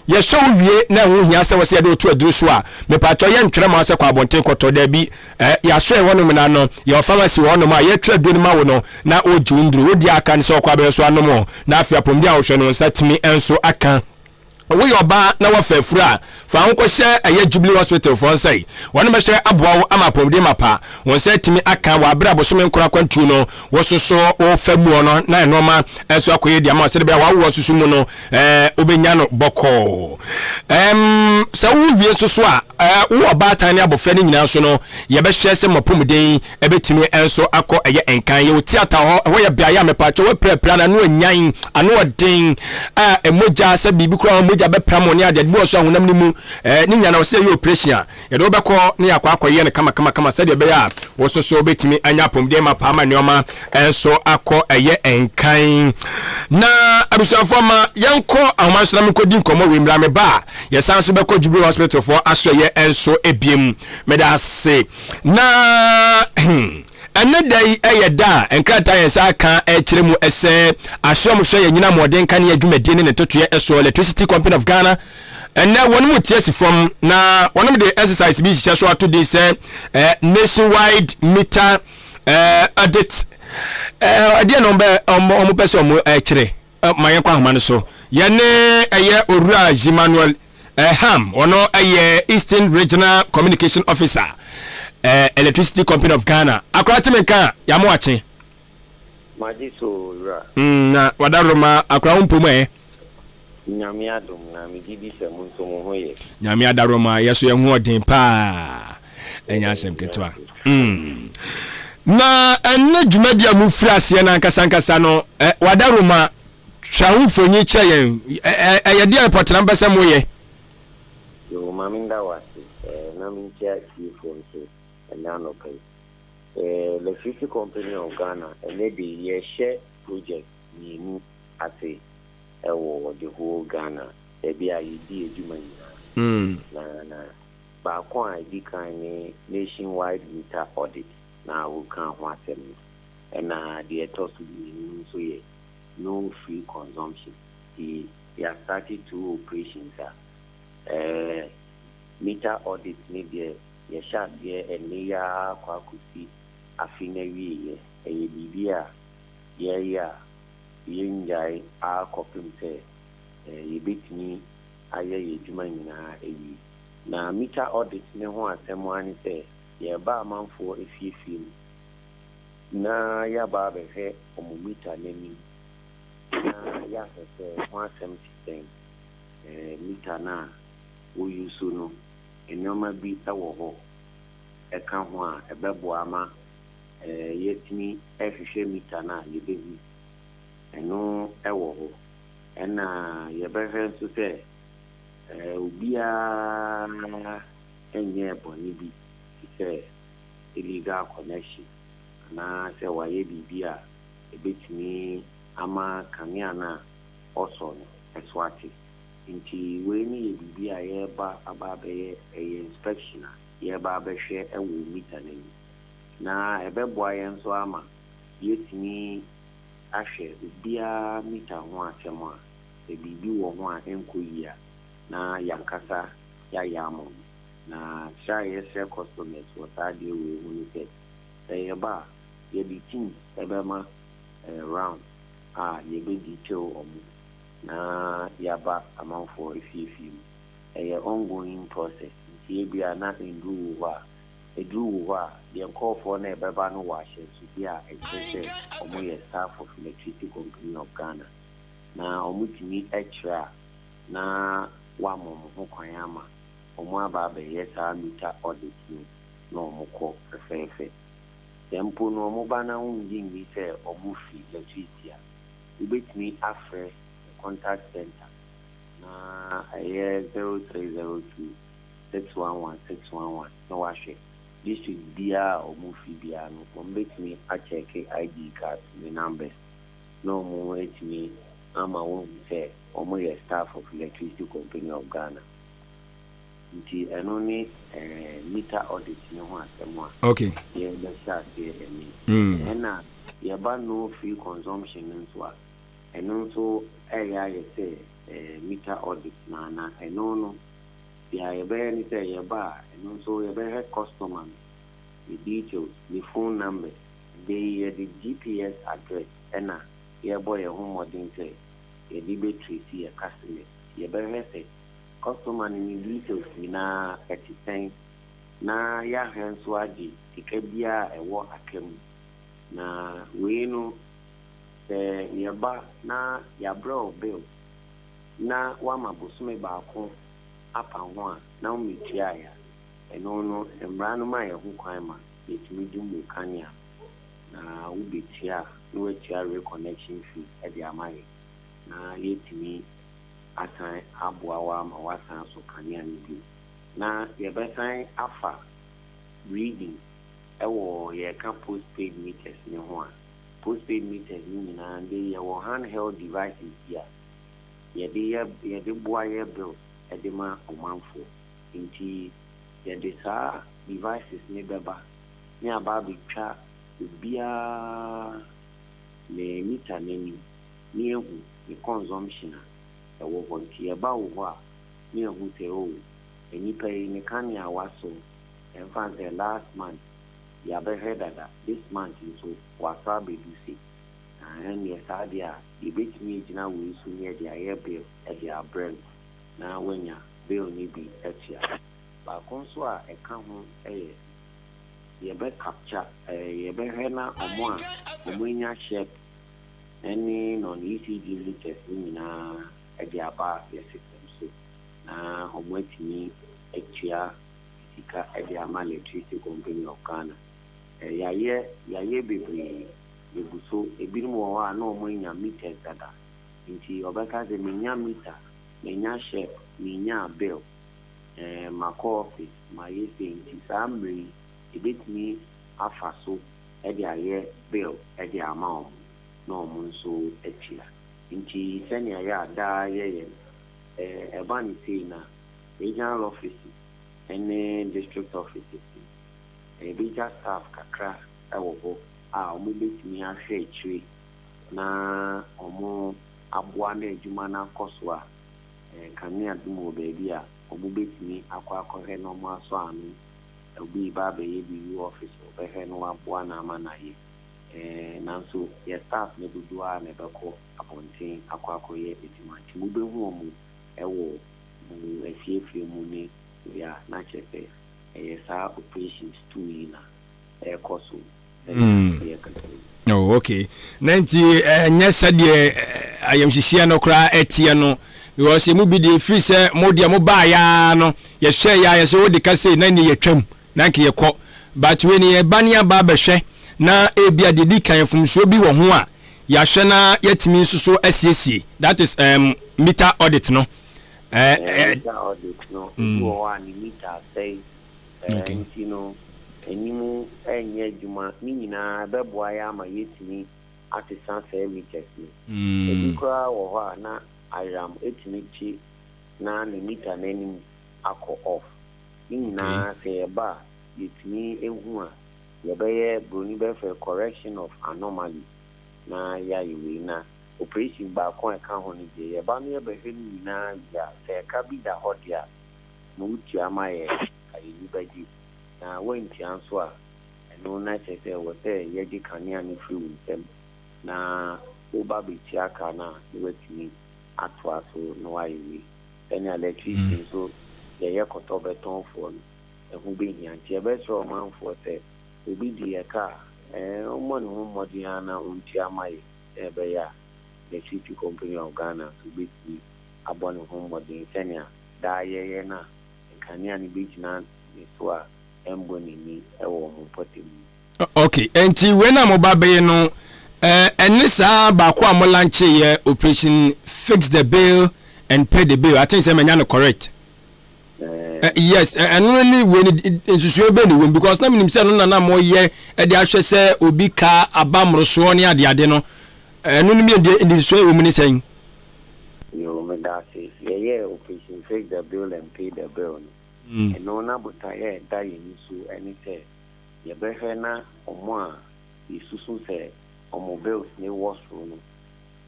ye show wie na hu hia se wo se de otu aduru so a me pa cho ye ntwere ma se kwa abonten koto da bi ya so e wono me na no ye pharmacy wono ma ye twa duru ma wo no na oju nduru odi aka ne se okwa be so anomo na afia pombi a wo hwe no nsatimi enso aka we yoba na wafafuru a fa anko hye aye Jubilee Hospital for say won me hye aboa ama pomde mapa won say timi aka wa abra bosome nkora kwantu no wososo o famu no na enoma enso akoye dia ma se de bia wa wo susu mu no obenya no boko sa wo wie soso a wo oba tan ne abofa ni nyina so no ye be hye se mopomden ebetimi enso akọ aye enkan ye wo theater ho ye bia ya mepa cho we prepare na no anyan ano odin emoja se bibi kura moja be pramoni ade bo so ahunam ni mu ni nya na wo se ye operation ye do be ko ne yakwa akoye ne kama se de be ya wo so betimi anya pomden mapa ma neoma enso akọ aye enkan na abusafo ma yanko ahmansra me kodi nkomo we mra me ba ye sanso be ko Jubilee Hospital for aso ye enso ebiem me da se na anadai ayeda enkrata yensa kan ekiremu ese asom hwe ye nyina moden kan ye adwumade ne totoye eso Electricity Company of Ghana and now one more test from na one of the exercise be so to this nationwide meter audit ade number omo person mo ekire mayen kwa homa no so ye ne eye Owura Emmanuel Ham ono eye Eastern Regional Communication Officer Electricity Company of Ghana akwati menka ya mo ache maji so ra na wadaroma akwa mpomo nyame adom na megidi se mu nso mo hoye nyame adaroma yeso ye hu odin pa enya asem ketwa na enne dwumadi amu frase na nkasa no wadaroma twahu fonyi che yen ye dia report na mbese mo ye yo maminda wasi na mincha si fonse na no kai Electricity Company of Ghana maybe ye share project ni mu ate ewo the whole Ghana ebi ayidi eduma ni na ba ko ID kan ni nationwide meter audit na wo kan ho atem na the toss ni so ye no free consumption he has started two operations meter audit ni the ye sha ye eni ya kwa kusi afina wiye bibia ye ya yenjai a kopim se ye betini aye ye dwuma nyina ewi na meter audit ne ho asem ani se ye ba amanfo efiefi na ya ba be he omu meter neni na ya se ho asem system meter na wo yusu no enyoma bi tawo ho eka ho a ebebo ama yetimi ehwehwe meter na yebehi eno ewo ho ena yebehwe so se obia enye boni bi se illegal connection na se waye bibia ebetimi ama kamia na oso no eswati nti we ni bibia ye ba ababe inspection ye ba behwe ewo meter na ebebo ayen so ama yetimi ahwe bia meter ho atemo a ebibi wo ho a enkoyi a na yankasa ya yamo na try share customers what are they we who say say ba ye be team ebema round ye be detail na yaba amount for if a ongoing process ye be na do wa the call for na beba no wash so dia expense omo ye staff of Electricity Company of Ghana na omutimi extra na wa mo ho kwan ama omo aba be ye sa meter audit no omo ko fefe tempo no omo bana unji ngi se omo fi electricity a ubetimi afre contact center na aye 0302 611 no washe this is dia omo fi bia no ombetimi a check ID card the numbers no mo etimi ama won say omo ye staff of Electricity Company of Ghana nti eno ni meter audit ni ho asemo okay ye be start ye eni ena ye ba no free consumption nso a eno nso eya ye say meter audit na ɛno no ya yɛbɛyɛ ne sɛ yɛba ɛno nso yɛbɛhwɛ customer the details, the phone number, the GPS address, and your boy home modern say, a debate see a customer. You better say, customer in details, na at the time, na ya hands wadi, the cabia a walk a chem. Na we know the yaba na ya bro bill. Na wama busume ba home up and one, now me tiaya. ɛno no mmara no ma yɛ ho kwan ma yɛtumi di mu kanya na wobɛtia na watia reconnection fee ɛde ama yɛ na yɛtumi asan aboa wa ama wasan so kanea no bi na yɛbɛsan afa reading ɛwɔ yɛka postpaid meters ne ho a postpaid meters no nyinaa de yɛwɔ handheld devices bi a yɛde boa yɛ bills ɛde ma ɔmanfoɔ nti yɛde saa devices ne bɛba ne aba abɛtwa obiara ne mita n'anim ne ehu ne consumption a ɛwɔ hɔ nti yɛba wɔ hɔ a ne ehu sɛ nipa yi ne kanea waso ɛmfa sɛ last month yɛabɛhwɛ dada this month nso wasa abɛdu se na ɛneɛ saa deɛ a yɛbɛtumi agyina wei so ne yɛde ayɛ bill ɛde abrɛ no na wanya bill ne bi atua baako nso a ɛka ho ɛyɛ yɛbɛ capture yɛbɛhwɛ na ɔmo anya shep ɛne non-ECD liters nyinaa ɛde aba yɛ system so na ɔmo atumi atua sika ɛde ama electricity company of Ghana yɛayɛ bebree yɛgu so ebinom wɔ hɔ a na ɔmo anya meters dada nti ɔbɛka sɛ menya meter menya shep menya bill makɔ office ma yɛsɛ nti saa mmere yi ebɛtumi afa so ɛde ayɛ bill ɛde ama ɔmo na ɔmo nso atua nti sɛnea yɛ adaa yɛyɛ ɛba ne sei na regional offices ɛne district offices ɛbɛgya staff kakra ɛwɔ hɔ a ɔmo bɛtumi ahwɛ akyire na ɔmo aboa na adwuma no akɔ so a kanea dum wɔ baabi a ɔmo bɛtumi akɔhwɛ na ɔmo asɔ ano obi ba bɛyɛ bi office ɔbɛhwɛ no aboa na ama na yɛ nanso yɛ staff ne dodoɔ a na ɛbɛkɔ abɔnten akɔyɛ adwuma nti mo bɛhu ɔmo ɛwɔ mo afiefie mu ne ya na kyerɛ sɛ ɛyɛ saa operations two yi na ɛkɔ so oh okay na nti nyɛ sɛdeɛ ayamhyehyɛ no koraa ɛteɛ no because mu bi de free sɛ mo de mo ba ya no yɛhwɛ ya yɛ sɛ wo de ka sɛ na ni yɛtwam na nke yɛkɔ but we ni yɛba ne aba bɛhwɛ na ebia de di kan fumsuo bi wɔ ho a yɛahwɛ na yɛtumi nso so asiesie that is meter audit no meter audit no wɔ a ni meter say nti no enimu enye adwuma ni nyinaa bɛboa yɛ ama yɛtumi atesa sɛ meters no ebi koraa wɔ hɔ a na ayam etimi chi na ne meter n'anim akɔ off ni nyinaa sɛ yɛba yɛtumi ehu a yɛbɛyɛ broni bɛfɛ correction of anomaly na yɛayɛwei na operation baako a ɛka ho no deɛ yɛba no yɛbɛhwɛ no nyinaa yia sɛ ɛka bi da hɔ deɛ a na wotua ma yɛ ayɛyi bɛgye na wɔntua nso a ɛno na kyerɛ sɛ ɛwɔ sɛ yɛgye kanea no firi wo nsɛm na woba bɛtua ka no a na watumi atoa so na wayɛwei ɛne electricity nso yɛyɛ kɔtɔ bɛtɔnfoɔ no ɛho bɛhia nti yɛbɛsrɛ ɔmanfoɔ sɛ obi di yɛka ɔmmɔ ne ho mmɔden a na ɔntua ma yɛ ɛbɛyɛ a electricity company of Ghana so bɛtumi abɔ ne ho mmɔden sɛnea daa yɛyɛ no a nkanea no bɛgyina ne so a ɛmbɔ n'ani ɛwɔ mo mpɔtɛ mu. Okay enti wei na mo ba bɛyɛ no ɛne saa baako a mo lanche yɛ operation fix the bill and pay the bill I think say menya no correct yes ɛno ni we ni nsusuo be ni we because na minim say no na mo yɛ ɛde ahwɛ sɛ obi ka abamroso ne ade no ɛno ni mi nsusuo we mu ni sɛn yo me da say yɛ operation fix the bill and pay the bill ɛno na bota yɛ da yɛ ni so ɛne sɛ yɛbɛhwɛ na ɔmo a yɛsusu sɛ ɔmo bills ne wɔ so no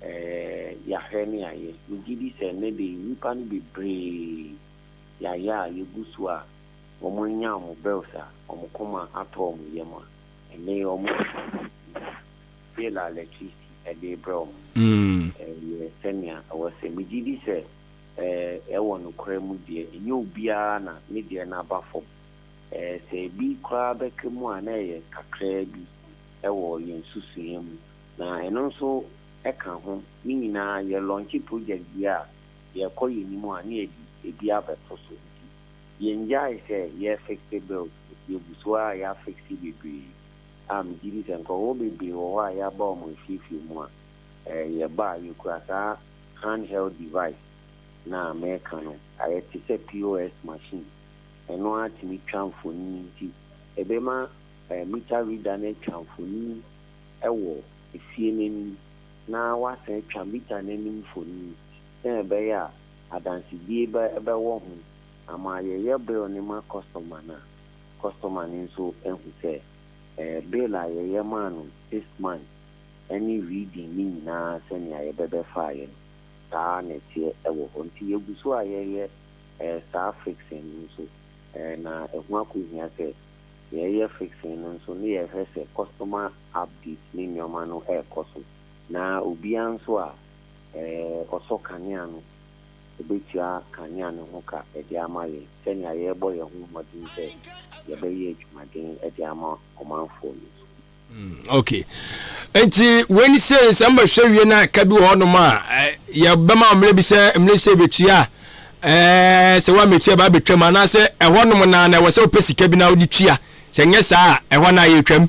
yahwɛ ne ayɛ megye di sɛ ne de nnipa no bebree yɛayɛ a yɛgu so a wɔn nya wɔn bills a wɔn kɔma atɔ wɔn yam a ɛnɛ wɔn bill electricity ɛde brɛ wɔn ɛyɛ sɛnea ɛwɔ sɛ megye di sɛ ɛwɔ nokorɛ mu deɛ ɛnyɛ obiara na ne deɛ n'aba fam sɛ ebi koraa bɛka mu a na ɛyɛ kakraa bi ɛwɔ yɛn susua mu na ɛno nso ɛka ho ne nyinaa yɛ launch project bi a yɛkɔ yɛn nim a ne yɛde ebi abɛto so yɛn gyae sɛ yɛ fixe bills yɛgu so a yɛ fixe bebree a megye di sɛ nkɔwɔ bebree wɔ hɔ a yɛaba wɔn mfiefie mu a yɛba a yɛkura saa handheld device na mɛka no ayɛ te sɛ POS machine ɛno atumi twa mfoni nti ɛbɛma meter reader no atwa mfoni ɛwɔ efie n'anim na wasan atwa meter n'anim mfoni sɛ ɛbɛyɛ a adansidie ɛbɛwɔ ho ama yɛyɛ bill ne ma customer no nso ɛhu sɛ bill a yɛyɛ ma no 6 months ɛne reading ne nyinaa sɛnea yɛbɛbɛfa yɛ no saa na ɛteɛ ɛwɔ hɔ nti yɛgu so a yɛyɛ saa fixing no nso na ɛho akɔhia sɛ yɛyɛ fixing no nso ne yɛhwɛ sɛ customer update ne nneɛma no ɛrekɔ so na obiara nso a ɔsɔ kanea no ɛbɛtua kanea no ho ka ɛde ama yɛn sɛnea yɛrebɔ yɛn ho mmɔden sɛ yɛbɛyɛ adwumaden ɛde ama ɔmanfoɔ no okay enti when say samba hwɛ wie na ka bi wɔ hɔ no ma yɛbɛma mmerɛ bi sɛ mmerɛ sɛ betua sɛ wa metua ba betwam anaasɛ ɛhɔ nom na ɛwɔ sɛ wopɛ sika bi na wode tua sɛ nyɛ saa ɛhɔ na yɛtwam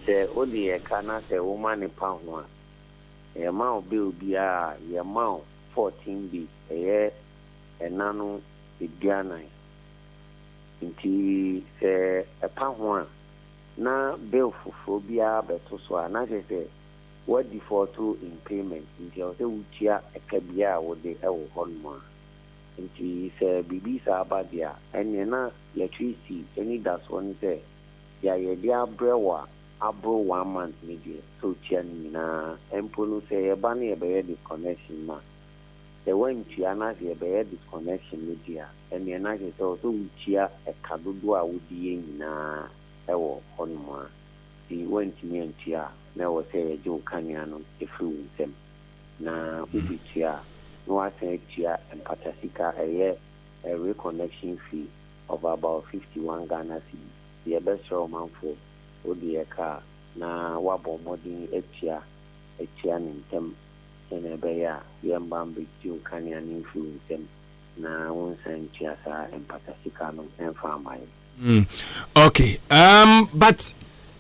sɛ wode yɛka na sɛ woma ne pa ho a yɛma wo bɛ obiara yɛma wo 14 days ɛyɛ ɛna no aduanan nti sɛ ɛpa ho a na bill foforɔ biara bɛto so a na kyerɛ sɛ what default in payment nti ɛwɔ sɛ wotua ɛka biara a wode ɛwɔ hɔ nom a nti sɛ biribi saa aba deɛ a ɛneɛ na electricity ɛni da soɔ ne sɛ deɛ yɛde abrɛ wɔ a aboro 1 month ne deɛ sɛ wotua no nyinaa mpo no sɛ yɛba no yɛbɛyɛ disconnection ma sɛ woantua na sɛ yɛbɛyɛ disconnection no deɛ a ɛneɛ na kyerɛ sɛ ɛwɔ sɛ wotua ɛka dodoɔ a wode yɛ nyinaa ɛwɔ hɔnom a di wantumi antua a na ɛwɔ sɛ yɛgye wo kanea no ɛfiri wo nsɛm na wobɛtua na wasan atua mpata sika ɛyɛ reconnection fee of about 51 Ghana cedis yɛbɛsrɛ ɔmanfoɔ wode yɛka na wabɔ mmɔden atua ne ntɛm sɛne ɛbɛyɛ a yɛmba mbɛgye wo kanea no mfiri wo nsɛm na wonsan ntua saa mpata sika no ɛmfa ama yɛ okay but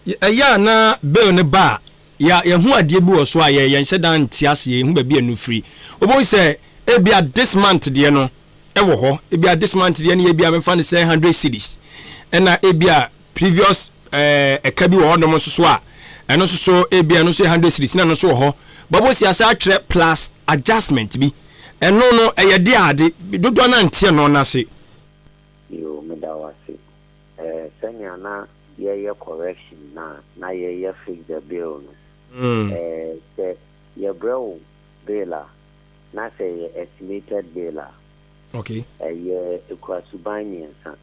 ya na bill ne ba ya hu ade bi wo so a ye nhyɛ dan ti ase ye hu ba bi anu free obo say ebia this month de no ɛwɔ hɔ ebia this month de no ebia me fa ne 100 cedis ɛna ebia previous ɛka bi wɔ hɔ no mo so a ɛno so ebia no so 100 cedis na no so wɔ hɔ babo si asa atwere plus adjustment bi ɛno no ɛyɛ de ade dodo na ntie no na se yo me da wase sɛnea na yɛyɛ correction na yɛyɛ fix the bill no sɛ yɛbrɛ wo bill a na sɛ yɛ estimated bill a okay ɛyɛ ekura suban mmiɛnsa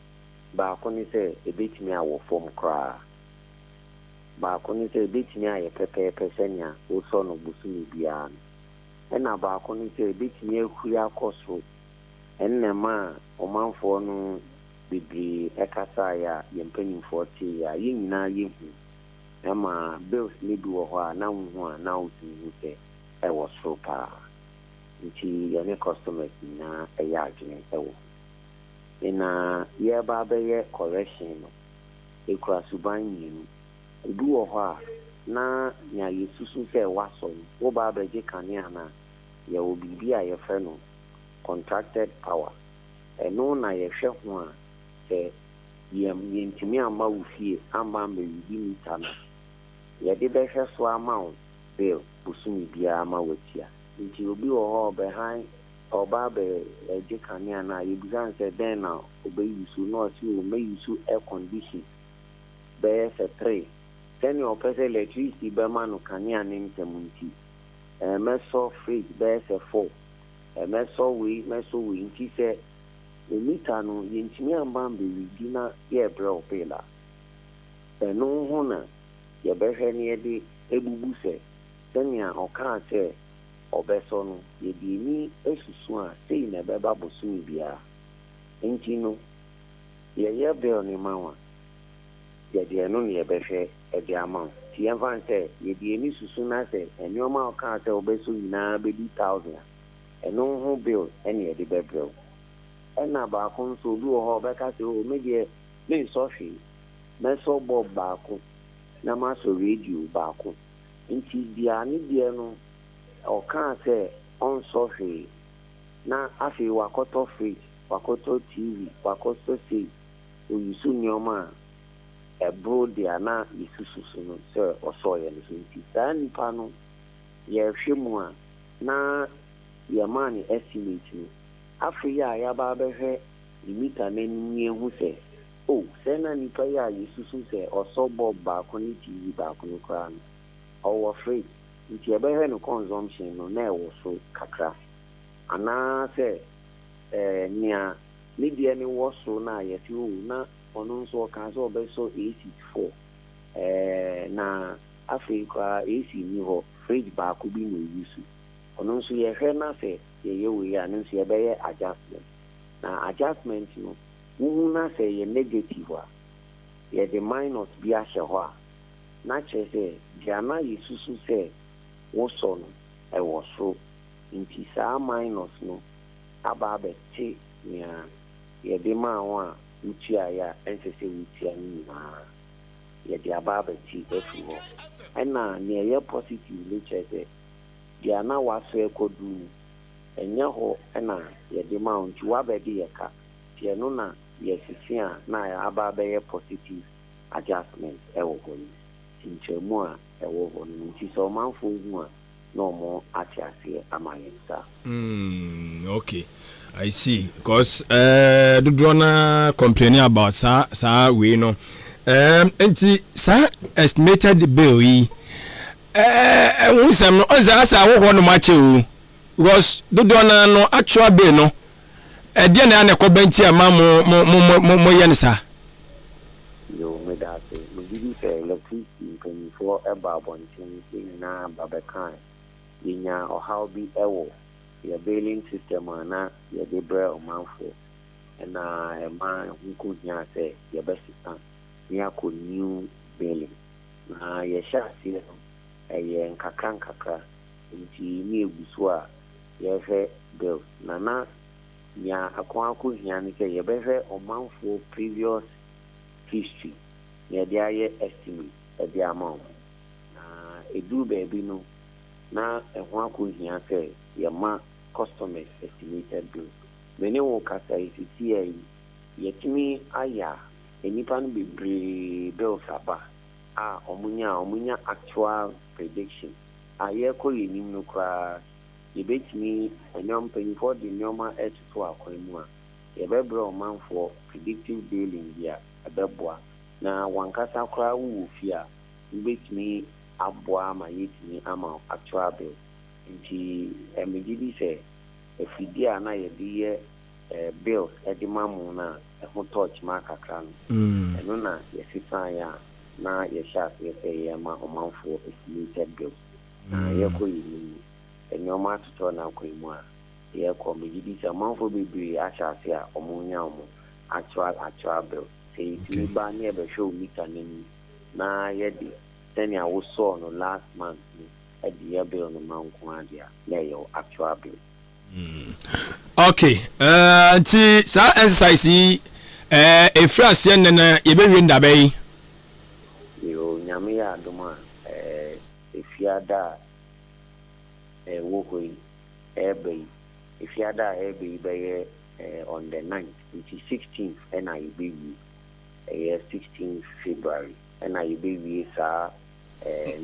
baako ne sɛ ebetumi awɔ fam koraa baako ne sɛ ebetumi ayɛ pɛpɛɛpɛ sɛnea wosɔ no bosomi biara no ɛna baako ne sɛ ebetumi ahuri akɔ so ɛnnɛma a ɔmanfoɔ no bebree ɛkasa ya yɛn mpanyinfoɔ te ya yɛn nyinaa yɛhu ɛma bills ne bi wɔ hɔ a na wohu a na wotumi hu sɛ ɛwɔ soro paa nti yɛne customers nyinaa ɛyɛ adwene ɛwɔ na yɛba bɛyɛ correction no ekura suban mmienu ebi wɔ hɔ a na nea yɛsusu sɛ wasɔ no woba abɛgye kanea no a yɛwɔ biribi a yɛfrɛ no contracted power ɛno na yɛhwɛ ho a sɛ yɛntumi ama wo fie ama mbɛwidi mita no yɛde bɛhwɛ so ama wo bill bosomi biara ama watia nti obi wɔ hɔ ɔbɛhan ɔba bɛgye kanea no a yɛbisa sɛ dɛn na ɔbɛyi so na ɔsi ɔmɛyi so air condition bɛyɛ sɛ 3 sɛnea ɔpɛ sɛ electricity bɛma no kanea ne ntɛm nti meso fridge best 4 meso we nti se meter no yentimi amba be na ye bro pela eno ho na ye behwe ne ye de ebubu se senia oka se obeso no ye di ni esusu a sei na beba bosu bia nti no ye bill ni mawa ye de no ye behwe e de amount ti yan say ye di ni susu na say enyoma oka say obeso nyina be 1000 eno ho bill ene ye de bebro ena ba ko so du ho be ka say o me de me so fi me so bob ba ko na ma so radio ba ko nti dia ni dia no oka say on so fi na afi wakoto fridge wakoto TV wakoto say o yusu nyoma ebro dia na isususu no so osoye no nti san pa no ye hwemu a na ye mani estimate no afi ya ba behwe limita na ni ehu se o se na ni pa ya isusu se osobo ba ko ni TV ba ko no kra no owo free nti e behwe no consumption no na e wo so kakra ana se nia ni dia ni wo so na ye ti o na ono nso ka so obeso 84 na Africa AC ni ho fridge ba ko bi no yusu ono nso ye hwe na se ye we ya no nso ye be adjustment na adjustment no wu na se ye negative a ye the minus bi a hye ho a na che se dia na yesusu se wo so no e wo so nti sa minus no aba be ti nia ye de ma wa utia ya ensese utia ni na ye de aba be ti efu ho ena ne ye positive nature se dia na wa so ekodu enya ho ena ye de ma unti wa be de ye ka tie no na ye sisi a na ya aba be ye positive adjustment e wo ho ni nchemu a e wo ho ni nti so manfo hu a no more atiase amayensa okay, I see, because the drona complaining about sa we no enti sa estimated bill yi we sam no za wo ho no ma che o because the drona no actual bill no dia na na ko banti ama mo ye ne sa yo me da se mo give say electricity for about 1 na babekan yinya or how be ewo your billing system na your debra o manfo na e man nko nya say your best system ya ko new billing na ye sha si ye nkakra nti ni eguso a ye hwe bill na ya akwa nya ni ke ye be hwe o manfo previous history ye dia ye estimate e dia amount na edu baby no na ehun akohia say ye ma customers estimated bill many wo kasa isiti ai yetimi aya enipa no bebre bills aba omunya actual prediction aye ko yenim no kra ye betimi enyom penny for the nyoma etuto akwanu a ye bebro man for predictive billing dia abeboa na wankasa kra wu fia betimi abwa ma yetimi ama actual bill nti emigidi se efidia na ye die bills edimamu na ho touch ma kakra no eno na ye sisan ya na ye sha se ye ma omanfo estimated bills na ye ko yi enyoma tuto na ko imu a ye ko migidi se omanfo bibiri acha se a omunya omu actual bill se ti ba ne be show meter ni na ye di then I was saw no last month at the year bill no Mount your actual bill. Okay. Ti sa exercise e France yen na ye be winda bay. Yo nyame ya adoma efiada wo ko ebe efiada ebe be on the 9th which is 16th and I be 16th February and I be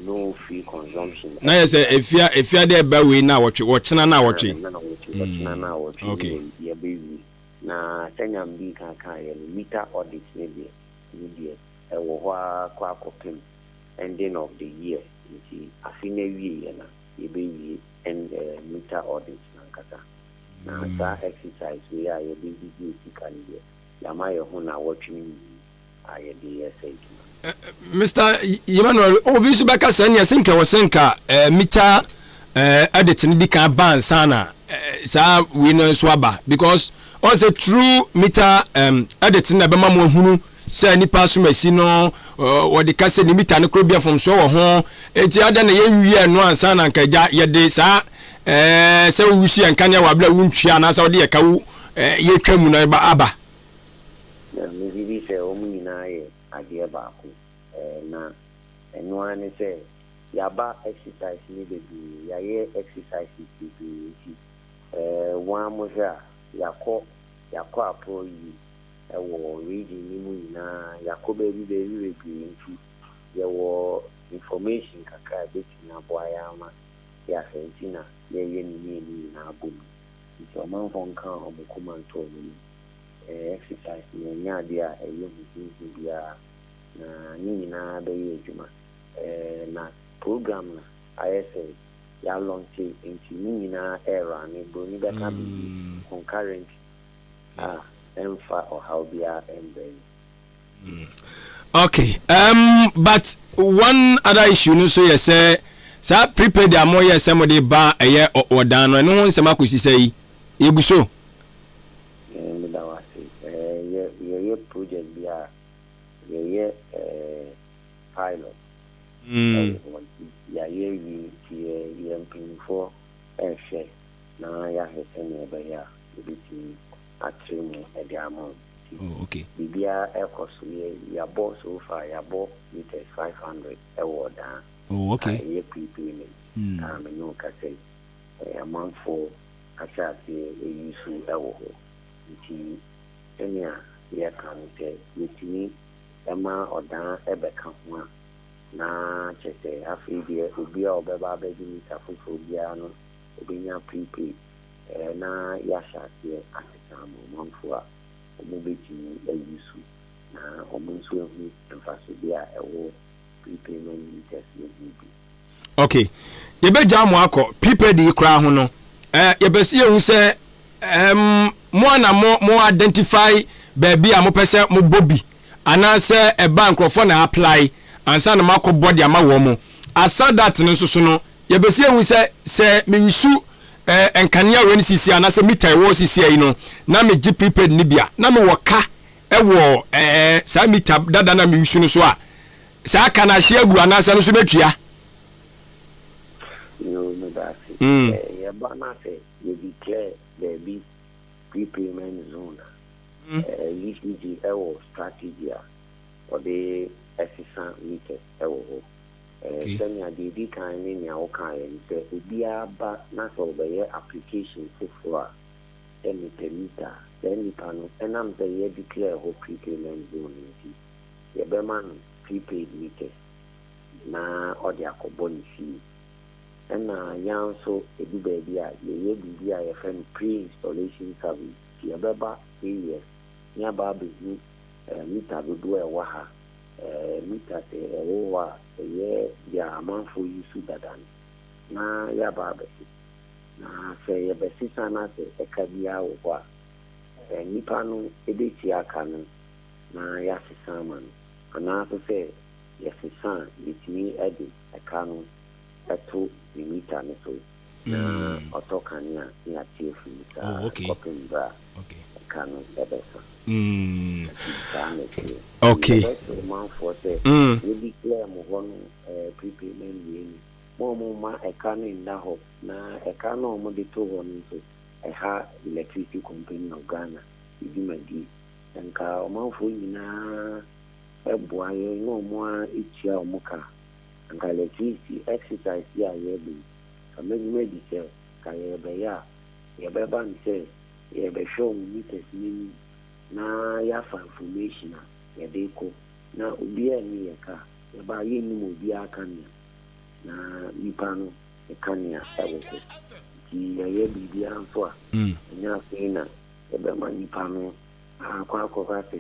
no free consumption. Na yes if you dey ba we na watchina na watchi. Okay. Yeah baby. Na tenya mbi kan ye meter audit maybe e wo ho akwa kopim ending of the year. Nti afine wie na yɛbɛwie meter audit nankasa na saa exercise wei a yɛbɛdidi sika no deɛ yɛama yɛ ho na wɔtwene nyinii a yɛde yɛsɛ adwuma. Mr. Emmanuel, obi so bɛka sɛ neɛ senka wɔ senka meter audit no di kan ban sana saa wei no nso aba because on say true meter audit na bɛma mo hunu sɛ nipa so masi no wɔde ka sɛ ne meter no koro bia fom so wɔ ho enti ada na yɛnwie no ansa na nkagya yɛde saa sɛ wusu yɛn kanea wabla wuntwia na sɛ wɔde yɛka wo yɛtwa mu no aba na mebibi sɛ ɔmo nyinaa yɛ adeɛ baako na ɛno ara ne sɛ yɛaba exercise ne bebree yɛayɛ exercise bebree nti wɔn mo hwɛ a yɛakɔ apɔ yi ɛwɔ region ne mu nyinaa yɛakɔ baabi bebree nti yɛwɔ information kakra bɛtumi aboa yɛ ama yɛahwɛ nti na yɛyɛ ne nyinaa bɔ mu nti ɔmanfoɔ nka ɔmo kɔma ntɔɔ no mu exercise na ɛnyɛ adeɛ a ɛyɛ huhuhu biara na ne nyinaa bɛyɛ adwuma na program na ayɛ sɛ yɛalɔnche nti ne nyinaa ɛrane broni bɛka biribi concurrent a ɛmfa ɔhaw biara ɛmbrɛ. Okay, but one other issue no so yɛ sɛ saa prepaid a mo yɛ sɛ mo de ba ɛyɛ ɔdan no ɛno ho nsɛm akɔsi sɛ yi yɛgu so yɛyɛ project bi a yɛyɛ pilot yɛayɛ wi nti yɛ mpanyinfoɔ ɛhwɛ na yɛahwɛ sɛnea ɛbɛyɛ a yɛbɛtumi atere mu ɛde ama biribiara ɛkɔ so yɛabɔ so far yɛabɔ meters 500 ɛwɔ ɔdan ɛyɛ prepayment mene wo ka sɛ amanfoɔ ahyɛ aseɛ ɛyi so ɛwɔ hɔ nti sɛnea yɛka no sɛ yɛtumi ɛma ɔdan ɛbɛka ho a na kyɛ sɛ afei deɛ obi a ɔbɛba abɛgye mita foforɔ biara no obɛnya prepaid na yɛahyɛ aseɛ asesa ama ɔmanfoɔ a ɔmo bɛtumi ayi so na ɔmo nso ahu mfasodeɛ a ɛwɔ prepayment meters no ho bi. Okay, yɛbɛgya mo akɔ prepaid yi koraa ho no yɛbɛsi yɛhu sɛ mo ana mo identify baabi a mopɛ sɛ mobɔ bi anaasɛ ɛba nkurɔfoɔ na apply ansa na makɔ bɔde ama wɔ mo asa that no nso so no yɛbɛsi yɛhu sɛ mewisu nkanea wɔ ne sisi anaasɛ mita ɛwɔ sisi yi no na megye prepaid ne bia na mewɔ ka ɛwɔ saa mita dada na mewisu no so a saa ka na ahye agu anaasɛ no so bɛtua yɛba na sɛ yɛdeclare baabi prepayment zone UCG ɛwɔ strategy a ɔde ɛsesa meters ɛwɔ hɔ sɛnea deɛ ɛdi kan ne nea wokaeɛ no sɛ obiara ba na sɛ ɔbɛyɛ application foforɔ a ɛmeta saa nnipa no ɛnam sɛ yɛdeclare hɔ prepayment zone nti yɛbɛma no prepaid meters na ɔde akɔbɔ ne fie ɛna yɛn nso ebi baabi a yɛyɛ biribi a yɛfrɛ no pre-installation service yɛbɛba years ne aba abɛhu mita dodoɔ ɛwɔ ha mita sɛ ɛwɔ hɔ a ɛyɛ deɛ amanfoɔ yi so dada no na yɛaba abɛsi na sɛ yɛbɛsesa no sɛ ɛka biara wɔ hɔ a nnipa no ɛbɛkyia aka no na yɛasesa ama no anaasɛ sɛ yɛsesa a yɛtumi ɛde ɛka no ɛto ne mita no so na ɔtɔ kanea ne atie firi saa kɔpem bra ɛka no ɛbɛsa okay manfoɔ sɛ yɛdeclare mo hɔ no prepayment wei ni mo ma ɛka no nda hɔ na ɛka no ɔmode to hɔ no nso ɛha electricity company of Ghana ɛdwumadie nka ɔmanfoɔ nyinaa ɛboa yɛ ne ɔmo a ɛkyia ɔmo ka nka electricity exercise yi a yɛbɛ kamɛdwuma di sɛ ka yɛbɛyɛ a yɛbɛba ne sɛ yɛbɛhwɛ ɔmo meters n'anim na yɛafa information a yɛde kɔ na obiara ne yɛka yɛba yɛnim obiara ka nea na nipa no ɛka nea ɛwɔ hɔ nti yɛyɛ biribiara nso a ɛnyɛ afei na yɛbɛma nipa no akɔ akɔka sɛ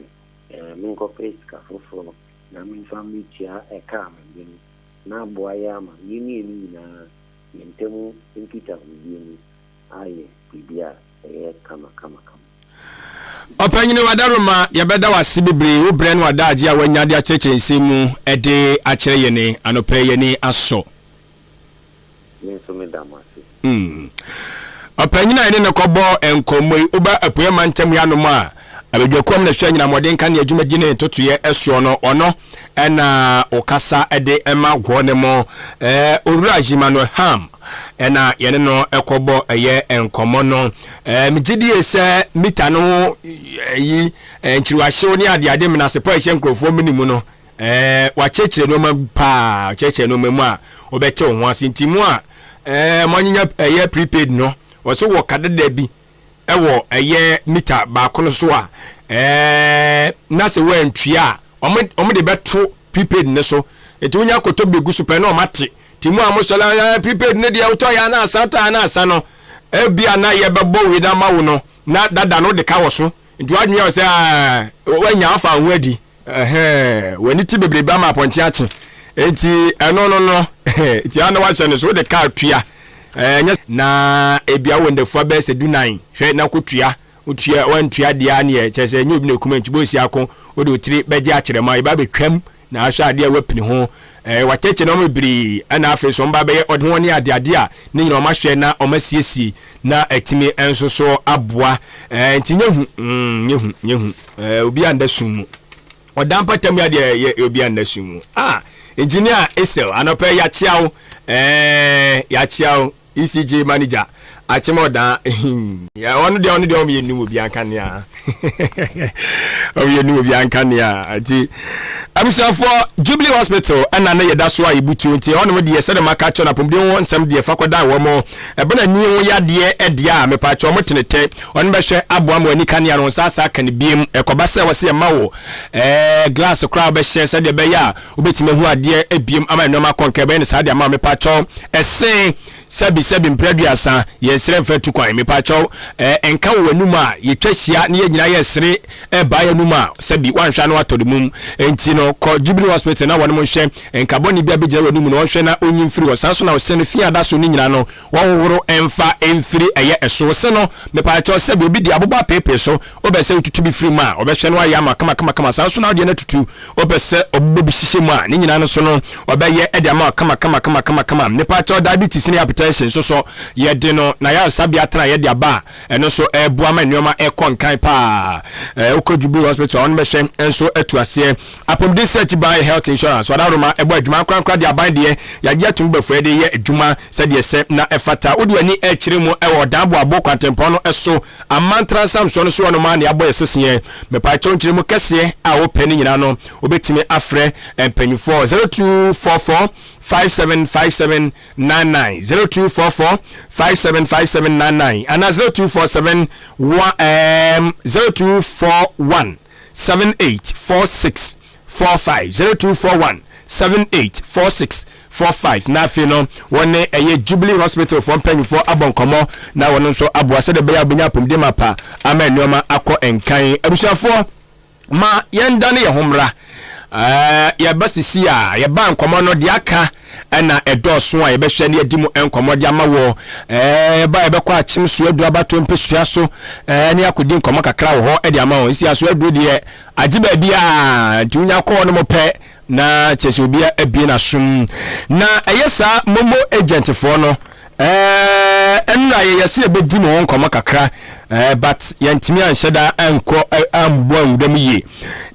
menkɔpɛ sika foforɔ na memfa metua ɛka amanyɛ no na aboa yɛ ama yɛne ɛno nyinaa yɛntɛmu nkita bibiemu ayɛ bibia ɛyɛ kama Opanyini wadaruma yabeda wasi bebre wo brand wadaje a wanyade acheche nsemu ede akyere yene anope yene aso. Nso me damase. Opanyini ene ne kobo enkomoi oba apoye mantem ya no ma abedwakom na hwa nyina moden kan ya dwumadine totoye esuo no ono ena okasa ede ema gwo ne mo Owura Manuel Ham ena yene no ekobo eye enkomo no migidi ese mita no yi nchiriwahye ni ade menase pa ehye nkrofo minimu no wa chechire no ma pa chechire no memu a obete ho asintimu a manyinya eye prepaid no wo wo kadeda bi ewo eye mita ba kono so a na se we ntwia omo de beto prepaid ne so etunya koto begu super no mate timu amosola prepaid ne de auto ya na asata na asano ebia na ye bebo we da mawo no na dada no de ka wo so ntu adwia wo se wanya afa nwadi wani ti bebre ba ma ponchi ache enti no ti ana wa chane so de ka tua na ebia wonderful be se dunan hwe na kotua otua wantua dia ne chese nyobi na kumantu bo si akon o de otire beje akyerema e ba betwam na ahwa ade a wapini ho wacheche no mebiri ana afi so mba be odho ne ade a ne nyina o ma hwe na o ma siesi na etimi enso so aboa ntinyehu obi anda sumu odampa tam ya de obi anda sumu engineer Esel anope ya chiao ECG manager achimoda ya onu de o me yenu obi ankania o yenu obi ankania ati amsafo Jubilee Hospital ana na yeda so ayibutu nti onu mo de yesede maka cho na pomde won nsam de fakoda wo mo ebona ni wo ya de edia mepa cho mo tenete onu be hwe aboa mo ani kania no sasa kan biem ekobase wose mawo glass crowd be hye sede be ya obetime hu ade ebiem ama no ma konke be ne sade ama mepa cho ese sebi mpreduasa yesre mfetu kwan mepa cho enka wo anum a yetwahia ne nyina yesre ba ya anum a sebi wanhwa no atodumum enti no ko Jubilee Hospital na wonu mo hwe enkaboni bia beje wonu mu no hwe na onyimfiri wo sanso na wo se ne fia da so ni nyina no wonworo emfa emfiri eye eso se no mepa cho sebi obi di aboba pepe so obese ututu bi firi ma obehwe no ayama kama sanso na ode na tutu obese obobi hihye mu a ni nyina no so no obeye ede ama kama mepa cho diabetes ni hypertension so yede no na ya sabia tra yede aba eno so ebua ma nneoma ekonkan pa ukọ Jubilee Hospital on behwe enso atuase apomde search by health insurance wadaroma ebo adwuma krankra de aban de ya tumbefu de ye adwuma sede se na efata odi ani ekire mu ewo dambo abo kwantempo no eso amantra samso so no ma ne abo esese mepa chonchire mu kese a wo pani nyina no obetime afre empanyufo 0244 575799 0244575799 and 0247 0241 784645 0241 784645 na fe no wone eye Jubilee Hospital for mpanyufo abonkomo na wono so aboase de beya benya pomde mapa ama nneoma akọ enkan abusuafo ma yendane ye homra ya basisi a ya ba nkomo no de aka na edoso a ye behwe ne adimu enkomo de amawo ba ye bekọ achim so adu abato mpesua so ne akodi nkomo kakra wo ho de amawo isi aso adu de agiba bia tunya ko no mo pe na chese obia abie na sum na eyesa momo agent fo no enna yesi ebedi mo nkomo kakra but yantimi anhyeda anko ambo awudam ye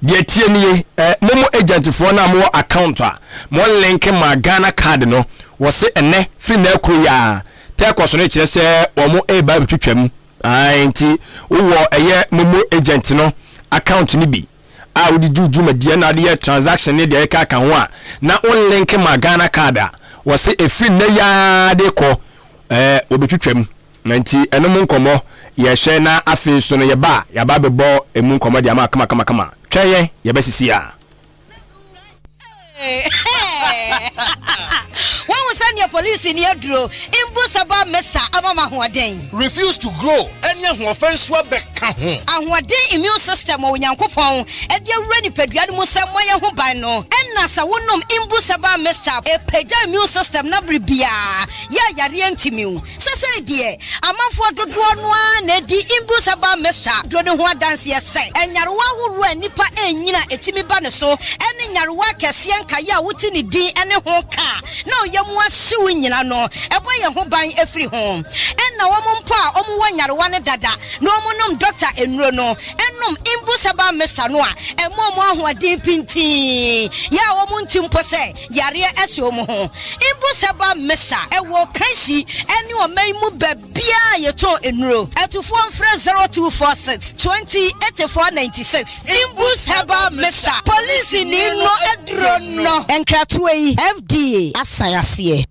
de tie nie momo agent fo na mo account a mo link ma Ghana card no wo se ene free na akuru ya take so no kire se wo mo eba betwetwam anti wo eye momo agent no account ni bi a wodi jujuma die na de transaction ne de ka ho a na on link ma Ghana card a wo se efri na ya de ko obetwetwam nanti enom nkomo ye hwe na afi so no ye ba bebo emu nkomo de ama kama tweye ye besisi a when we send Sonia police in Yadro, Imbusaba Mesa Amama Huaden. Refuse to grow, and your offense were back. And what day immune system or Yankopon, and your ready Pedriano Samoya Hubano, and Nasa Wunum Imbusaba Mesa, a Peja immune system Nabribia, Ya Yariantimu. Sasa dear, a month for the one, Nedi Imbusaba Mesa, Dronua dance yes, and Yarwa who ran Nipa and Yina Etimi Banaso, and in Yarwa Cassian Kaya Wutini D and a home car. No, Yamwa suing Yano, a boy a home buying every home. And no woman pa, one Yarwana Dada, no monum doctor and Rono, and num Imbusaba Mesanoa, and Momo who are deep pinti. Ya woman Timpose, Yaria Esomo, Imbusaba Mesa, a Wokashi, and you may move Bia Yato in row, at to form fresh 0246 20 8496. Imbusaba Mesa, police in no Adrono, and Kratway FDA, Asayasi.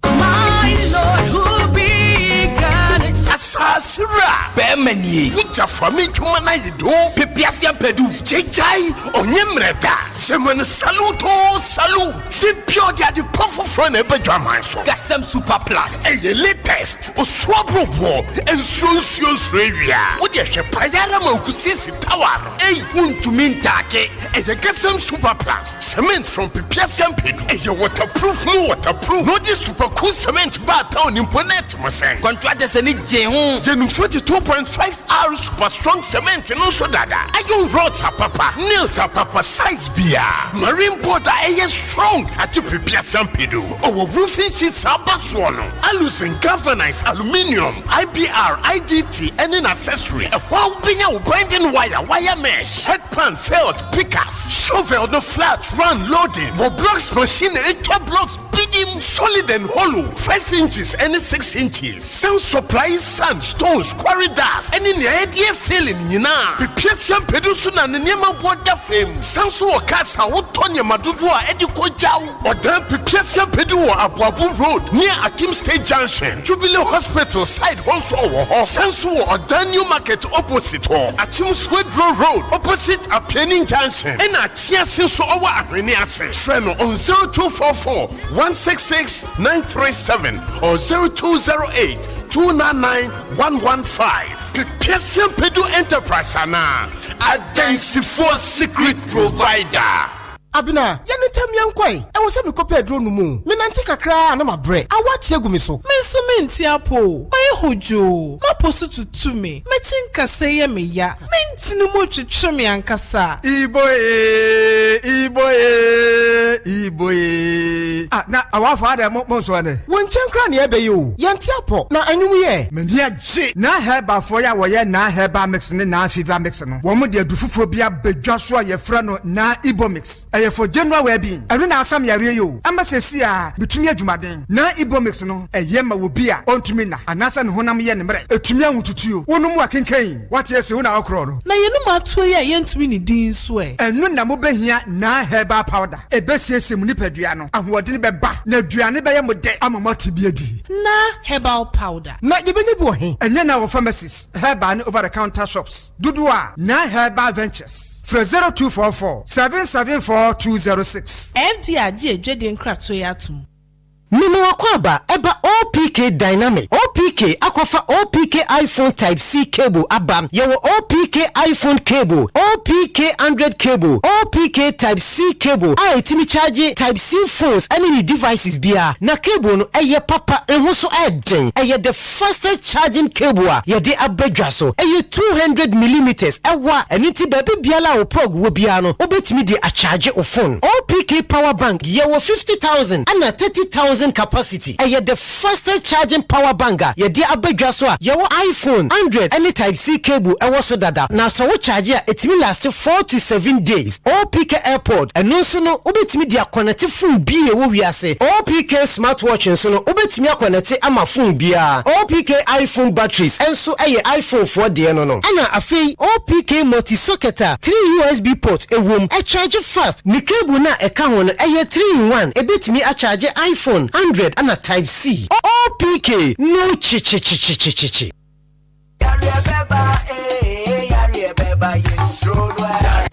My Lord, who began it. Asasra, Bemani, which are for me to Manayido, Pipiasia Pedu, Chechai, Onyemreta, Semen Saluto, Salute, Sipio, the powerful friend of Bejamanso, Gassam Super Plus, a latest, or Swabro War, and Socios Ravia, with your Payara Mokusis Tower, a wound to Mintake, and the Gassam Super Plus, cement from Pipiasia Pedu, and your waterproof, no waterproof, not this super cool cement bar town in Ponet, Masan. Contractors and it, Gen 42.5 hours super strong cement, and also Dada. Iron rods are papa, nails are papa, size beer, marine border, a strong at your Pipiasia Pedu, or roofing sheets are Baswano, Alucin, galvanized aluminium, IBR, IDT, and an accessory. A whopping out binding wire mesh, headpan, felt, pickers, shovel, no flat, run, loading, or blocks machine, 8 blocks, bidding, solid and hollow, 5 inches and 6 inches. Sound supplies, sand, stones, quarry dust, and in the idea feeling, Pipiasia Pedusuna and Nema Water Fame, Sanso Casa, Wotonia Madudua, Edico Jau, or Dan Pipiasia Pedua, Abuabu Road, near Akim State Junction, Jubilee Hospital, side also, Sanso or Dan New Market opposite, or Atim Swedro Road, opposite a Penning Junction, and a Tia Senso Owa Areniase, friend on 0244 166 937 or 0208 299 115. Pipiasia Pedu Enterprise Ana, a density for secret provider. Abina, yanitam yankwai. E wo se me kopɛ dro no mu. Me nante kakra na mabrɛ. Awate agu me so. Me so me ntiapo. Mai hojo. Ma posu tutu me. Me chinkase ye me ya. Me ntinu mo twetwe me ankasa. Iboye. Ah, na awafa ada mo so ane. Won chenkra na ebe yo. Yantiapo na anwum ye. Me dia gye. Na heba fo ya wo ye na heba mix ne na fever mix no. Wo mo de adufufo bia badwa so ye fra no na Ibo mix. For general well-being, I don't know some yario. Ambassador, between Jumaden, na Ibo mix no, a yema will be a on to me na, and Nasan Honam Yen, a Tumian to you, one more can cane. What yes, you know, crowd. Na you know, my 2 year yent mini dean swear. And no namobe here, na herba powder, a best yes, Munipediano, and what did be back, no Driani by a mode, I'm a multi-beardy. Na herbal powder. Not even a boy, and then our pharmacists, herban over the counter shops. Dudua, na herba ventures. For 0244 774 206. FDRG Jedin Kratoyatum. Mimo Akwaba eba OPK Dynamic. OPK akwafa OPK iPhone Type C cable abam. Yewo OPK iPhone cable, OPK 100 cable, OPK Type C cable. A itimi charge Type C phones any devices bia. Na cable no eye papa enho so eden. Eye the fastest charging cable a ye de abedwa so. Eye 200 millimeters. Ewa eniti baby biala o plug wo bia no. Obetimi de a charge o phone. OPK power bank yewo 50,000 and 30,000 capacity. And the fastest charging power banker. Ye di abedwa so a your iPhone 100 any Type C cable e wo so dada. Na so wo charge a it will last 4 to 7 days. OPK airport and no so no obetimi dia connect phone bi e wo wiase. OPK smartwatch so no obetimi connect ama phone bia. OPK iPhone batteries and so e iPhone 4 de no no. Ana afei OPK multi socket 3 USB ports e wom e charge fast. Ni cable na e ka ho no e 3-in-1 e betimi a charge iPhone 100 and a Type C. OPK no chi.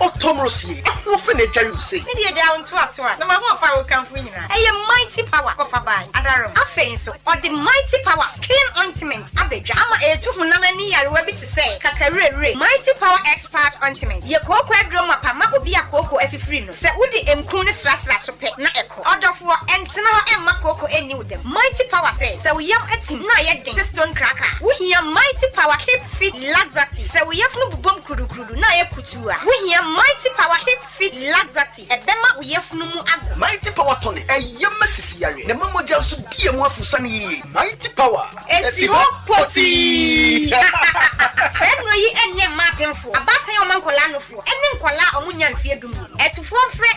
Otomrosi, wo fe na twa you say me dey ja on to atwa na ma ho fa wo kan fu nyina eye mighty power kofa bai adaro afei so or the mighty power skin ointment abedwa ama etu hunam ani yarewa bi te say kakarere mighty power expert ointment ye kokwa adro ma pa ma obi akoko afifiri no se wodi emku ne srasra so pe na eko odofo entena ho emma koko eni wudem mighty power say se we yam atim na ye den stone cracker we hear mighty power keep fit laxati se we yefunu bubom krudu na ye kutua we hear mighty power keep fit laxati ebema we yefunu mu ag mighty power tone eyema sisi yare na mamoja so die mu afusane yi mighty power esi ho poti se no yi enye mapemfo abatan o mankola nofo eni nkola omunya mfie dum etufo frɛ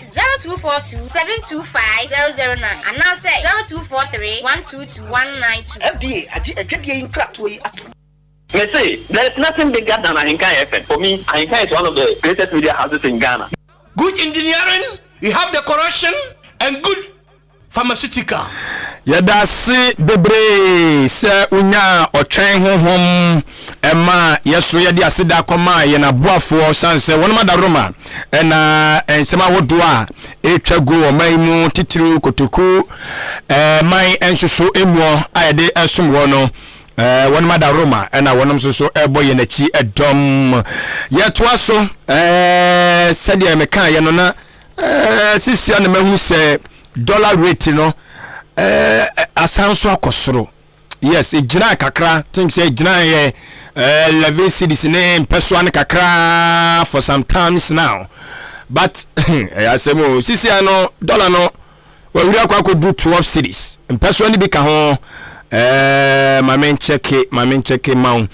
0242 725 009 anase 0243 122 192 FDA agi adwedie inkrato yi ato. Me say, there is nothing bigger than Ahenkan FM. For me, Ahenkan is one of the greatest media houses in Ghana. Good engineering, you have decoration, and good pharmaceutical. Yadasi bebre se unya otwen honhom ema yeso yede asida koma ye na boafo sanse wonma daroma na ensema wodo a etwago omaimu titiru kotoku mai ensusu emu ayede esumwo no wonma daroma na wonom so ebo ye nachi edom yetoa so sede meka ye no na sisia na mahu se dollar rate no asanso akosoro yes ejina kakra think say ejina ye 11 cities ne peso an kakra for some times now but asemo sisi ano dollar no we wuri akwa do 12 cities peso ni bi ka ho mamen check maun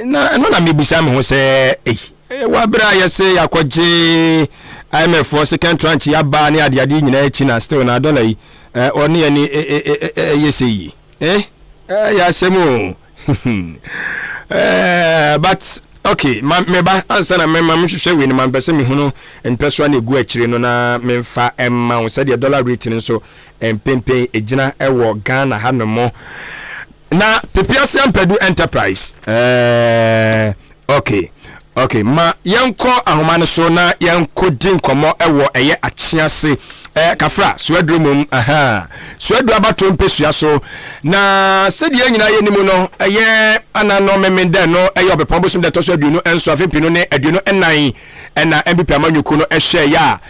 na me bisa me ho say wa bra yese yakoje IMF for second tranche ya ba ni ade nyina echi na still na dollar yi oni ani yese yi ya semu but okay me ba answer na me hwehwe we ni man pese me hunu en peso na egu akire no na me mfa emma wo said dollar rate nso empempen ejina ewo Ghana ha no mo na pepiase ampedu enterprise okay ma yanko ahomane so na yanko din komo ewo eye achiase kafra swedrumum swedru abato mpesua so na sedi nyina ye nimu no eye anano memende no eye obepon bosum de to swedru no enso afempino ne aduno enan na mbp amanyuku no ehwe ya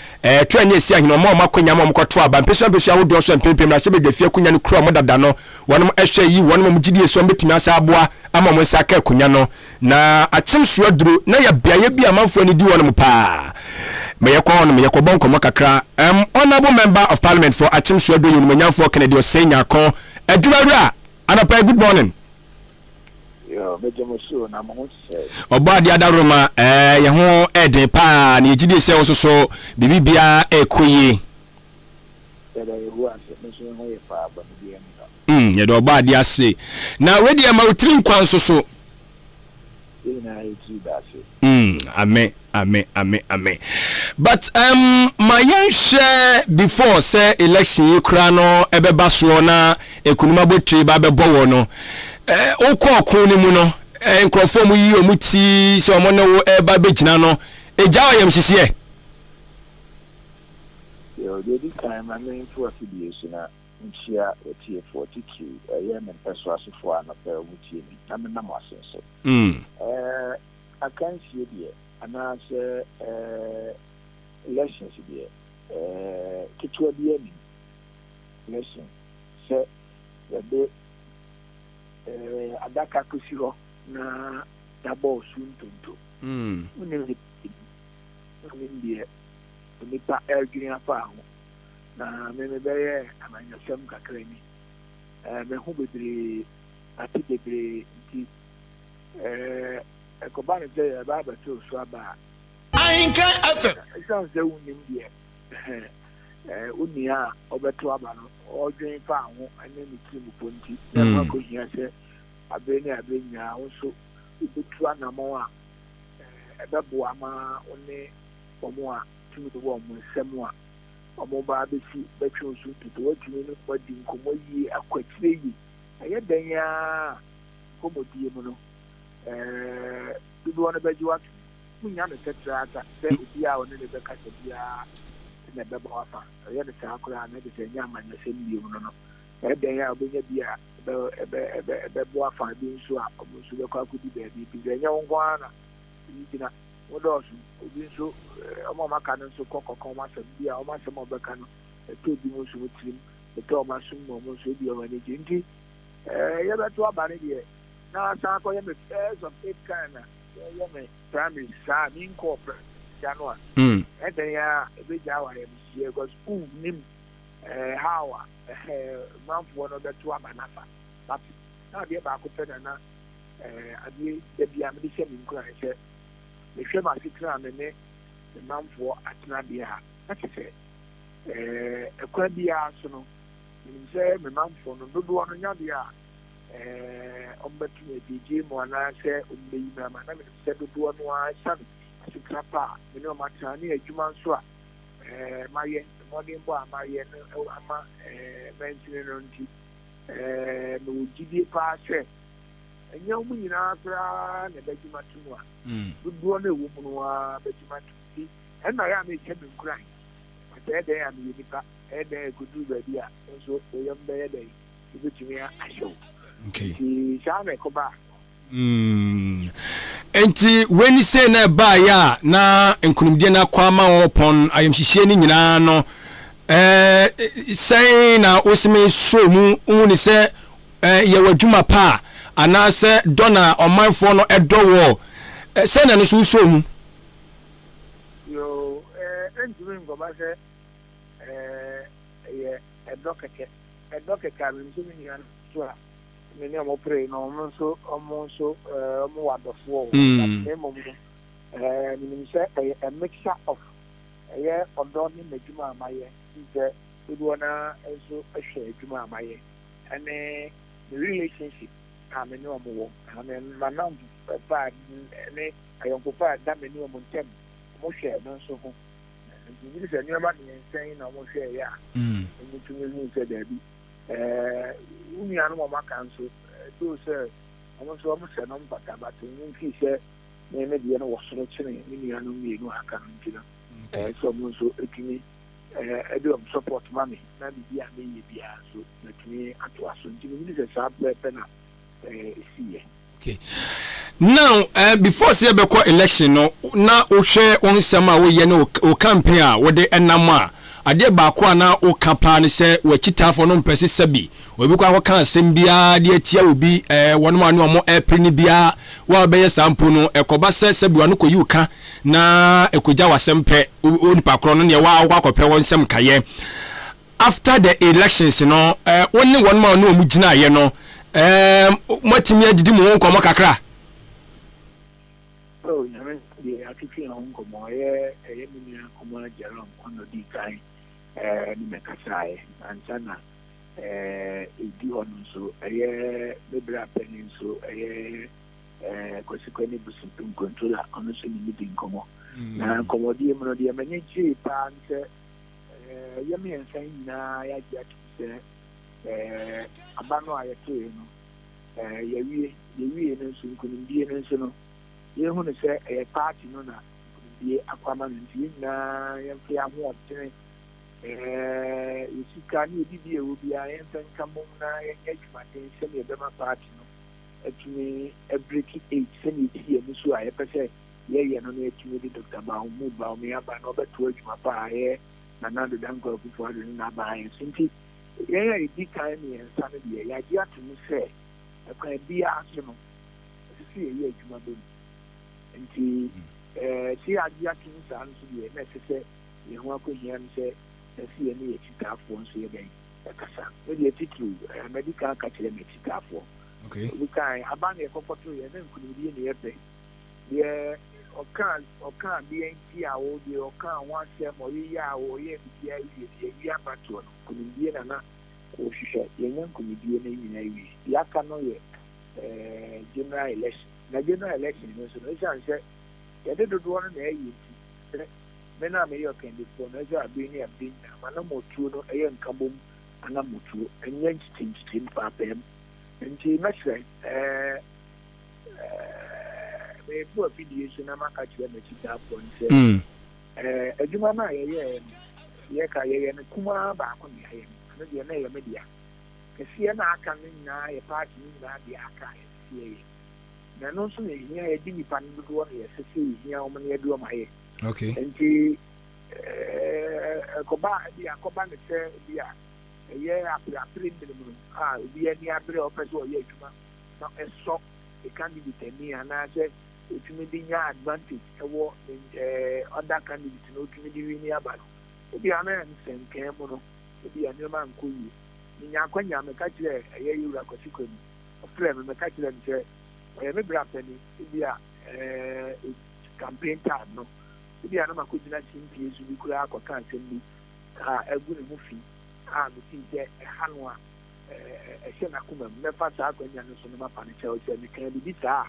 twanye esi ahino mo makonya mo mkoto aba mpesua wodo so mpempem na sebe defie kunya no kro mo dada no wonom ehwe yi wonom mugidi so mbetimi asa aboa ama mo saka kunya no na achim swedru na ya biaye bi amanfo ni di wonom pa me yakobon komo kakra honorable member of parliament for Achim Suedo Yunumanyamfo Kennedy Osenya ko Adwuma anapa good morning yo mejemoso na mo se obadi adaroma ye ho eden pa na ejide se ososo bibibia ekoyi ye do obadi ase na wedi e mawtiri nkwan soso Amen. But my share before say election yikra no ebeba so na ekunuma botri ba bebo no okọ ni mu no nkrofo mu yi omuti se omo no eba begina no eja oyem hihie yo the time I mean to affiliation na nchia etie 42 ye men peso asofo anapa omuti ni na me na mo asenso I can't see it. And I say, elections here. Kitwa bieni. Election. Say, the day, adaka kusiro na dabo suntuntu. Unili India. Unipa ergini apa. Na meme beye amanya sem kakreni. Me hu bebre ati bebre nti ekobani te baba to so aba Ahenkan FM sounds the unim die unia obeto aba no odwen fa ho ane ni timu ponti na ko hia se abeni abenya so ubetu anamo a ebebo ama one omo a timu do omo nsem a omo ba besi betwe so tutu otumi no kwadi nkomo yi akwatire yi aye dan ya komodie mu no do want to bet you what munya ne tetrata sɛ obi a ɔne ne bɛkasa biara na ɛbɛbɔ afa ɛyɛ ne saa koraa na ɛde sɛ ɛnyɛ amanyɔsɛm bio no no ɛdɛn a ɔbɛnya bi a ɛbɛbɔ afa bi nso a ɔmo nso bɛkɔ akɔdi baabi bi sɛ ɛnyɛ wo nko ara na gyina wodɔɔso obi nso ɔmo a ɔmaka no nso kɔ kɔkɔ ɔmo asɛm bi a ɔmo asɛm a ɔbɛka no ɛtɔ obi mu nso wo tirim ɛtɔ ɔmo asom ma ɔmo nso ebi ɔmo ani gye nti yɛbɛto aba ne deɛ na san kɔyɛ me first of 8 kind na yɛyɛ me primary saa me nkɔɔ prɛgya no a ɛdɛn a ɛbɛgya aware musie because school nim how a manfoɔ no bɛto aba nafa but na adeɛ baako pɛ na na adeɛ da bia mede hyɛ me nkura sɛ mehwɛ ma asetena me ne me manfoɔ atena deɛ a na kyɛ sɛ ɛkwan biara so no menim sɛ me manfoɔ no dodoɔ no nya deɛ a ɔmbɛtumi adigye mu anaasɛ ɔmbɛyi mu ama na menim sɛ dodoɔ no a ɛsiane asetena pa a me ne ɔmatena ne adwuma nso a mayɛ mmɔdenbɔ a mayɛ no ama mansini no nti mewɔ gyidie paa sɛ ɛnyɛ wo mu nyinaa koraa na ɛbɛgyuma to mu a dodoɔ no ɛwɔ mu no a bɛgyuma to nti ɛnna yɛ a mehyɛ me nkuran sɛ ɛdɛn a meyɛ nipa ɛdɛn ɛkɔduru baabi a nso ɔyam bɛyɛ dɛn ɛbɛtumi ahyɛ wo nti saa na ɛkɔba enti weni se na ɛbaeɛ a na nkonimdie no akɔ ama wɔ pɔn ayamhyehyɛ no nyinaa no sɛn na woseme so mu wo ne sɛ yɛwɔ adwuma pa a anaasɛ dɔ na ɔmanfoɔ no ɛdɔ wɔ sɛn na no so so mu yo ɛntumi nkɔba sɛ ɛyɛ ɛdɔ kɛkɛ a memso me nua no so a me ne ɔmo pere no ɔmo nso ɔmo wɔ adɔfoɔ na mmom no menim sɛ ɛyɛ a mixture of ɛyɛ ɔdɔ ne m'adwuma a mayɛ sɛ dodoɔ no nso ahwɛ adwuma a mayɛ ɛne the relationship a me ne ɔmo wɔ manam pa ne ayɔnkofa a da me ne ɔmo ntɛm ɔmo hwɛ no nso ho nti nyiri sɛ nneɛma ne yɛnsɛn na ɔmo hwɛeɛ a ɔmo tumi hu sɛ daabi wo nuanom ɔmo aka nso ɛdoo sɛ ɔmo nso ɔmo sɛ no mpata but mfii sɛ ne deɛ no wɔ soro kyene ne nuanom mmienu aka no nti no sɛ ɔmo nso ɛtumi ɛde ɔmo support ma me na biribi a meyɛ biara nso natumi atoa so nti nyiri sɛ saa pɛpɛ na ɛsiyɛ. Okay. Now, before say beko election no, na o hwe on nsɛm a wo ye no o campaign a wo de enam a ade baako a na o kampa ne sɛ wo chitafo no mpɛse sabi wo bi kwa ko kan asɛm bia de atia obi wono ma no ɔmo ɛpre bia wa bɛyɛ sampo no ɛkɔba sɛ sabi wa no kɔ yuka na ɛkɔgya wasɛm pɛ onipa koro no ne wa akɔpɛ won nsɛm kayɛ after the elections no wonne wɔn ma no ɔmo gyina ayɛ no matimi adidi mu nkɔmɔ kakra nyame deɛ atwitwe ho nkɔmmɔ ɛyɛ me nua nkɔmmɔ agyaram ɔno di kan ne mɛkasaeɛ ansa na ɛdi hɔ no nso ɛyɛ mebrɛ apɛne nso ɛyɛ kwasikwa ne busumpim controller ɔno nso ne medi nkɔmmɔ na nkɔmmɔdeɛ mu no deɛ m'ani gyee paa n sɛ ɛyɛ mmiɛnsa nyinaa yɛagye atom sɛ aba no a yɛtoe no yɛwie no nso nkonimdie no nso no yɛhu no sɛ ɛyɛ party no na nkonimdie akwama no nti nyinaa yɛmfe ahoɔdene yɛsika ne yɛdidi ɛwɔ biara yɛmfa nka mmom na yɛnyɛ adwumaden sɛne yɛbɛma party no atumi abreki 8 sɛne yɛti yɛ no so a yɛpɛ sɛ yɛyɛ no na yɛtumi de Dr. Baomi aba na ɔbɛto adwuma pa a yɛ Nana Dankwa Akufo-Addo no n'aba yɛn so nti yɛn a yɛdi kan mmiɛnsa no deɛ yɛagye ato mu sɛ ɛkwan biara so no ɛsɛ sɛ yɛyɛ adwuma bɛ mu nti sɛ yɛagye ato mu saa no so deɛ na ɛsɛ sɛ yɛn ho akɔhia no sɛ ɛsɛ yɛn ne yɛkyitaafoɔ nso yɛbɛn ɛkasa ne deɛ titiri mɛdi kan ka kyerɛ m'akyitaafoɔ obi kan aba na yɛkɔkɔto yɛn na nkonimdie ne yɛpɛ deɛ ɔka deɛ nti a wo deɛ ɔka ho asɛm ɔyɛyɛ a wɔyɛ biribiara wie deɛ wie abatoɔ no nkonimdie na na wɔhwehwɛ yɛnyɛ nkonimdie no nyinaa wie yɛaka no yɛ general election na general election no nso no ɛsiane sɛ yɛde dodoɔ no na ɛyɛ nti me na meyɛ ɔkandifoɔ no ɛsɛ abɛi ne abɛi nyina ma na mmɔtuo no ɛyɛ nkabom ana mmɔtuo ɛnyɛ nkyitinkyitim paapɛm nti mɛsrɛ me for affiliation na maka chire me chita point adwuma na ye ka ye ne kuma ba ko ne ye no de na ye media kesi na aka ne na ye party ni na de aka ye na no so ne ye di nipa no do na ye sese ye o me ye do ma ye okay nti koba ne se bia ye apre ndemu obi ani abre opeso ye adwuma na eso e candidate ni ana se otumi di nya advantage ewo other candidate no otumi di wini aba obi ana nsenke mu no obi ani ma nkoyi ni nya kwanya me ka kire ye yura kwasikoni ofre me ka kire nche me bra pani bia campaign tab no obi ana ma ko gina chinti ezu bi kura akọ kan sembi egu ne mu fi no tinje hanu a ehye na kuma me fa sa akwanya no so no ma pa ne che o che me kan bi ta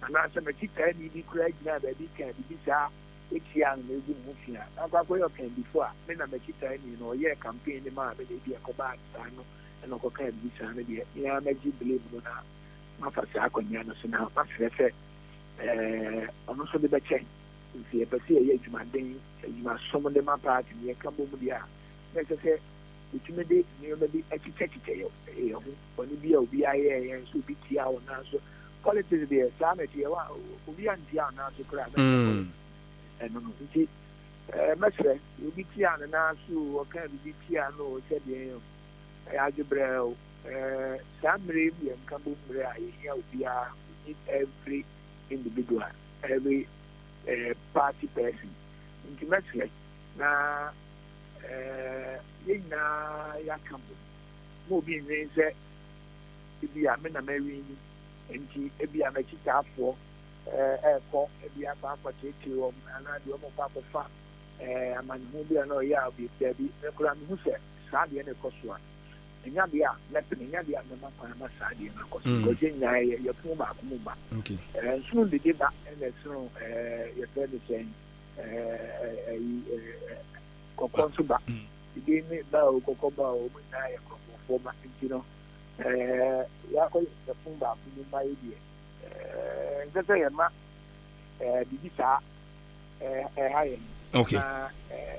ana se me ti ka ni bi kura gina ba bi kan bi ta etia no egu mu fi a akwa yo kan before me na me ti ta ni no ye campaign ni ma be bi akoba ta no no ko kan bi sa ne bi ya na ji blame no na ma fa sa akwanya no so na ma frefe ono so be be che nti e pese ye adwumaden adwuma som de ma party ye ka bo mu dia na se utime de ni o be echiche yo oni bia obi aye ye so bi tia o na so politics de sa na tie wa obi antia na so kra na no nti mesre obi tia na so o ka bi tia no o che de yo ajubre sa mre bi en ka bo mre aye ya obi a every individual every party person nti mesre na na ya kambo mo bi nze ebi a me na mary nti ebi a me chita afọ ko ebi a ba kwatete wo ana de mo pa fa amani mo bi na ya obi bi me kura me hu se sa de ne koso a nya bia na pe nya bia me ma kwa ma sa de na koso ko je nya ye fu ba ko mo ba okay sunu de ba na sunu ye fe de sen kokonsu ba ide ni ba o kokoba o mo na ye ko fo ma nti no ya ko ye fu ba ko mo ba ye nzese ye ma bibi sa ha ye okay na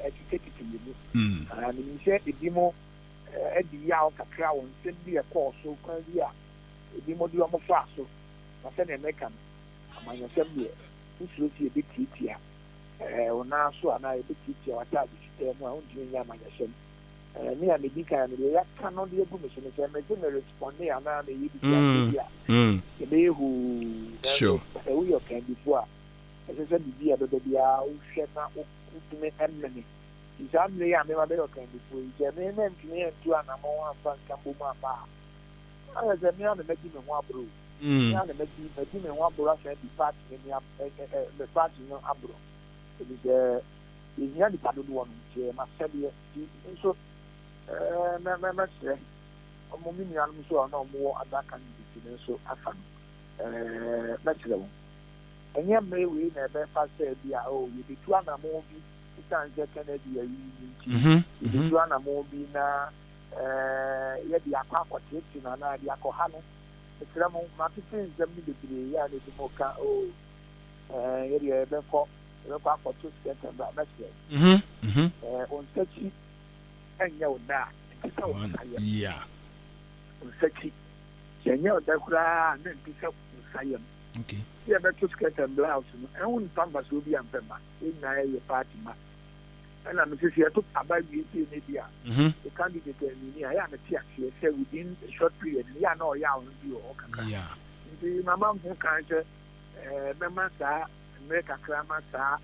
etiketi ni ni se edimo edi ya o kakra won se bi e ko so kan bi a edimo di o mo fa so na se na meka amanya se bi usulo ti e bi titia ona so ana e bi titia wata bi mu a unji nya amanya se ni a me bi kan ni ya kan no de egu me se me se me respond ya na me yi bi ya e be hu sure e wo yo kan before ese se bi ya be bia o hwe na o kutume emmeni izamle ya me ma be yo kan before je me me ntini entu ana mo wan fa nkambo mu aba ala ze me ana me di me ho abro me ana me di me ho abro afa di part ni me part no abro e bi je inya di padu do no je ma sebe so me se mo mi ni anu so na mo adaka ni di so afa me se wo enye me we na be fa se bia o ye bi tu ana mo bi tanje Kennedy ya yi ni tu ana mo bi na ye di akwa kwateti na na di akwa no ekra mo ma pitin zam ni bebre ya ni mo ka o ye di be ko kwa kwatu sekta ba mese on sechi enya oda ntisa o yeah on sechi enya oda kura na ntisa o sayem okay ya be to sekta blouse no en won pamba so bi ampema enya ye party ma ana me sisi to abawi ti ne dia the candidate ni ya na ti asie say within a short period ya na o ya on bi o kaka yeah ndi mama mfu kan je be ma sa America krama sa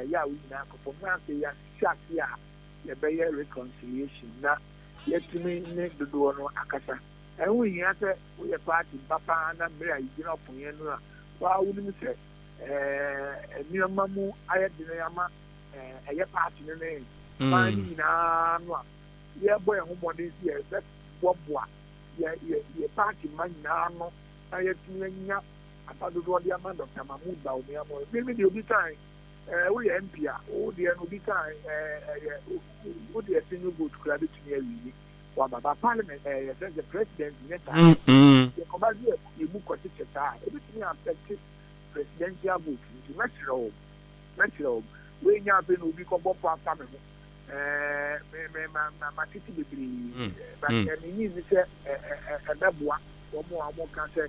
ya we na ko na se ya shaki ya ye be ye reconciliation na yetimi ne dodo no akasa enwu yin ase we ye party papa na mbere yi na opunye no a wa wu ni se mi mamu ayedine yama eye party ne ma ni na no a ye boy ho modern si e be boboa ye party man na no ayetimi nya apadodo di ama Dr. Mahmoud ba omi amo me di obi time we MP a o di en obi time o di senior vote kura bi tumi awi wa baba parliament the president neta ye ko ba di e mu ko ti cheta e bi tumi affect presidential vote nti mɛkyerɛ we nya be no bi kɔbɔ papa me ho ma titi bebree but me ni sɛ ɛbɛboa ɔmo ka sɛ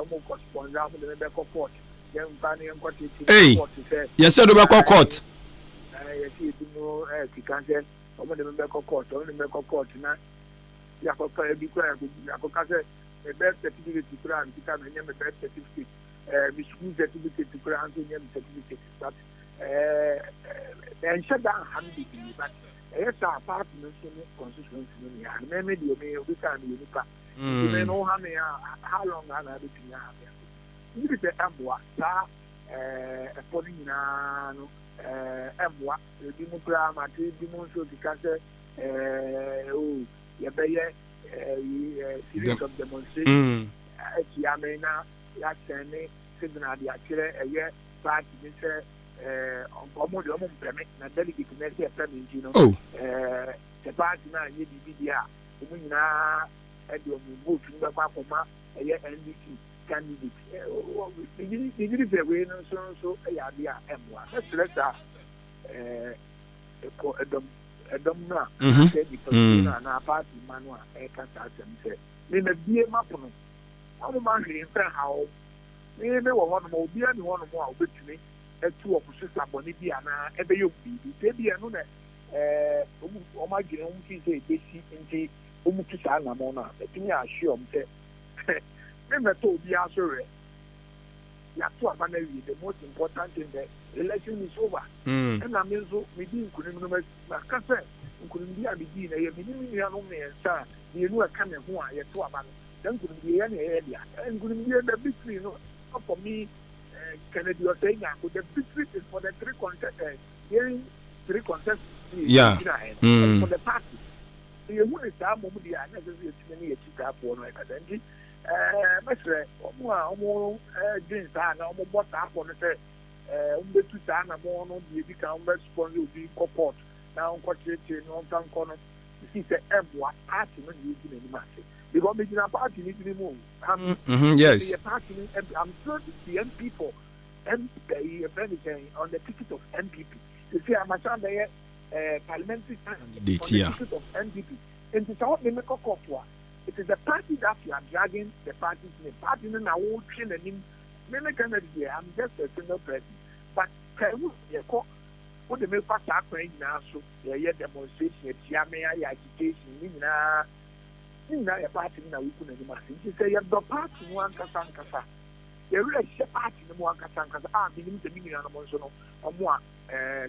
ɔmo kɔ sponsor ɔmo de bɛ kɔ court yɛn mfa ne yɛn kɔ titi court sɛ yɛsɛ do bɛ kɔ court yɛsi ebi no kika sɛ ɔmo de bɛ kɔ court ɔmo de bɛ kɔ court na yakɔka ebi kora yakɔka sɛ birth certificate kora nkita na nyɛ birth certificate me school certificate kora nso nyɛ certificate but ɛnhyɛ da nham bebree but ɛyɛ sɛ apart no nso ne constituency no nea mɛmɛ deɛ ɔmɛ obi ka no yɛ nipa nti no ha me how long ha na bɛtumi ha me nti sɛ ɛmboa saa ɛpɔ no nyinaa no ɛmboa ebi mu koraa mate ebi mu nso keka sɛ yɛbɛyɛ series of demonstration akyia me na yɛasɛn ne signal de akyerɛ ɛyɛ party ne sɛ ɔmo de ɔmo mpɛme na delegate na ɛsɛ ɛpɛ me nti no sɛ party no anyɛ biribi deɛ a ɔmo nyinaa ɛde ɔmo vote no bɛkɔ akɔma ɛyɛ NDC candidate biribi sɛ wei no nso ɛyɛ adeɛ a ɛmmoa mɛsrɛ saa ɛkɔ ɛdɔm no a sɛ nipa no anaa party ma no a ɛka saa asɛm sɛ memabie mapono ɔmo ma hwee mfɛ ha wɔ me wɔ hɔ nom obiara ne hɔ nom a wobɛtumi atu ɔmo so sabɔne bi anaa ɛbɛyɛ ɔmo biribi sɛ bia no na ɔmo adwene ɔmo fi sɛ ɛbɛsi nti ɔmo tu saa namɔ no a ɛtumi ahwe ɔmo sɛ memɛtɔ obiara so werɛ yàtọ̀ àbáná yìí the most important thing the election is over. ẹnna mi nso mi di nkunim no ma kásẹ̀ nkunim bi a mi di na yẹ mi ni mi nua no mmiɛnsa mmienu ɛka ne ho a yɛto aba no dɛ nkunim bi yɛ na yɛ bia nkunim bi yɛ the victory no for me Kennedy ɔsɛ nyanko the victory is for the three contestants yeah for the party yɛ hu ne saa mɔmu di a ne sɛ yɛ ti ne yɛ ti saa foɔ no ɛkasa nti mɛsrɛ ɔmo a ɔmo dwen saa na ɔmo bɔ saa afɔ no sɛ ɔmo bɛtu saa na mo no deɛ bi ka ɔmo bɛ sponsor obi kɔ port na ɔnkɔ kyerɛkyerɛ na ɔmfa nkɔ no si sɛ ɛmboa party no deɛ ɔgyina anim ase because megyina party no tiri mu yes yɛ party no I'm sure the MP for on the ticket of MPP you see amasan bɛyɛ parliamentary candidate on the ticket of MPP nti sɛ ɔde mekɔ kɔɔto a it is the party that you are dragging the party's name. Party no na wo train anim. Me can be I'm just a single person. But can you go what the make pass akwan nyina so ye demonstration tia me ya agitation nyina ya party na wo ku na anim ase. It say the party no ankasa. Ye really she party no ankasa. Me nim se me nyina no so no omo a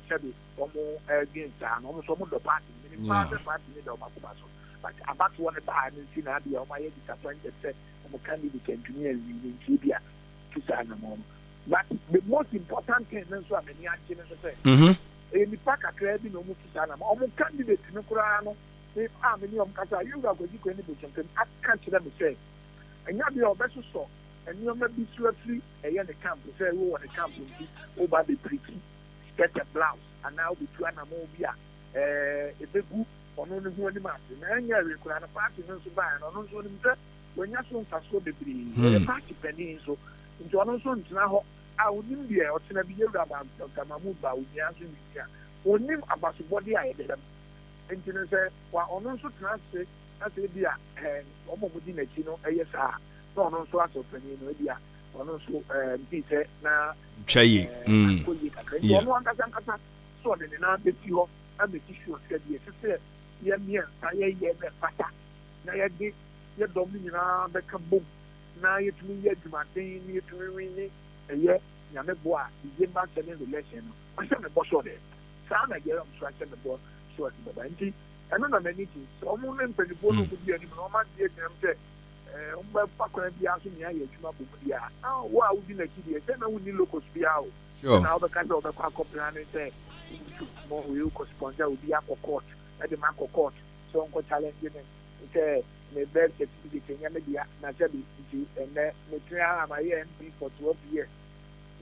sabi omo against and omo so mo the party. Me party ni do makuba so. But about one about and see now the Omaya disappointed said candidate engineer in Libya to sign a mom. But the most important thing is what many are saying. In pack a credit no Mukisana, almost candidate no Kurano, if I'm in your Kasa, you are going to any book and I can't let me say. And you have your best so, and you may be free a young camp to say, oh, the camp will be over the pretty, get a blouse, and now be to an amobia, a big book. Ono ne ho anim ase na anya rekura na party no so ba na ono so nim sɛ wanya so nfaso bebree the party pending so nti ono so ntina hɔ a onim deɛ ɔtena bi yɛwura ba kamamu ba onia so ntia onim abasobɔde a yɛde dɛm nti ne sɛ wa ono so tena ase ase bi a ɔmo mo di n'akyi no ɛyɛ saa na ono so aso panyin no bi a ono so nti sɛ na twɛyi nti ono ankasa so ɔde ne na bɛti hɔ na bɛti sure sɛ deɛ sɛ yɛ mia na yɛ bɛ fata na yɛde yɛ dɔm nyinaa bɛka bom na yɛtumi yɛ adwumaden na yɛtumi wini ɛyɛ nyame boa a yɛ mba kyɛ ne relation no ɔhyɛ me bɔ so de saa na yɛrɛ mso ahyɛ me bɔ so de baba nti ɛno na m'ani gye sɛ ɔmo ne mpanimfoɔ no bi anim na ɔma deɛ gyina m sɛ ɔmo bɛfa kwan biara so nea yɛ adwuma bɔ mu deɛ a wo a wodi n'akyi deɛ sɛ na wonni locals biara o na wobɛka sɛ wobɛkɔ akɔpena ne sɛ mo wei wokɔ sponsor obi akɔ court ɛde ma akɔ court so nkɔ challenge ne sɛ me birth certificate nyɛ me deɛ na sɛ bi nti ɛnɛ metena ama yɛ MP for 12 years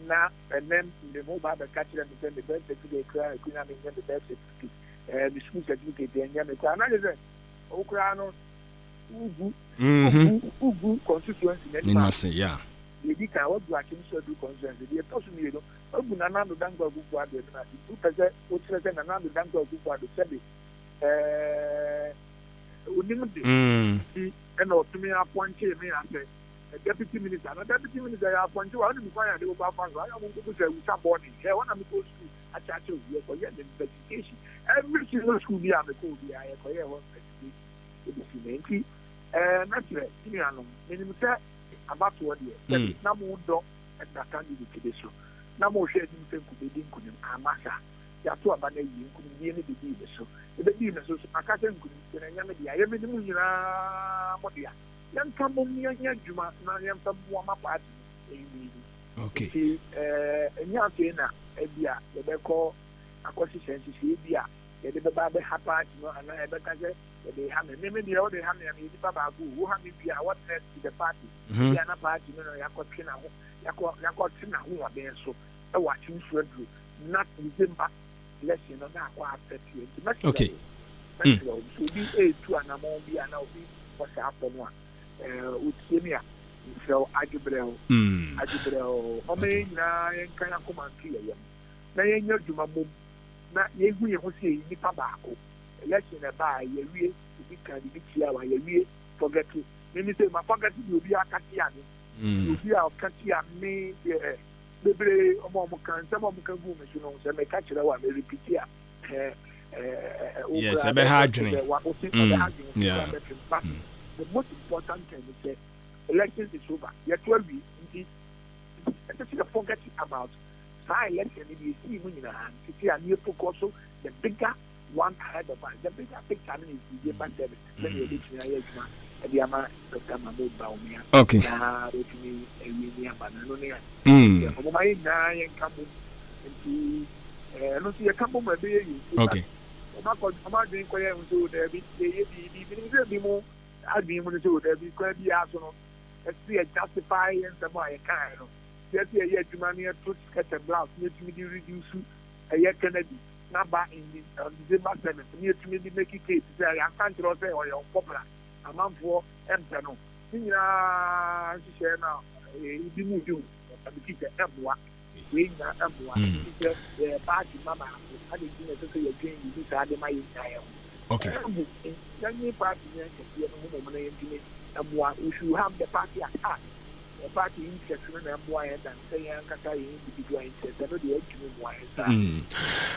na ɛnɛ me mo ba bɛka kyerɛ me sɛ me birth certificate kora ɛkunya me nyɛ me birth certificate me school certificate ɛnyɛ me kora na kyɛ sɛ wokora no ugu constituency n'anim ase the can what you are so do concerns the person you know obu na na do dango gugu ado na 2% o 3% na na do dango gugu ado say unim de and o to me appoint me as a deputy minister na deputy minister ya appoint wa ni kwa ya de over fund I am go say we body here when am go school achacho we for the investigation every single school be am go be I for here one investigation naturally ni anu ni say about what there na mo do and that candidate dey so na mo share ni say ku be din ku ni amasa ya to aba na yi ku ni ni be dey so e be dey so akata ku ni na nya me dia ye me ni mu nyina mo dia yan kambo mi nya juma na yan tambo ma party okay nya te na e bia ye be ko akosi sense si bia ye de be ba be party no ana e be ka je they have a name in the other hand and the Baba who have been what next to the party. We are not party, Yakotina, who are there so watching Fred, not December, less than after 30. Okay. So be a two and a more be an OB what's happened one. Utsenia, so Agibrel, Omena, and Kana Command Kia. Now you know Jumamo, not ye who say the Pabako. Election about ye we to be candidate here ye forget to me say my forget you be a Katiani you be a Katia me bebre omo kan some of can go you know say me catch that one repeat here yes I be hardly yeah the most important thing is that election is over yet 12 weeks especially forget about election you see when in hand to see a new focus the bigger one ahead of us. The bigger picture is the pandemic. When you reach the Yama, Dr. Mahmoud Baumia. Okay. Okay. Number in December 7th, near to me, make it case. I can't say or your popular. A month for Empano. She said now, you didn't do the teacher Emwa. We are Emwa. The party mama. I didn't say again, you had my okay. Any party, we should have the party at heart. The party interest in Emwa and say, individual interest.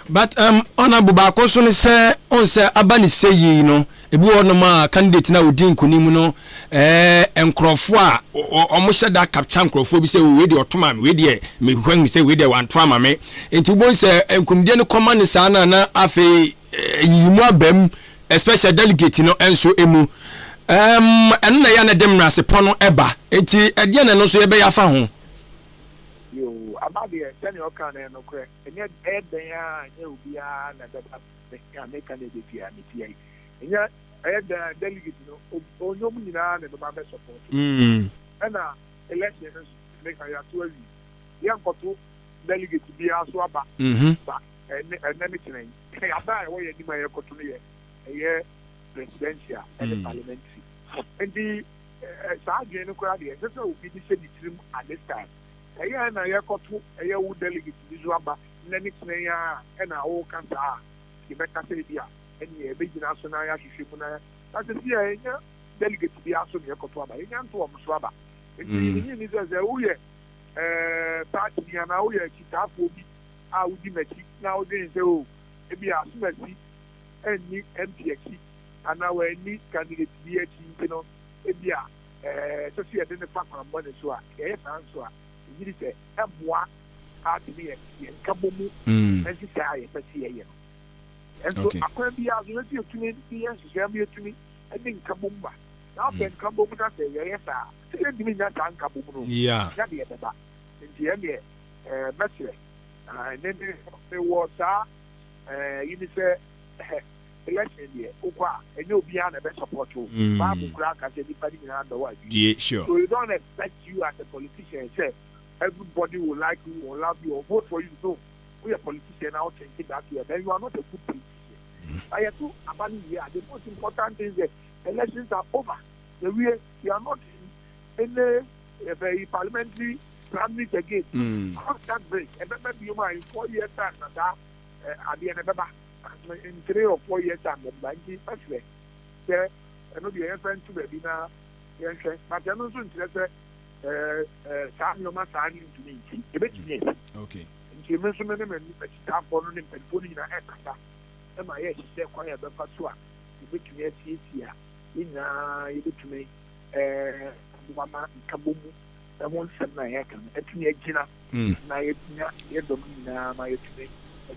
But honorable Bakoso say on say abani say yi no ebi wo no ma candidate na odi nkonimu no enkrofo a omo hye da capture enkrofo bi say we dey otoma me we dey me hwan say we dey wan to ama me enti bo say enkomdie no command sa na afi yi mu abam especially delegate no enso emu eno na ya na dem rase pono eba enti ede na no so ye be ya fa ho about the senior can and okay, and yet they are Ubia and the make candidate here, and yet I had the delegate, or no Munina and the Baba support. And elections make a 12 young Kotu delegate to be also about, but and then it's name. I buy away any my Kotunia, a year presidential and the parliamentary. And the Sergeant Crowdy, that's what will be the same at this time. Aya na ya kotu aya wo delegate bizuaba na next na ya na wo kanta ke beka se bia eni e be gina so na ya hwehwe na ta se ya enya delegate bia so na kotu aba enya nto o so aba eni ni ze wo ye party ya na wo ye kitafo bi a wo di maki na wo dey se o e bia so maki eni MPX ana we ni candidate bi e chi no e bia so se ya de ne fa kwa mbone so a e fa so a you say Emwa had to be a Kabomu and she say and so I could be out to me, yes, to me, I think Kabumba. Now then Kabomu that say, yes, sir. Give me that Kabomu. Yeah, that be at the back. And the end, Messi. And then there was, you say, election here, and you'll be on a best support you. Babu Crack as anybody in the world. Yeah, sure. So you don't expect you as a politician, say, everybody will like you or love you or vote for you. No, we are politicians now thinking that way. Then you are not a good politician. I have to abandon here. The most important thing is that elections are over. The way you are not in any if a parliamentary primary again, constant break, and then you might 4 years time that at the end of in 3 or 4 years time, but actually, there, I know the friend to the dinner, but I'm also interested. Samuel Masani to me, a bit yes. Okay. And she mentioned them and staff following him and putting in a extra. And my yes, she said, quiet the Pasua, a bit yes, here. In a bit to me, Mama Kabumu, and one said my hair can at me a Gina, my Domina, my to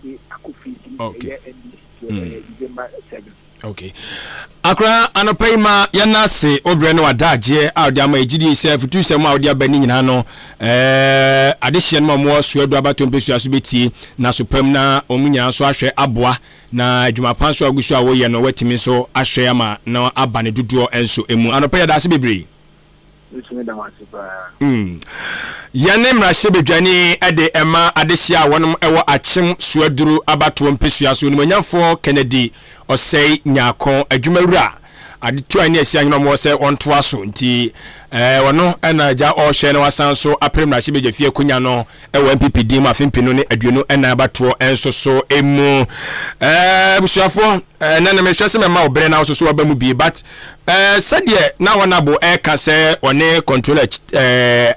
the Akufi, and December 7th. Okay. Akra anopema yanase obre no adaje awdiama ejidi self tu sem awdia bani nyina no adehye no mo so adu abatompesu asubeti na sopam na omunya so ahwe aboa na adwumapan so agusu a wo ye no watimi so ahwe ama na abane duduo enso emu anopa yada ase bebre Yane mrashe bedwani ede ema adehye a wonom ewo achim suaduru abato mpesu aso nimanyafo Kennedy osei nyako adwumawura adetu ani asia nyino mo se onto aso nti wono ena ja o hwe ne wasan so apremrashe bedwafie kunya no ewo MPPD ma fempino ne aduonu ena abato enso so emu busuafo nana me hwese mema obere na so obamu bi but sadie na wonabo ka se one controller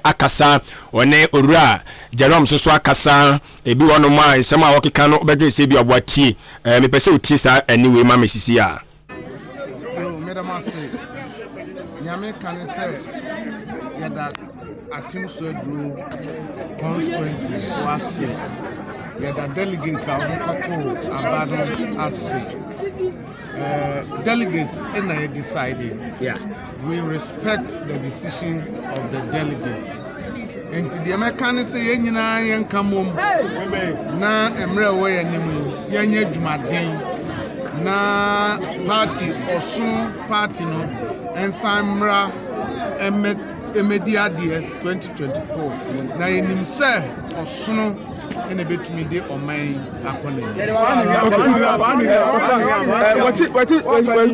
akasa one orura Jerome so akasa ebi wono ma nsema wokeka no obedwe se bi oboati me pese otie sa anyway ma mesisi a Madam say nyame kan say yada atim so adru constituency wase yada delegates are okoto abado ase delegates in a deciding we respect the decision of the delegates into the American say yenyina yenkamom na emre wo yanim yenye dwumaden na party osun party no ensamra emedia de 2024 na yenim se osun ene betumi de oman akone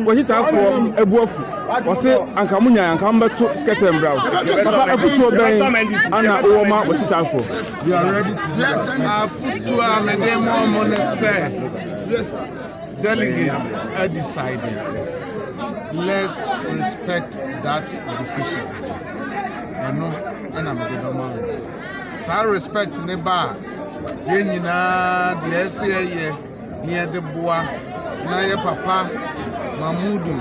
wati ta for ebuofu wose anka munya anka mbeto skeleton brows papa afutu ben ana uwoma wati ta for you are ready to yes afutu amede mo mo ne say yes delegates are deciding. Yes. Let's respect that decision. Yes. And I'm good man. So I respect the bar. Yenina the SAE near the bois na ye papa Mamudu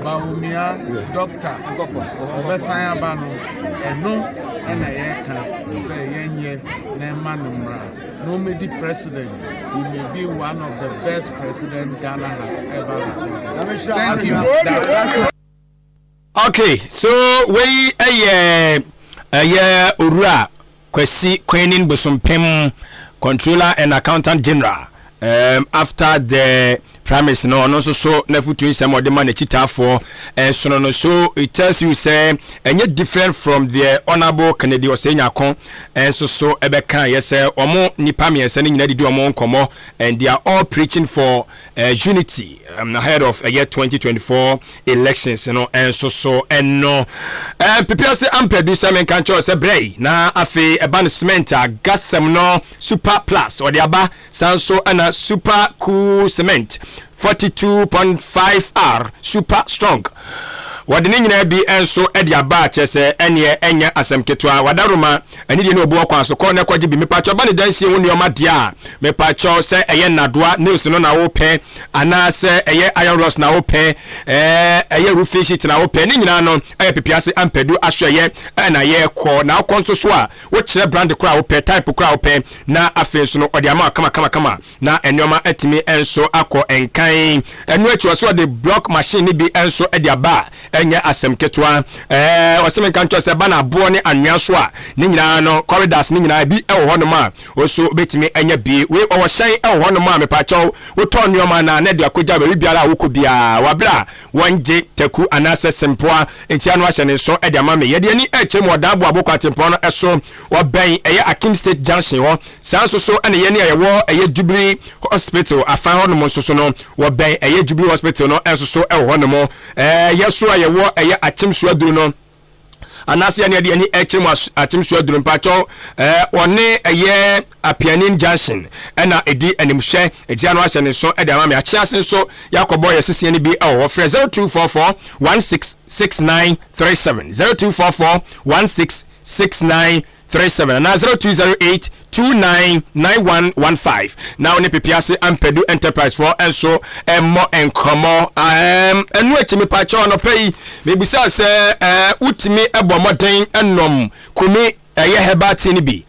Baumia doctor Obesan Abano eno na ye kan say yenye na manumra no maybe president he may be one of the best president Ghana has ever had. Thank you. Okay, so we Ura Kwesi Quenin Bosumpem Controller and Accountant General after the premise no so nefutu some of the money chita for and so it tells you say and yet different from the honorable Kennedy Osenyako and so ebeka yes omo nipa me sending na di omo nkomo and they are all preaching for unity ahead of year 2024 elections and so and no prepare say am producer men kan cho say brei na afi ebanisment gasem no super plus or the aba sanso ana super cool cement 42.5R super strong. Wadini nyina bi enso edi aba chese enye enya asemketwa wadaruma ani de no obo kwa so ko ne kwaje bi mepacho ba ne dansie woni o madia mepacho se eye nadoa news no na wo pe ana se eye iron rods na wo pe eye roofing sheet na wo pe ni nyina no eye pepiase ampedu ahweye na ye ko na akonso so a wo kire brand kra wo pe type kra wo pe na afenso no odi ama kama na enyoma atimi enso akọ enkan enu echi so de block machine ni bi enso edi aba enya asem ketwa wasem kan to se ba na bo ne anwa so a ni nyina no corridors ni nyina bi e wo hono ma oso betimi enya bi we wo hyan e wo hono ma me pa chaw wo to nyoma na na de akoja ba biara wo ko bia wabra wanje taku anase sempoa entia no ahye ne so e de ama me ye de ni e chem odabo abokwa tempo no eso wo ben eye Akim State Junction ho sanso so ene ye ne ye wo eye Jubilee Hospital afan hono mo so no wo ben eye Jubilee Hospital no enso so e wo hono mo yeso ye wo eye Achim Suaduru no anase ne de ani echim atim so aduru mpacho one eye Apianin Junction ena edi animhye etia no ahye ne so e de ama me achiase so yakobo yesese ne bi o frɛ 0244 166937 0244 166937 na 0208 299115 now ne pepiase ampedu enterprise for enso emmo enkomo enu etimi pacho no pay me bisa se utimi ebomoden enom kumi hebati ni bi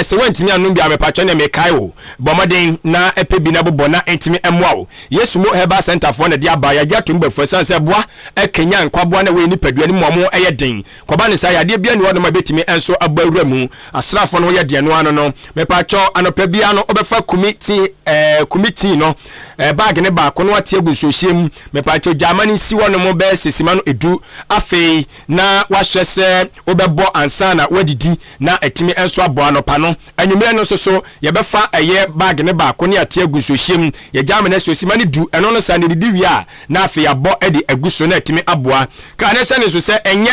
se wantimi anum bi amepacho ne mekai wo bomoden na epebi na bobo na entimi emwa wo yesu mo heba center for na dia ba ya jatum ba fosan se boa ekenya nkwaboa na we ni padua ni momo eyeden koba ne sa ya de bia ni wono ma betimi enso abawura mu asrafo no ye de no ano no mepacho anopa bia no obefa committee no bag ne ba ko no atie gusohiem mepacho Germany si wono mo be sesima no edu afei na wahwese obebo ansa na wadidi na etimi enso abo anopa no anwumere no so yebefa eye bag ne ba ko ne atie gusohiem ye Germany sesima ne du eno no sa ne didi wi a na afei abo edi aguso na etimi aboa ka ne se ne so se enye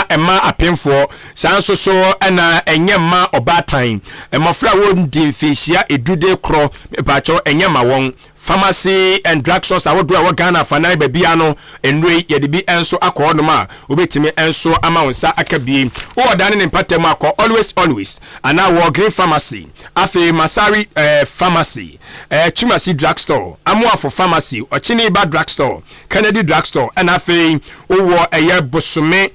emma apemfo san so ena enye ma obatan emofra wo ndi mfisia edude kro mepacho enye ma won pharmacy and drug stores awodo awo Ghana fanai babia no enwe ye de bi enso akodom a obetimi enso ama wonsa akabie o dane ne patem akọ always ana wo green pharmacy afi Masari pharmacy Chimasi drug store amoafo pharmacy ochini ba drug store Kennedy drug store ana afi wo eye bosome